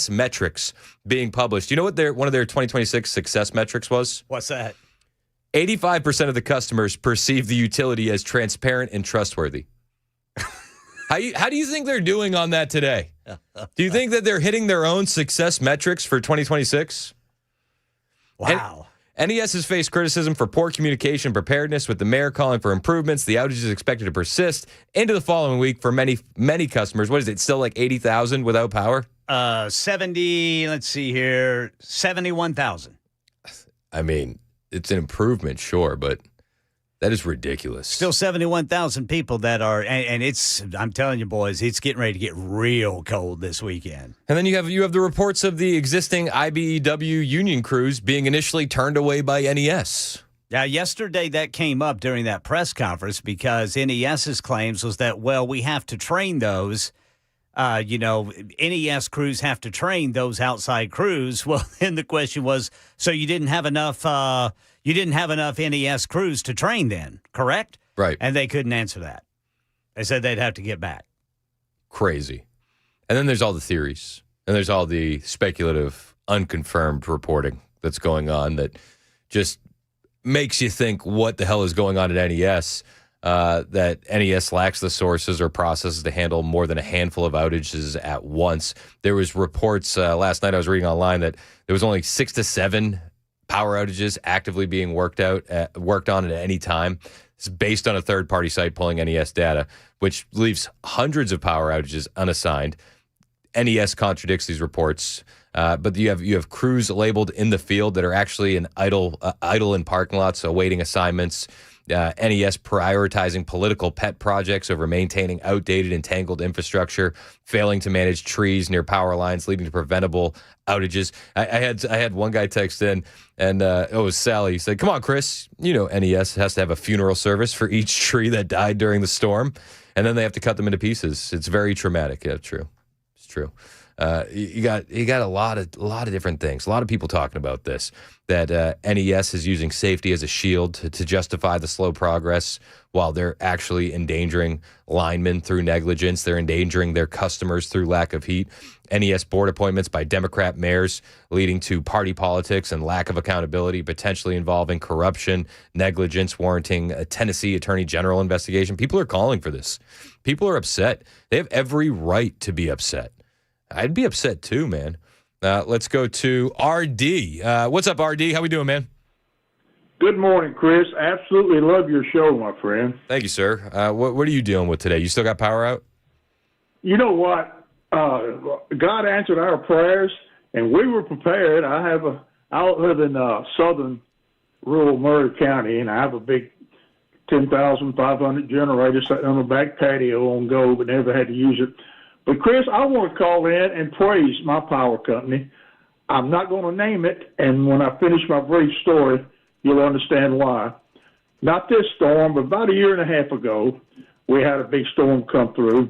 metrics being published. You know what one of their 2026 success metrics was? What's that? 85% of the customers perceive the utility as transparent and trustworthy. How do you think they're doing on that today? Do you think that they're hitting their own success metrics for 2026? Wow. NES has faced criticism for poor communication preparedness, with the mayor calling for improvements. The outage is expected to persist into the following week for many customers. What is it, still like 80,000 without power? 71,000. I mean, it's an improvement, sure, but that is ridiculous. Still 71,000 people that are, and I'm telling you, boys, it's getting ready to get real cold this weekend. And then you have the reports of the existing IBEW union crews being initially turned away by NES. Now, yesterday that came up during that press conference because NES's claims was that, we have to train those. NES crews have to train those outside crews. Well, then the question was, so you didn't have enough NES crews to train then, correct? Right. And they couldn't answer that. They said they'd have to get back. Crazy. And then there's all the theories. And there's all the speculative, unconfirmed reporting that's going on that just makes you think what the hell is going on at NES. That NES lacks the sources or processes to handle more than a handful of outages at once. There was reports last night I was reading online that there was only 6 to 7 power outages actively being worked on at any time. It's based on a third-party site pulling NES data, which leaves hundreds of power outages unassigned. NES contradicts these reports, but you have crews labeled in the field that are actually idle in parking lots awaiting assignments. NES prioritizing political pet projects over maintaining outdated and tangled infrastructure, failing to manage trees near power lines, leading to preventable outages. I had one guy text in, and it was Sally. He said, "Come on, Chris, NES has to have a funeral service for each tree that died during the storm, and then they have to cut them into pieces. It's very traumatic." Yeah, true. It's true. You got a lot of different things. A lot of people talking about this, that NES is using safety as a shield to justify the slow progress while they're actually endangering linemen through negligence. They're endangering their customers through lack of heat. NES board appointments by Democrat mayors leading to party politics and lack of accountability, potentially involving corruption, negligence, warranting a Tennessee Attorney General investigation. People are calling for this. People are upset. They have every right to be upset. I'd be upset too, man. Let's go to RD. What's up, RD? How we doing, man? Good morning, Chris. Absolutely love your show, my friend. Thank you, sir. What are you dealing with today? You still got power out? You know what? God answered our prayers, and we were prepared. I live in southern rural Murray County, and I have a big 10,500 generator sitting on the back patio on go, but never had to use it. But, Chris, I want to call in and praise my power company. I'm not going to name it, and when I finish my brief story, you'll understand why. Not this storm, but about a year and a half ago, we had a big storm come through,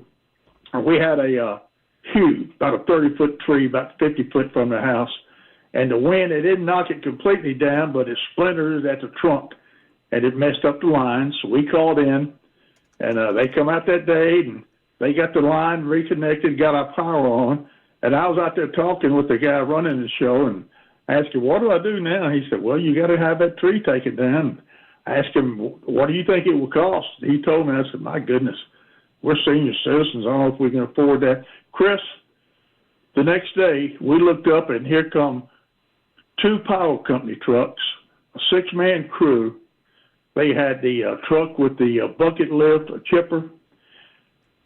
and we had a huge, about a 30-foot tree, about 50 foot from the house, and the wind, it didn't knock it completely down, but it splintered at the trunk, and it messed up the lines. So we called in, and they come out that day, and they got the line reconnected, got our power on, and I was out there talking with the guy running the show and asked him, "What do I do now?" He said, "Well, you got to have that tree taken down." I asked him, "What do you think it will cost?" He told me. I said, "My goodness, we're senior citizens. I don't know if we can afford that." Chris, the next day, we looked up, and here come 2 power company trucks, a 6-man crew. They had the truck with the bucket lift, a chipper.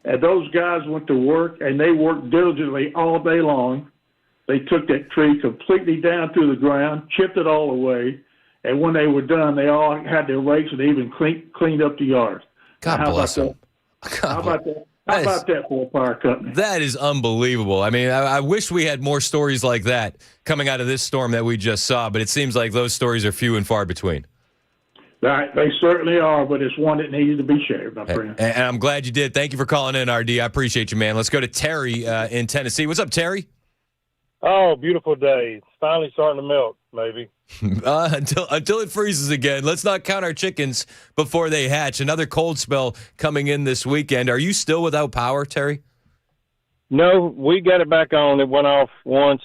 And those guys went to work, and they worked diligently all day long. They took that tree completely down through the ground, chipped it all away, and when they were done, they all had their rakes and they even cleaned up the yard. God bless them. How about that? How about that for a fire company? That is unbelievable. I mean, I wish we had more stories like that coming out of this storm that we just saw, but it seems like those stories are few and far between. They certainly are, but it's one that needed to be shared, my friend. And I'm glad you did. Thank you for calling in, RD. I appreciate you, man. Let's go to Terry in Tennessee. What's up, Terry? Oh, beautiful day. It's finally starting to melt, maybe. Until it freezes again. Let's not count our chickens before they hatch. Another cold spell coming in this weekend. Are you still without power, Terry? No, we got it back on. It went off once,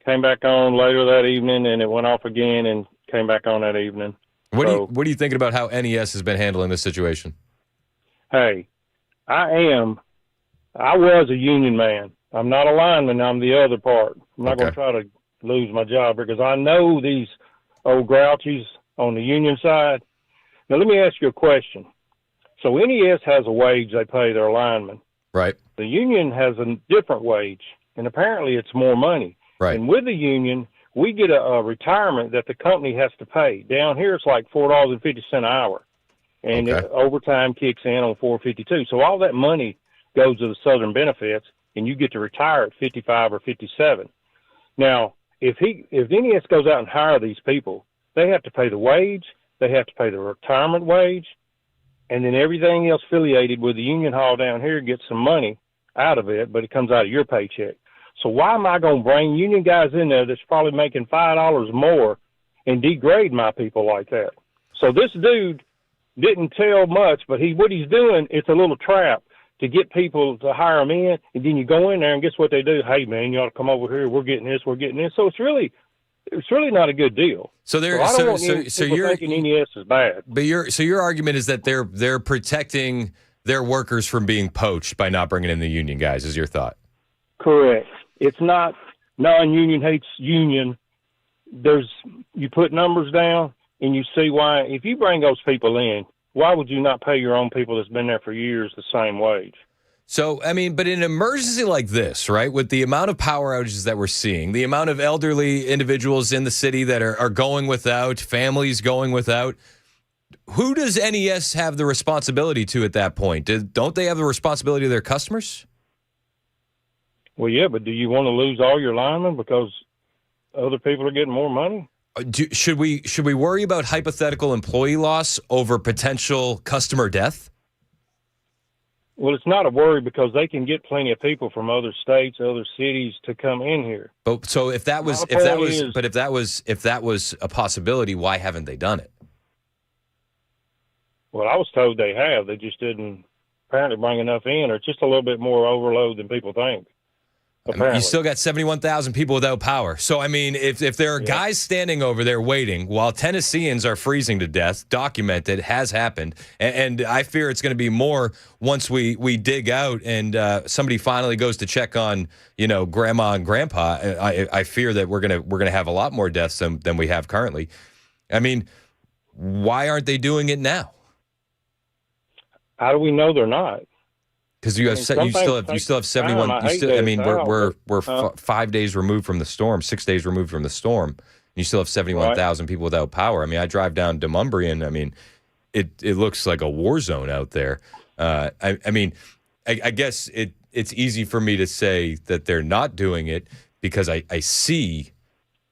came back on later that evening, and it went off again and came back on that evening. What are you thinking about how NES has been handling this situation? Hey, I was a union man. I'm not a lineman. I'm the other part. I'm not going to try to lose my job because I know these old grouchies on the union side. Now, let me ask you a question. So NES has a wage they pay their linemen. Right. The union has a different wage, and apparently it's more money. Right. And with the union, we get a retirement that the company has to pay. Down here, it's like $4.50 an hour, and overtime kicks in on $4.52. So all that money goes to the Southern benefits, and you get to retire at 55 or 57. Now, if NES goes out and hire these people, they have to pay the wage, they have to pay the retirement wage, and then everything else affiliated with the union hall down here gets some money out of it, but it comes out of your paycheck. So why am I going to bring union guys in there that's probably making $5 more and degrade my people like that? So this dude didn't tell much, but what he's doing, it's a little trap to get people to hire them in, and then you go in there and guess what they do? Hey, man, you ought to come over here. We're getting this. We're getting this. So it's really not a good deal. So you're thinking NES is bad. But your argument is that they're protecting their workers from being poached by not bringing in the union guys. Is your thought? Correct. It's not non-union hates union. You put numbers down and you see why. If you bring those people in, why would you not pay your own people that's been there for years the same wage? So, I mean, but in an emergency like this, right, with the amount of power outages that we're seeing, the amount of elderly individuals in the city that are going without, families going without, who does NES have the responsibility to at that point? Don't they have the responsibility to their customers? Well, yeah, but do you want to lose all your linemen because other people are getting more money? Should we worry about hypothetical employee loss over potential customer death? Well, it's not a worry because they can get plenty of people from other states, other cities to come in here. But so if that was a possibility, why haven't they done it? Well, I was told they have. They just didn't apparently bring enough in, or just a little bit more overload than people think. I mean, you still got 71,000 people without power. So, I mean, if there are guys standing over there waiting while Tennesseans are freezing to death, documented, has happened, and I fear it's going to be more once we dig out and somebody finally goes to check on, grandma and grandpa. I fear that we're gonna have a lot more deaths than we have currently. I mean, why aren't they doing it now? How do we know they're not? Because you still have 71. We're 5 days removed from the storm, 6 days removed from the storm. And you still have 71,000 people without power. I mean, I drive down to Mumbury, and I mean, it looks like a war zone out there. I guess it's easy for me to say that they're not doing it because I see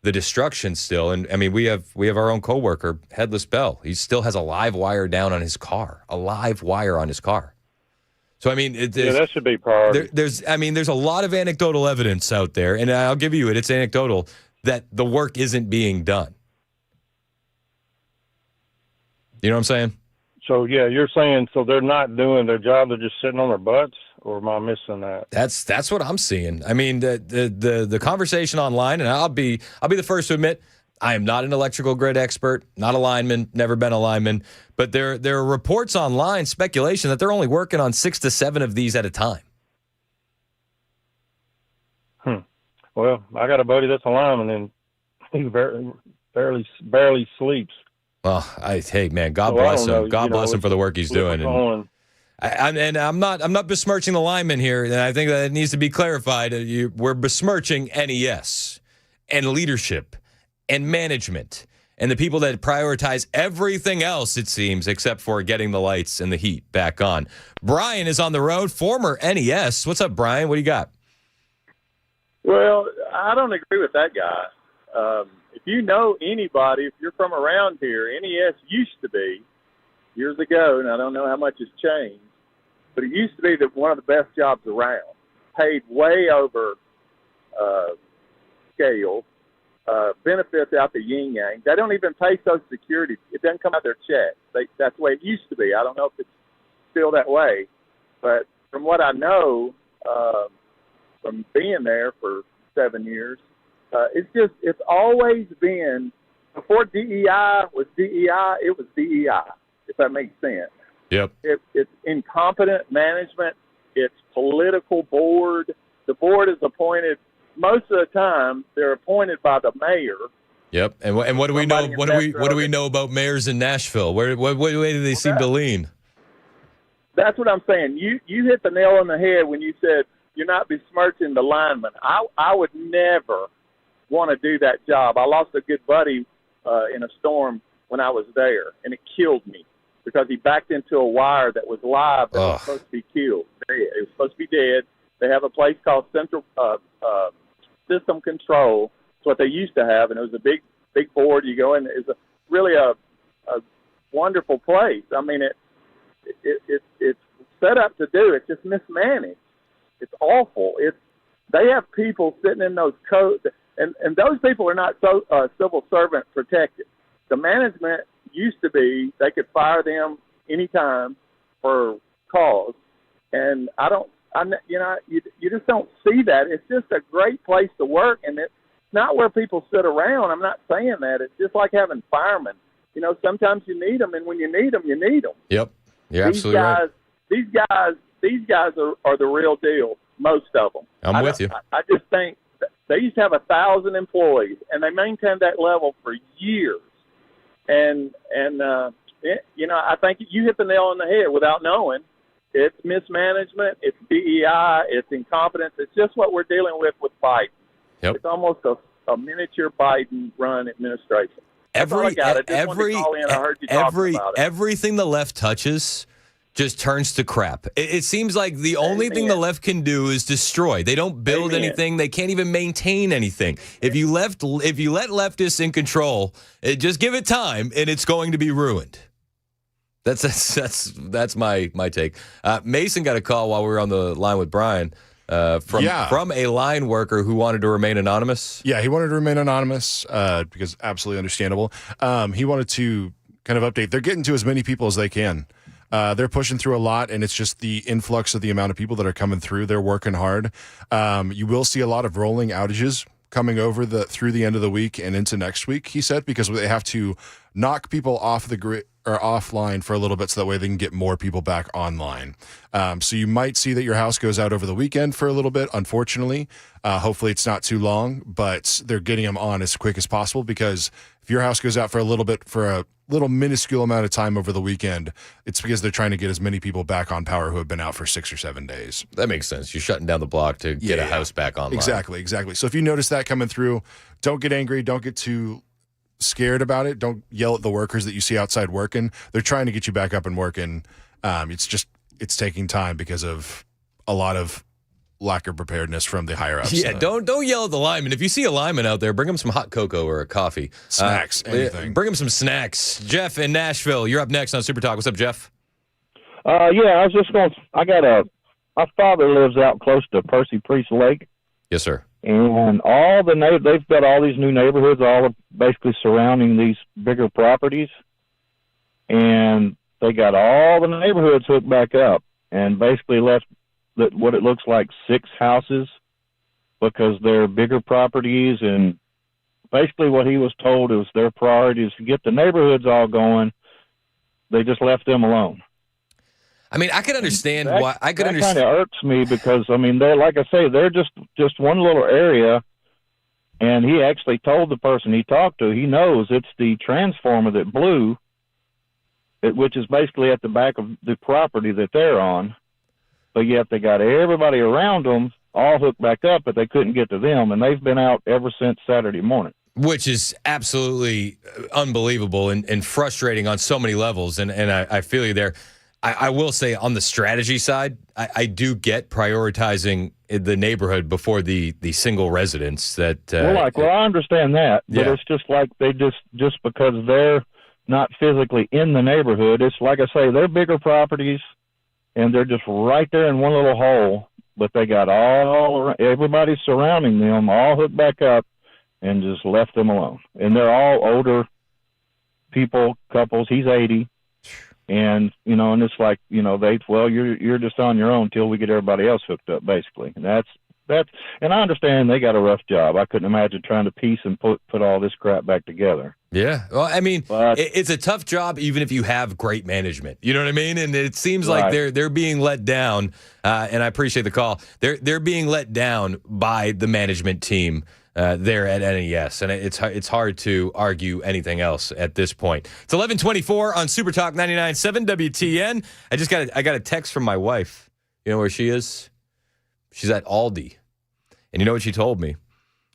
the destruction still. And I mean, we have our own coworker, Headless Bell. He still has a live wire down on his car, So, I mean, that should be priority. There's a lot of anecdotal evidence out there, and I'll give you it's anecdotal, that the work isn't being done. You know what I'm saying? So, yeah, you're saying so they're not doing their job, they're just sitting on their butts, or am I missing that? That's what I'm seeing. I mean, the conversation online, and I'll be the first to admit, I am not an electrical grid expert, not a lineman, never been a lineman, but there are reports online, speculation, that they're only working on 6 to 7 of these at a time. Well, I got a buddy that's a lineman, and he barely sleeps. Well, hey, man, God bless him. God bless him for the work he's doing. And I'm not besmirching the linemen here, and I think that it needs to be clarified. We're besmirching NES and leadership and management and the people that prioritize everything else, it seems, except for getting the lights and the heat back on. Brian is on the road, former NES. What's up, Brian? What do you got? Well, I don't agree with that guy. If you know anybody, if you're from around here, NES used to be, years ago, and I don't know how much has changed, but it used to be one of the best jobs around. Paid way over scale. Benefits out the yin-yang. They don't even pay Social Security. It doesn't come out of their check. That's the way it used to be. I don't know if it's still that way. But from what I know, from being there for 7 years, it's always been, before DEI was DEI, it was DEI, if that makes sense. Yep. It's incompetent management. It's political board. The board is appointed, most of the time, they're appointed by the mayor. Yep. And what do we know? What do we know about mayors in Nashville? What way do they seem to lean? That's what I'm saying. You hit the nail on the head when you said you're not besmirching the lineman. I would never want to do that job. I lost a good buddy in a storm when I was there, and it killed me because he backed into a wire that was live that was supposed to be killed. It was supposed to be dead. They have a place called Central System Control. It's what they used to have, and it was a big board. You go in. It's really a wonderful place. I mean, it's set up to do. It's just mismanaged. It's awful. They have people sitting in those codes, and those people are not civil servant protected. The management used to be they could fire them anytime for cause, and you just don't see that. It's just a great place to work, and it's not where people sit around. I'm not saying that. It's just like having firemen. You know, sometimes you need them, and when you need them, you need them. Yep, you're absolutely right. These guys are the real deal. Most of them. I'm with you. I just think they used to have 1,000 employees, and they maintained that level for years. And I think you hit the nail on the head without knowing. It's mismanagement. It's DEI. It's incompetence. It's just what we're dealing with Biden. Yep. It's almost a miniature Biden-run administration. Everything Everything the left touches just turns to crap. It seems like the only thing the left can do is destroy. They don't build anything. They can't even maintain anything. If you let leftists in control, just give it time, and it's going to be ruined. That's my take. Mason got a call while we were on the line with Brian from a line worker who wanted to remain anonymous. Yeah, he wanted to remain anonymous because absolutely understandable. He wanted to kind of update. They're getting to as many people as they can. They're pushing through a lot, and it's just the influx of the amount of people that are coming through. They're working hard. You will see a lot of rolling outages coming over through the end of the week and into next week, he said, because they have to knock people off the grid or offline for a little bit so that way they can get more people back online. So you might see that your house goes out over the weekend for a little bit, unfortunately. Hopefully it's not too long, but they're getting them on as quick as possible, because if your house goes out for a little bit, for a little minuscule amount of time over the weekend, it's because they're trying to get as many people back on power who have been out for 6 or 7 days. That makes sense. You're shutting down the block to get a house back online. Exactly. So if you notice that coming through, don't get angry. Don't get too scared about it. Don't yell at the workers that you see outside working. They're trying to get you back up and working. It's taking time because of a lot of lack of preparedness from the higher ups. Yeah, don't yell at the lineman. If you see a lineman out there, bring him some hot cocoa or a coffee. Snacks, anything. Bring him some snacks. Jeff in Nashville, you're up next on Super Talk. What's up, Jeff? I was just going to, my father lives out close to Percy Priest Lake. Yes, sir. And they've got all these new neighborhoods, all basically surrounding these bigger properties. And they got all the neighborhoods hooked back up and basically left what it looks like 6 houses because they're bigger properties. And basically what he was told is their priority is to get the neighborhoods all going. They just left them alone. I mean, I could understand why. I could understand. That kind of irks me because, I mean, they're, like I say, they're just one little area. And he actually told the person he talked to, he knows it's the transformer that blew. which is basically at the back of the property that they're on. But yet they got everybody around them all hooked back up, but they couldn't get to them, and they've been out ever since Saturday morning. Which is absolutely unbelievable and frustrating on so many levels. And I feel you there. I will say on the strategy side, I do get prioritizing the neighborhood before the single residents that. Well, I understand that, but Yeah. it's just like they just because they're not physically in the neighborhood. It's like I say, they're bigger properties, and they're just right there in one little hole. But they got everybody surrounding them, all hooked back up, and just left them alone. And they're all older people, couples. He's 80. And, and it's like, you're just on your own till we get everybody else hooked up, basically. And and I understand they got a rough job. I couldn't imagine trying to piece and put all this crap back together. Yeah. Well, I mean, it's a tough job even if you have great management. You know what I mean? And it seems like they're being let down, and I appreciate the call. They're being let down by the management team there at NES, and it's hard to argue anything else at this point. It's 11:24 on Super Talk 99.7 WTN. I got a text from my wife. You know where she is? She's at Aldi, and you know what she told me?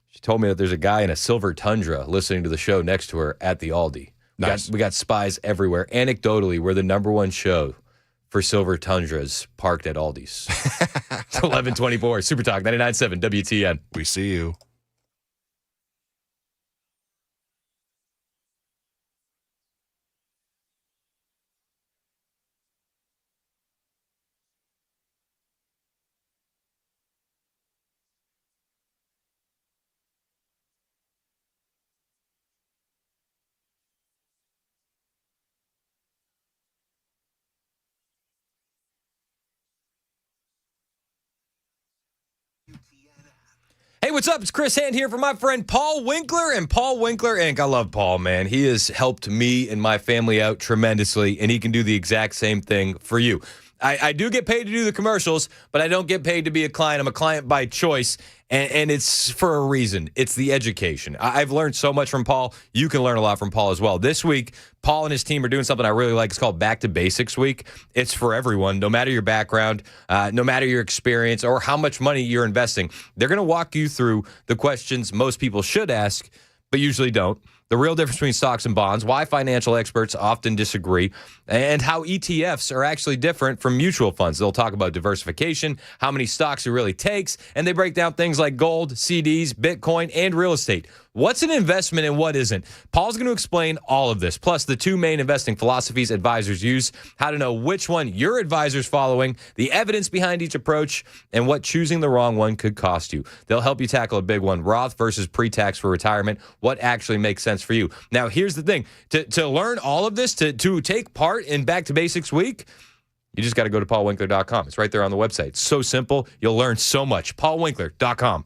She told me that there's a guy in a silver Tundra listening to the show next to her at the Aldi. Nice. We got spies everywhere. Anecdotally, we're the number one show for silver Tundras parked at Aldi's. It's 11:24 Super Talk 99.7 WTN. We see you. Hey, what's up? It's Chris Hand here for my friend Paul Winkler and Paul Winkler Inc. I love Paul, man. He has helped me and my family out tremendously, and he can do the exact same thing for you. I do get paid to do the commercials, but I don't get paid to be a client. I'm a client by choice, and it's for a reason. It's the education. I've learned so much from Paul. You can learn a lot from Paul as well. This week, Paul and his team are doing something I really like. It's called Back to Basics Week. It's for everyone, no matter your background, no matter your experience, or how much money you're investing. They're going to walk you through the questions most people should ask, but usually don't. The real difference between stocks and bonds, why financial experts often disagree, and how ETFs are actually different from mutual funds. They'll talk about diversification, how many stocks it really takes, and they break down things like gold, CDs, Bitcoin, and real estate. What's an investment and what isn't? Paul's going to explain all of this, plus the two main investing philosophies advisors use, how to know which one your advisor's following, the evidence behind each approach, and what choosing the wrong one could cost you. They'll help you tackle a big one, Roth versus pre-tax for retirement, what actually makes sense for you. Now, here's the thing. To learn all of this, to take part in Back to Basics Week, you just got to go to paulwinkler.com. It's right there on the website. It's so simple. You'll learn so much. paulwinkler.com.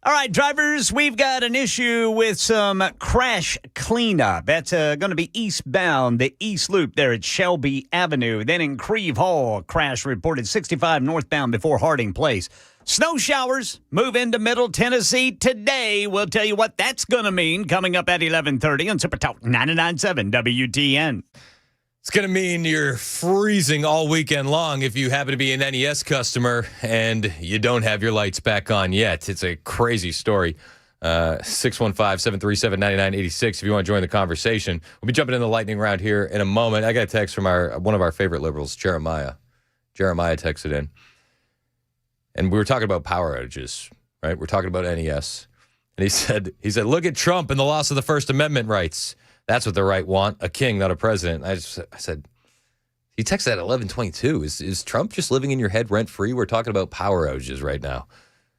All right, drivers, we've got an issue with some crash cleanup. That's going to be eastbound, the East Loop there at Shelby Avenue. Then in Creve Hall, crash reported 65 northbound before Harding Place. Snow showers move into Middle Tennessee today. We'll tell you what that's going to mean coming up at 11:30 on Super Talk 99.7 WTN. It's going to mean you're freezing all weekend long if you happen to be an NES customer and you don't have your lights back on yet. It's a crazy story. 615-737-9986 if you want to join the conversation. We'll be jumping in the lightning round here in a moment. I got a text from one of our favorite liberals, Jeremiah. Jeremiah texted in. And we were talking about power outages, right? We're talking about NES. And he said, look at Trump and the loss of the First Amendment rights. That's what the right want, a king, not a president. I said, he texted at 11:22. Is Trump just living in your head rent-free? We're talking about power outages right now.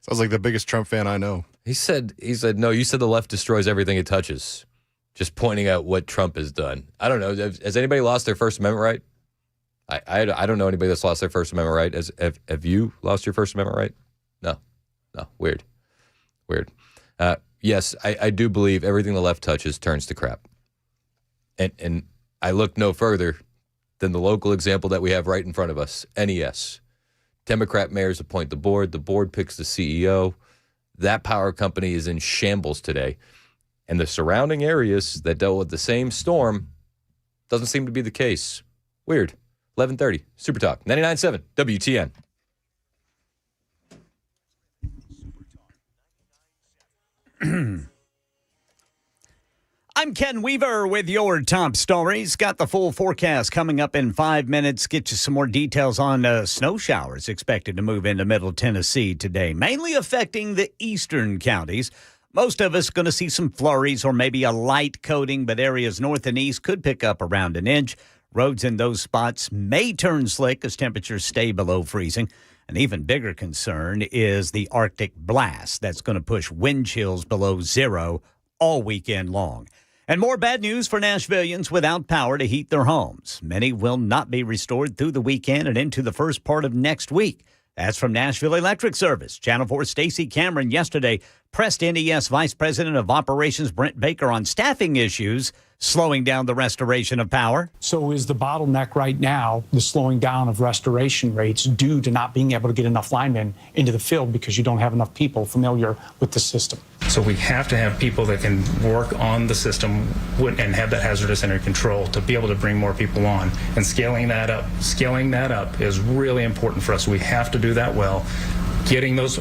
Sounds like the biggest Trump fan I know. He said, no, you said the left destroys everything it touches. Just pointing out what Trump has done. I don't know. Has anybody lost their First Amendment right? I don't know anybody that's lost their First Amendment right. Have you lost your First Amendment right? No. Weird. Yes, I do believe everything the left touches turns to crap. And I look no further than the local example that we have right in front of us, NES. Democrat mayors appoint the board picks the CEO. That power company is in shambles today. And the surrounding areas that dealt with the same storm doesn't seem to be the case. Weird. 11:30, Super Talk, 99.7 WTN. I'm Ken Weaver with your top stories. Got the full forecast coming up in 5 minutes. Get you some more details on snow showers expected to move into Middle Tennessee today, mainly affecting the eastern counties. Most of us going to see some flurries or maybe a light coating, but areas north and east could pick up around an inch. Roads in those spots may turn slick as temperatures stay below freezing. An even bigger concern is the Arctic blast that's going to push wind chills below zero all weekend long. And more bad news for Nashvillians without power to heat their homes. Many will not be restored through the weekend and into the first part of next week. That's from Nashville Electric Service. Channel 4 Stacey Cameron yesterday pressed NES Vice President of Operations Brent Baker on staffing issues slowing down the restoration of power. So is the bottleneck right now the slowing down of restoration rates due to not being able to get enough linemen into the field because you don't have enough people familiar with the system? So we have to have people that can work on the system and have that hazardous energy control to be able to bring more people on. And scaling that up is really important for us. We have to do that well. Getting those,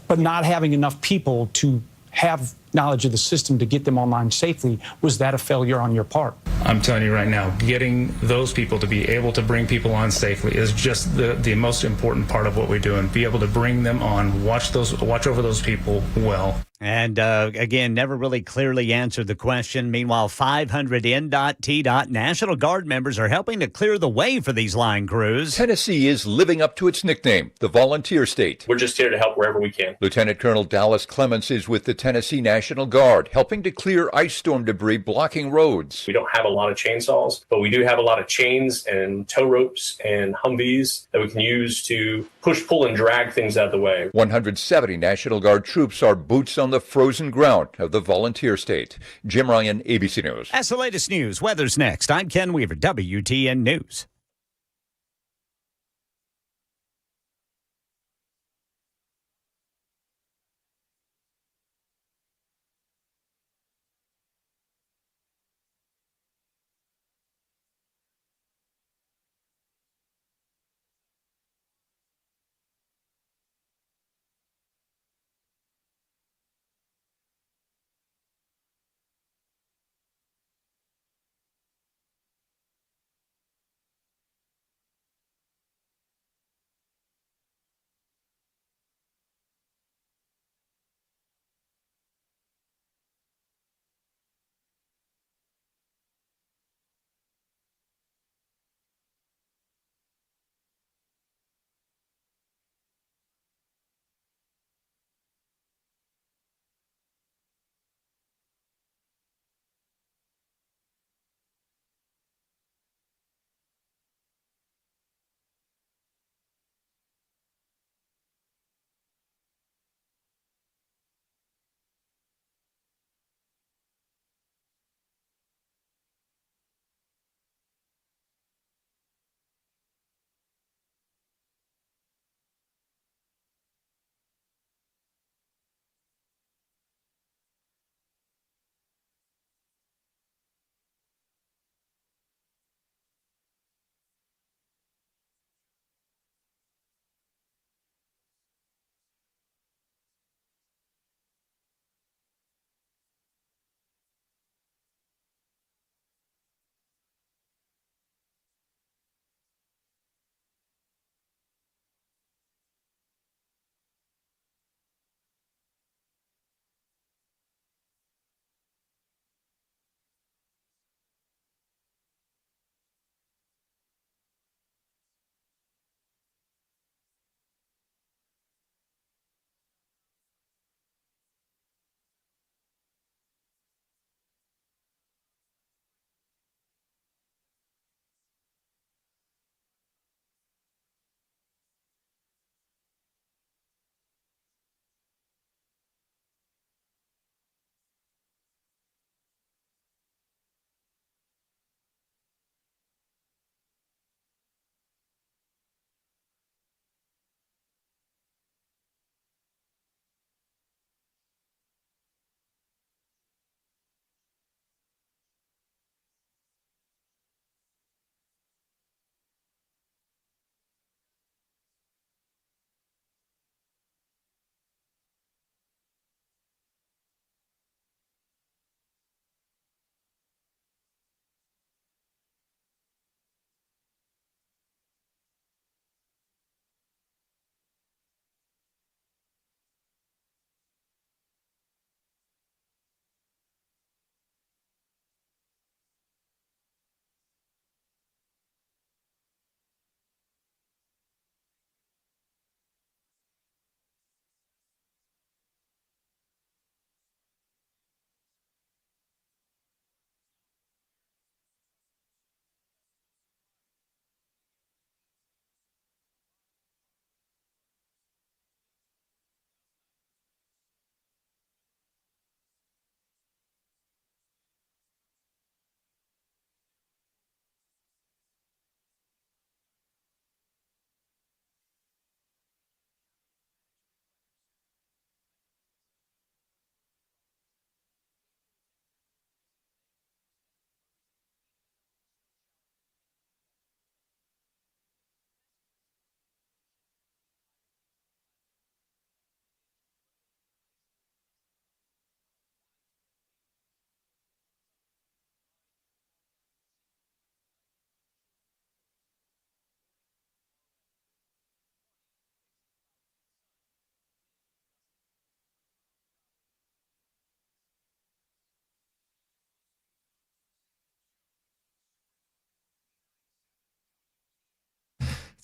but not having enough people to have knowledge of the system to get them online safely, was that a failure on your part? I'm telling you right now, getting those people to be able to bring people on safely is just the most important part of what we do, and be able to bring them on, watch over those people well. And again, never really clearly answered the question. Meanwhile, 500 NDOT, National Guard members are helping to clear the way for these line crews. Tennessee is living up to its nickname, the Volunteer State. We're just here to help wherever we can. Lieutenant Colonel Dallas Clements is with the Tennessee National Guard, helping to clear ice storm debris blocking roads. We don't have a lot of chainsaws, but we do have a lot of chains and tow ropes and Humvees that we can use to push, pull, and drag things out of the way. 170 National Guard troops are boots on the frozen ground of the Volunteer State. Jim Ryan, ABC News. That's the latest news. Weather's next. I'm Ken Weaver, WTN News.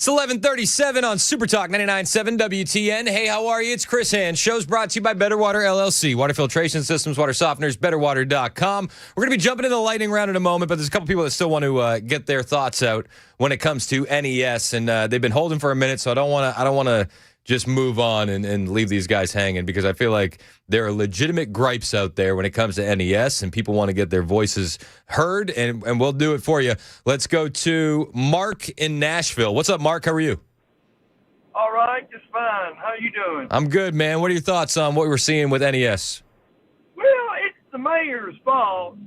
It's 11:37 on Super Talk 99.7 WTN. Hey, how are you? It's Chris Hand. Show's brought to you by Better Water LLC. Water filtration systems, water softeners, betterwater.com. We're going to be jumping into the lightning round in a moment, but there's a couple people that still want to get their thoughts out when it comes to NES, and they've been holding for a minute, so I don't want to just move on and leave these guys hanging, because I feel like there are legitimate gripes out there when it comes to NES, and people want to get their voices heard, and we'll do it for you. Let's go to Mark in Nashville. What's up, Mark? How are you? All right, just fine. How you doing? I'm good, man. What are your thoughts on what we're seeing with NES? Well, it's the mayor's fault,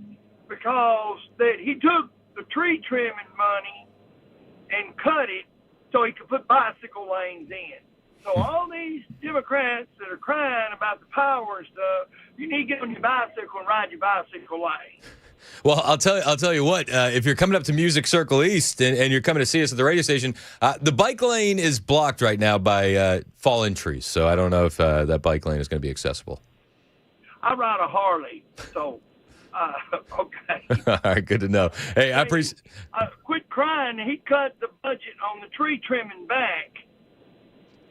because he took the tree trimming money and cut it so he could put bicycle lanes in. So all these Democrats that are crying about the power and stuff, you need to get on your bicycle and ride your bicycle lane. Well, I'll tell you what. If you're coming up to Music Circle East and you're coming to see us at the radio station, the bike lane is blocked right now by fallen trees. So I don't know if that bike lane is going to be accessible. I ride a Harley, so okay. All right, good to know. Hey, I appreciate. Quit crying. He cut the budget on the tree trimming back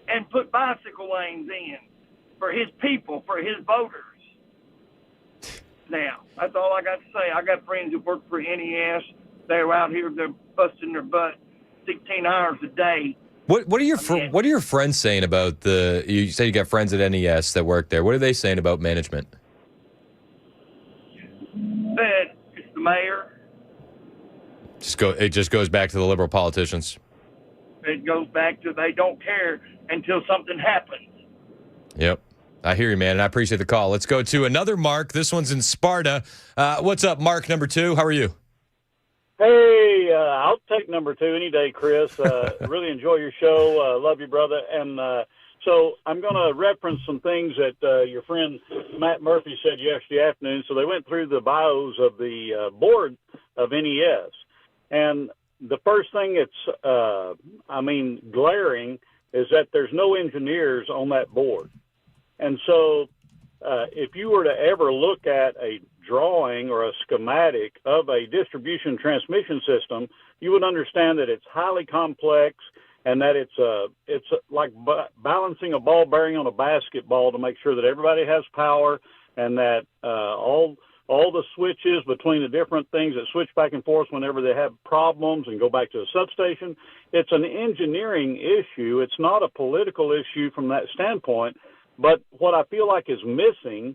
and put bicycle lanes in for his people, for his voters. Now, that's all I got to say. I got friends who work for NES. They're out here, they're busting their butt 16 hours a day. What are your friends saying about you say you got friends at NES that work there. What are they saying about management? That it's the mayor. It just goes back to the liberal politicians. It goes back to they don't care until something happens. Yep. I hear you, man, and I appreciate the call. Let's go to another Mark. This one's in Sparta. What's up, Mark, number 2? How are you? Hey, I'll take number 2 any day, Chris. Really enjoy your show. Love you, brother. And so I'm going to reference some things that your friend Matt Murphy said yesterday afternoon. So they went through the bios of the board of NES. And the first thing that's, glaring is that there's no engineers on that board. And so if you were to ever look at a drawing or a schematic of a distribution transmission system, you would understand that it's highly complex and that it's like balancing a ball bearing on a basketball to make sure that everybody has power, and that all the switches between the different things that switch back and forth whenever they have problems and go back to the substation. It's an engineering issue. It's not a political issue from that standpoint. But what I feel like is missing,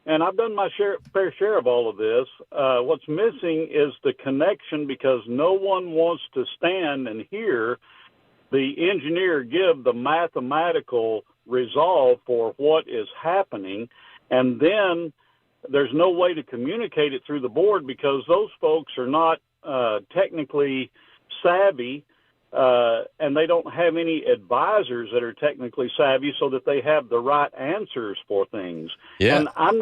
and I've done my fair share of all of this, what's missing is the connection, because no one wants to stand and hear the engineer give the mathematical resolve for what is happening, and then there's no way to communicate it through the board, because those folks are not technically savvy, and they don't have any advisors that are technically savvy so that they have the right answers for things. Yeah. And I'm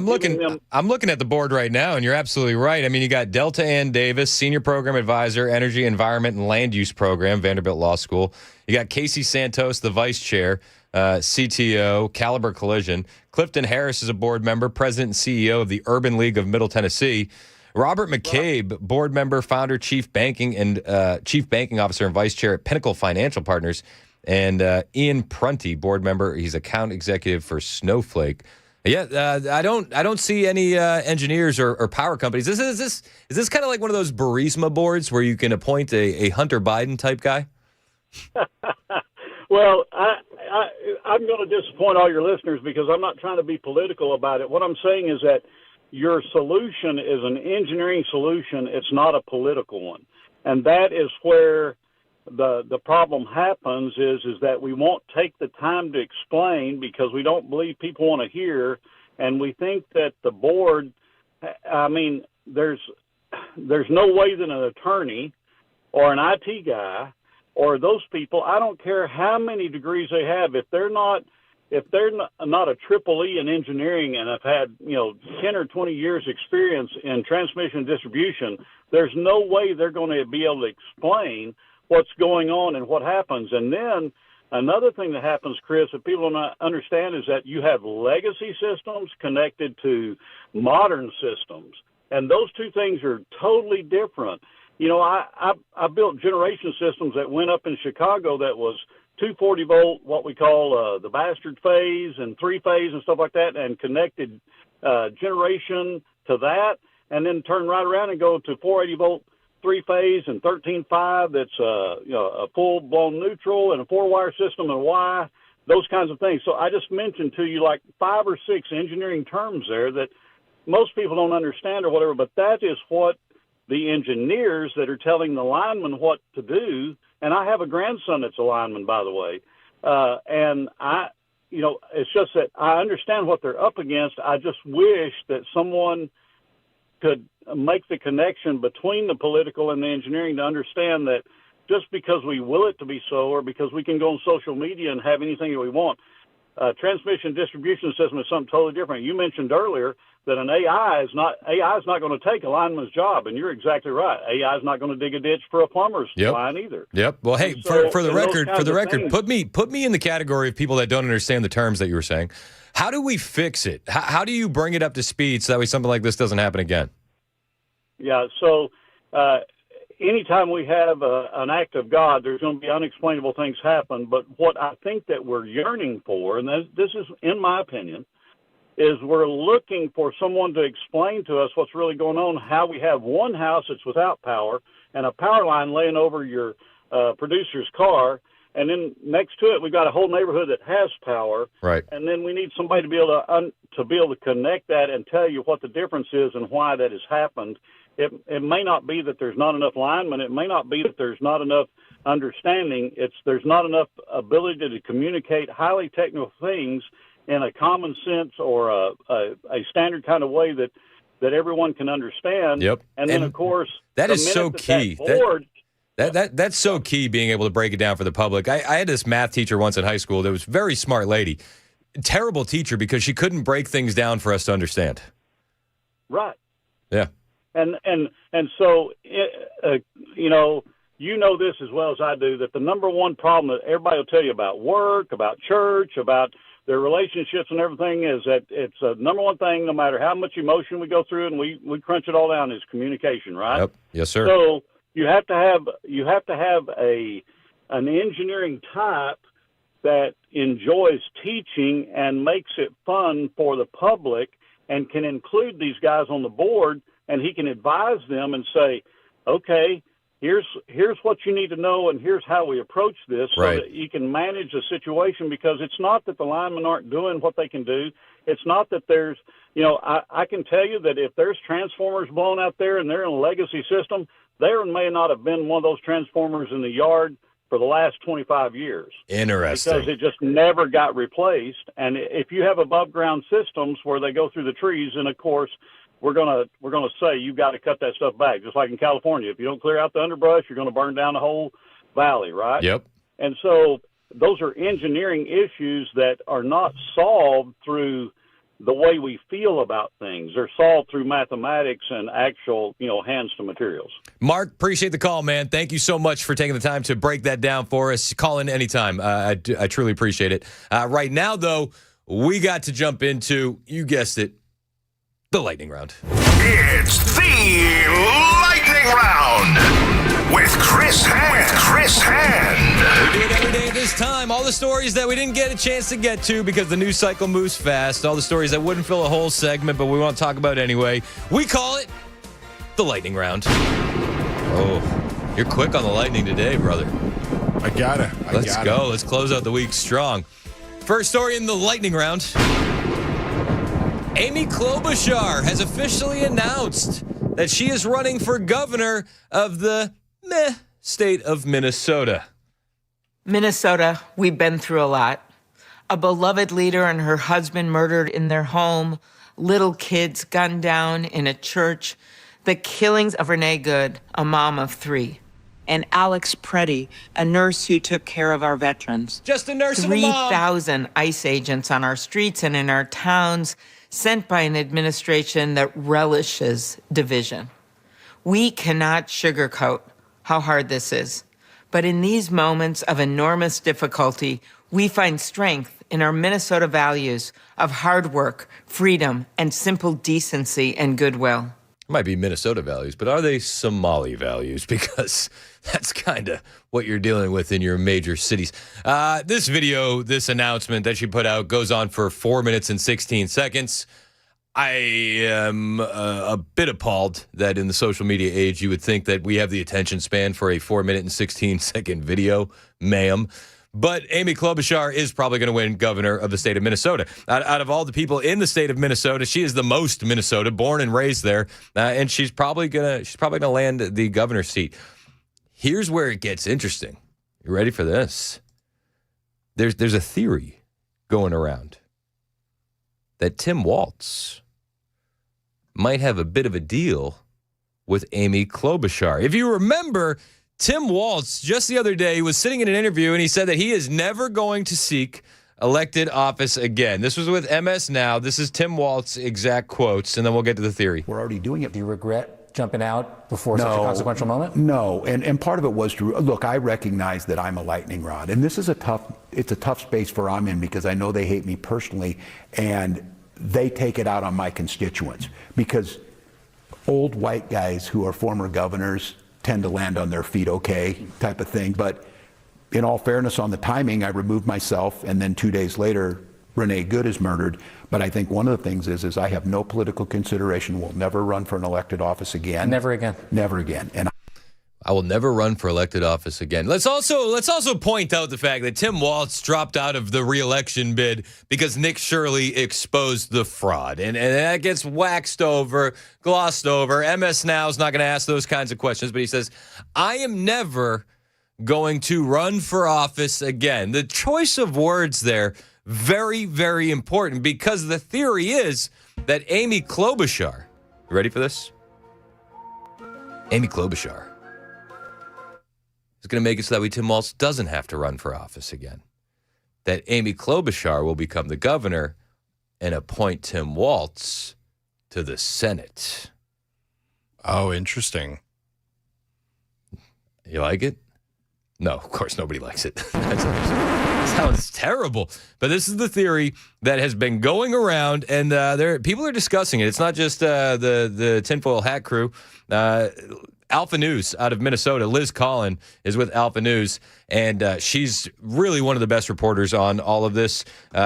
looking at the board right now, and you're absolutely right. I mean, you got Delta Ann Davis, Senior Program Advisor, Energy, Environment, and Land Use Program, Vanderbilt Law School. You got Casey Santos, the Vice Chair, CTO, Caliber Collision. Clifton Harris is a board member, President and CEO of the Urban League of Middle Tennessee. Robert McCabe, board member, founder, chief banking officer, and vice chair at Pinnacle Financial Partners, and Ian Prunty, board member. He's account executive for Snowflake. Yeah, I don't see any engineers or power companies. Is this kind of like one of those Burisma boards where you can appoint a Hunter Biden type guy? Well, I'm going to disappoint all your listeners, because I'm not trying to be political about it. What I'm saying is that your solution is an engineering solution. It's not a political one. And that is where the problem happens, is that we won't take the time to explain, because we don't believe people want to hear. And we think that the board, there's no way that an attorney or an IT guy or those people, I don't care how many degrees they have, if they're not a triple E in engineering and have had 10 or 20 years experience in transmission and distribution, there's no way they're going to be able to explain what's going on and what happens. And then another thing that happens, Chris, that people don't understand, is that you have legacy systems connected to modern systems, and those two things are totally different. I built generation systems that went up in Chicago that was 240 volt, what we call the bastard phase and 3-phase and stuff like that, and connected generation to that, and then turn right around and go to 480 volt 3-phase and 13.5. That's a full blown neutral and a 4-wire system and Y, those kinds of things. So I just mentioned to you like 5 or 6 engineering terms there that most people don't understand or whatever, but that is what the engineers that are telling the linemen what to do. And I have a grandson that's a lineman, by the way. And it's just that I understand what they're up against. I just wish that someone could make the connection between the political and the engineering to understand that just because we will it to be so, or because we can go on social media and have anything that we want, transmission distribution system is something totally different. You mentioned earlier that an AI is not going to take a lineman's job, and you're exactly right. AI is not going to dig a ditch for a plumber's line either. Yep. Well, hey, So, for the record, things- put me in the category of people that don't understand the terms that you were saying. How do we fix it? How do you bring it up to speed so that way something like this doesn't happen again? Yeah, so anytime we have an act of God, there's going to be unexplainable things happen. But what I think that we're yearning for, and this is in my opinion, is we're looking for someone to explain to us what's really going on, how we have one house that's without power and a power line laying over your producer's car, and then next to it we've got a whole neighborhood that has power. Right. And then we need somebody to be able to connect that and tell you what the difference is and why that has happened. It may not be that there's not enough linemen. It may not be that there's not enough understanding. There's not enough ability to communicate highly technical things in a common sense or a standard kind of way that everyone can understand. Yep. And then, of course, that the is so minute key. That board, That's so key, being able to break it down for the public. I had this math teacher once in high school that was a very smart lady. Terrible teacher because she couldn't break things down for us to understand. right. Yeah. And so, you know this as well as I do, that the number one problem that everybody will tell you about work, about church, about their relationships and everything is that it's a number one thing, no matter how much emotion we go through and we crunch it all down, is communication, right? Yep. Yes, sir. So you have to have an engineering type that enjoys teaching and makes it fun for the public and can include these guys on the board, and he can advise them and say, okay, here's what you need to know, and here's how we approach this, so Right. that you can manage the situation. Because it's not that the linemen aren't doing what they can do. It's not that there's, I can tell you that if there's transformers blown out there and they're in a legacy system, there may not have been one of those transformers in the yard for the last 25 years. Interesting. Because it just never got replaced. And if you have above ground systems where they go through the trees, and of course, we're gonna say you've got to cut that stuff back, just like in California. If you don't clear out the underbrush, you're going to burn down the whole valley, right? Yep. And so those are engineering issues that are not solved through the way we feel about things. They're solved through mathematics and actual, hands to materials. Mark, appreciate the call, man. Thank you so much for taking the time to break that down for us. Call in anytime. I truly appreciate it. Right now, though, we got to jump into, you guessed it, the lightning round. It's the lightning round with Chris Hand. We do it every day at this time. All the stories that we didn't get a chance to get to because the news cycle moves fast. All the stories that wouldn't fill a whole segment, but we want to talk about anyway. We call it the lightning round. Oh, you're quick on the lightning today, brother. I gotta. Let's go. Let's close out the week strong. First story in the lightning round. Amy Klobuchar has officially announced that she is running for governor of the state of Minnesota. Minnesota, we've been through a lot. A beloved leader and her husband murdered in their home, little kids gunned down in a church, the killings of Renee Good, a mom of 3. And Alex Preddy, a nurse who took care of our veterans. Just a nurse and a mom. 3,000 ICE agents on our streets and in our towns, sent by an administration that relishes division. We cannot sugarcoat how hard this is. But in these moments of enormous difficulty, we find strength in our Minnesota values of hard work, freedom, and simple decency and goodwill. Might be Minnesota values, but are they Somali values? Because that's kind of what you're dealing with in your major cities. This video, this announcement that she put out goes on for 4 minutes and 16 seconds. I am a bit appalled that in the social media age, you would think that we have the attention span for a 4 minute and 16-second video, ma'am. But Amy Klobuchar is probably going to win governor of the state of Minnesota. Out of all the people in the state of Minnesota, she is the most Minnesota, born and raised there, and she's probably gonna land the governor's seat. Here's where it gets interesting. You ready for this? There's a theory going around that Tim Walz might have a bit of a deal with Amy Klobuchar. If you remember, Tim Walz just the other day was sitting in an interview and he said that he is never going to seek elected office again. This was with MS Now. This is Tim Walz's exact quotes, and then we'll get to the theory. We're already doing it. Do you regret jumping out before such a consequential moment? No, and part of it was to look. I recognize that I'm a lightning rod, and this is a tough space for I'm in because I know they hate me personally, and they take it out on my constituents because old white guys who are former governors tend to land on their feet okay type of thing. But in all fairness on the timing, I removed myself, and then 2 days later, Renee Good is murdered. But I think one of the things is I have no political consideration, will never run for an elected office again. Never again. Never again. And I will never run for elected office again. Let's also point out the fact that Tim Walz dropped out of the re-election bid because Nick Shirley exposed the fraud. And that gets waxed over, glossed over. MS Now is not going to ask those kinds of questions, but he says, I am never going to run for office again. The choice of words there, very, very important, because the theory is that Amy Klobuchar, you ready for this? Amy Klobuchar is going to make it so that Tim Walz doesn't have to run for office again. That Amy Klobuchar will become the governor and appoint Tim Walz to the Senate. Oh, interesting. You like it? No, of course nobody likes it. That sounds terrible. But this is the theory that has been going around, and people are discussing it. It's not just the tinfoil hat crew. Alpha News out of Minnesota, Liz Collin is with Alpha News, and she's really one of the best reporters on all of this.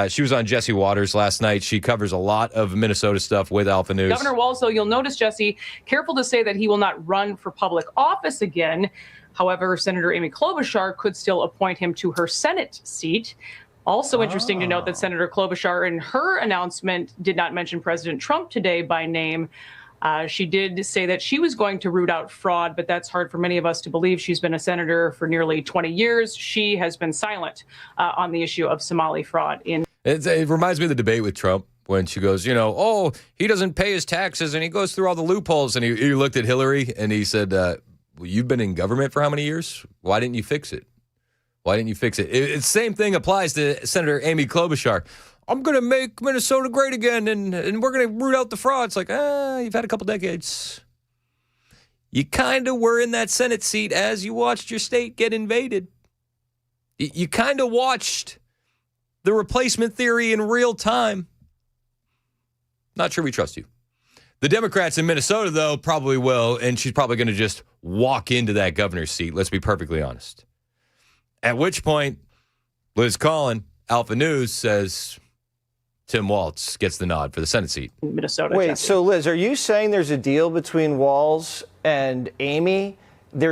She was on Jesse Waters last night. She covers a lot of Minnesota stuff with Alpha News. Governor Walz, though, you'll notice, Jesse, careful to say that he will not run for public office again. However, Senator Amy Klobuchar could still appoint him to her Senate seat. Also interesting to note that Senator Klobuchar, in her announcement, did not mention President Trump today by name. She did say that she was going to root out fraud, but that's hard for many of us to believe. She's been a senator for nearly 20 years. She has been silent on the issue of Somali fraud. It reminds me of the debate with Trump when she goes, oh, he doesn't pay his taxes and he goes through all the loopholes. And he looked at Hillary and he said, well, you've been in government for how many years? Why didn't you fix it? Why didn't you fix it? The same thing applies to Senator Amy Klobuchar. I'm going to make Minnesota great again, and we're going to root out the fraud. It's like, you've had a couple decades. You kind of were in that Senate seat as you watched your state get invaded. You kind of watched the replacement theory in real time. Not sure we trust you. The Democrats in Minnesota, though, probably will, and she's probably going to just walk into that governor's seat. Let's be perfectly honest. At which point, Liz Collin, Alpha News, says Tim Walz gets the nod for the Senate seat. Minnesota. Wait, so Liz, are you saying there's a deal between Walz and Amy?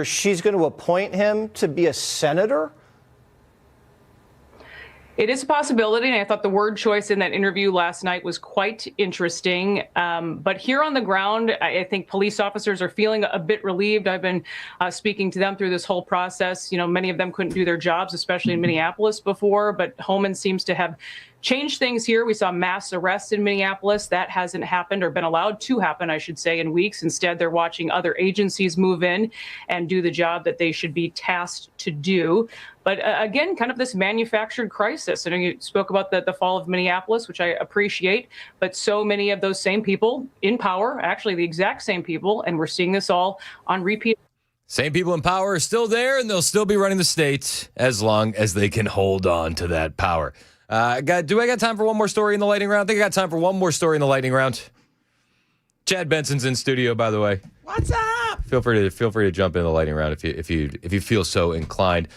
She's going to appoint him to be a senator? It is a possibility, and I thought the word choice in that interview last night was quite interesting. But here on the ground, I think police officers are feeling a bit relieved. I've been speaking to them through this whole process. Many of them couldn't do their jobs, especially in Minneapolis before, but Homan seems to have changed things here. We saw mass arrests in Minneapolis. That hasn't happened or been allowed to happen, I should say, in weeks. Instead, they're watching other agencies move in and do the job that they should be tasked to do. But again, kind of this manufactured crisis. I know you spoke about the fall of Minneapolis, which I appreciate, but so many of those same people in power, actually the exact same people, and we're seeing this all on repeat. Same people in power are still there, and they'll still be running the state as long as they can hold on to that power. Do I got time for one more story in the lightning round? I think I got time for one more story in the lightning round. Chad Benson's in studio, by the way. What's up? Feel free to jump in the lightning round if you feel so inclined.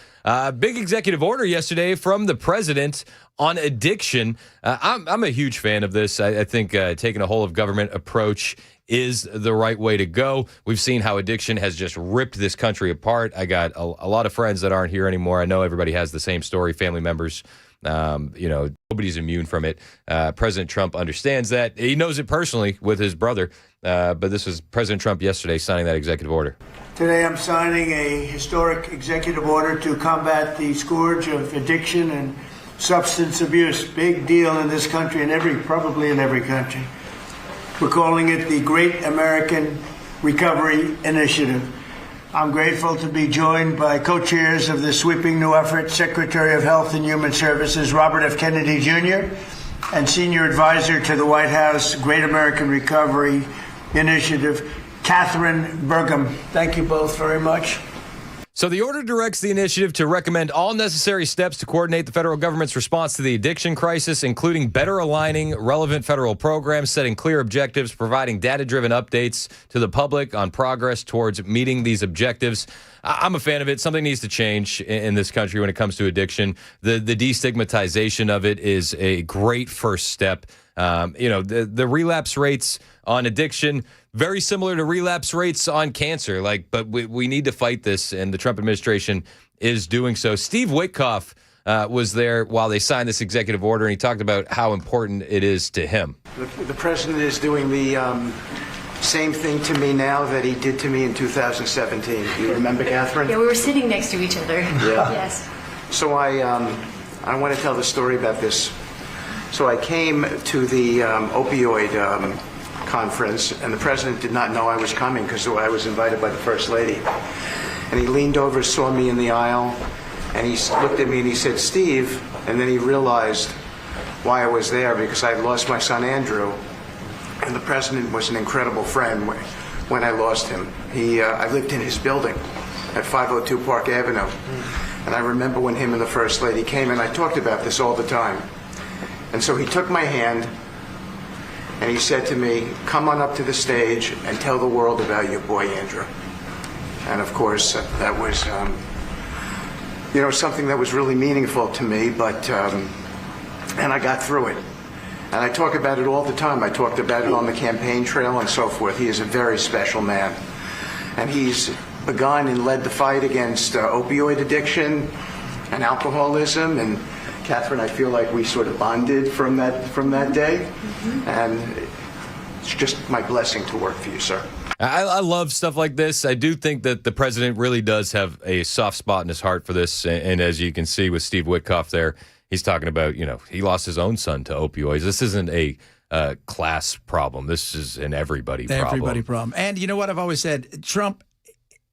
Big executive order yesterday from the president on addiction. I'm a huge fan of this. I think taking a whole of government approach is the right way to go. We've seen how addiction has just ripped this country apart. I got a lot of friends that aren't here anymore. I know everybody has the same story, family members. Nobody's immune from it. President Trump understands that. He knows it personally with his brother. But this was President Trump yesterday signing that executive order. Today I'm signing a historic executive order to combat the scourge of addiction and substance abuse. Big deal in this country and probably in every country. We're calling it the Great American Recovery Initiative. I'm grateful to be joined by co-chairs of this sweeping new effort, Secretary of Health and Human Services Robert F. Kennedy Jr. and Senior Advisor to the White House Great American Recovery Initiative, Catherine Burgum. Thank you both very much. So the order directs the initiative to recommend all necessary steps to coordinate the federal government's response to the addiction crisis, including better aligning relevant federal programs, setting clear objectives, providing data-driven updates to the public on progress towards meeting these objectives. I'm a fan of it. Something needs to change in this country when it comes to addiction. The destigmatization of it is a great first step. The relapse rates on addiction, very similar to relapse rates on cancer. But we need to fight this, and the Trump administration is doing so. Steve Witkoff was there while they signed this executive order, and he talked about how important it is to him. The president is doing the same thing to me now that he did to me in 2017. Do you remember, Catherine? Yeah, we were sitting next to each other. Yeah. Yes. So I want to tell the story about this. So I came to the opioid conference, and the president did not know I was coming because I was invited by the First Lady. And he leaned over, saw me in the aisle, and he looked at me and he said, "Steve," and then he realized why I was there, because I had lost my son Andrew, and the president was an incredible friend when I lost him. I lived in his building at 502 Park Avenue, and I remember when him and the First Lady came, and I talked about this all the time. And so he took my hand and he said to me, "Come on up to the stage and tell the world about your boy Andrew." And of course, that was, something that was really meaningful to me, and I got through it. And I talk about it all the time. I talked about it on the campaign trail and so forth. He is a very special man. And he's begun and led the fight against opioid addiction and alcoholism. And Catherine, I feel like we sort of bonded from that day. Mm-hmm. And it's just my blessing to work for you, sir. I love stuff like this. I do think that the president really does have a soft spot in his heart for this. And as you can see with Steve Witkoff there, he's talking about, he lost his own son to opioids. This isn't a class problem. This is an everybody problem. Everybody problem. And you know what I've always said? Trump,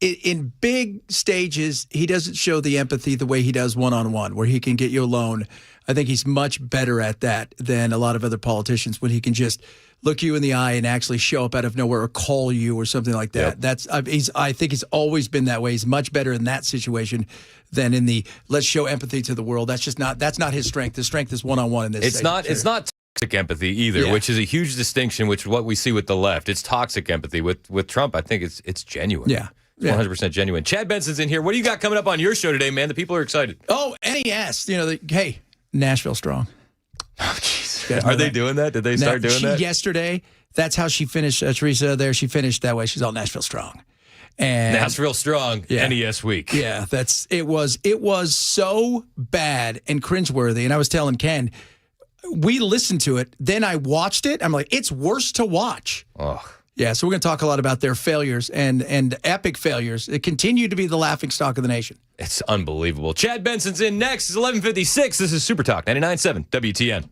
in big stages, he doesn't show the empathy the way he does one-on-one, where he can get you alone. I think he's much better at that than a lot of other politicians, when he can just look you in the eye and actually show up out of nowhere or call you or something like that. Yep. I think he's always been that way. He's much better in that situation than in the let's show empathy to the world. That's not his strength. His strength is one-on-one in this. It's not toxic empathy either, which is a huge distinction, which is what we see with the left. It's toxic empathy. With Trump, I think it's genuine. Yeah. It's 100% genuine. Chad Benson's in here. What do you got coming up on your show today, man? The people are excited. Oh, NES. Hey, Nashville Strong. Oh, jeez. Are they doing that? Did they start doing that? Yesterday, that's how she finished, Teresa, there. She finished that way. She's all Nashville Strong. And Nashville Strong, NES week. Yeah, it was so bad and cringeworthy. And I was telling Ken, we listened to it, then I watched it. I'm like, it's worse to watch. Oh. Yeah, so we're going to talk a lot about their failures and epic failures. It continued to be the laughingstock of the nation. It's unbelievable. Chad Benson's in next. It's 11:56. This is Super Talk 99.7 WTN.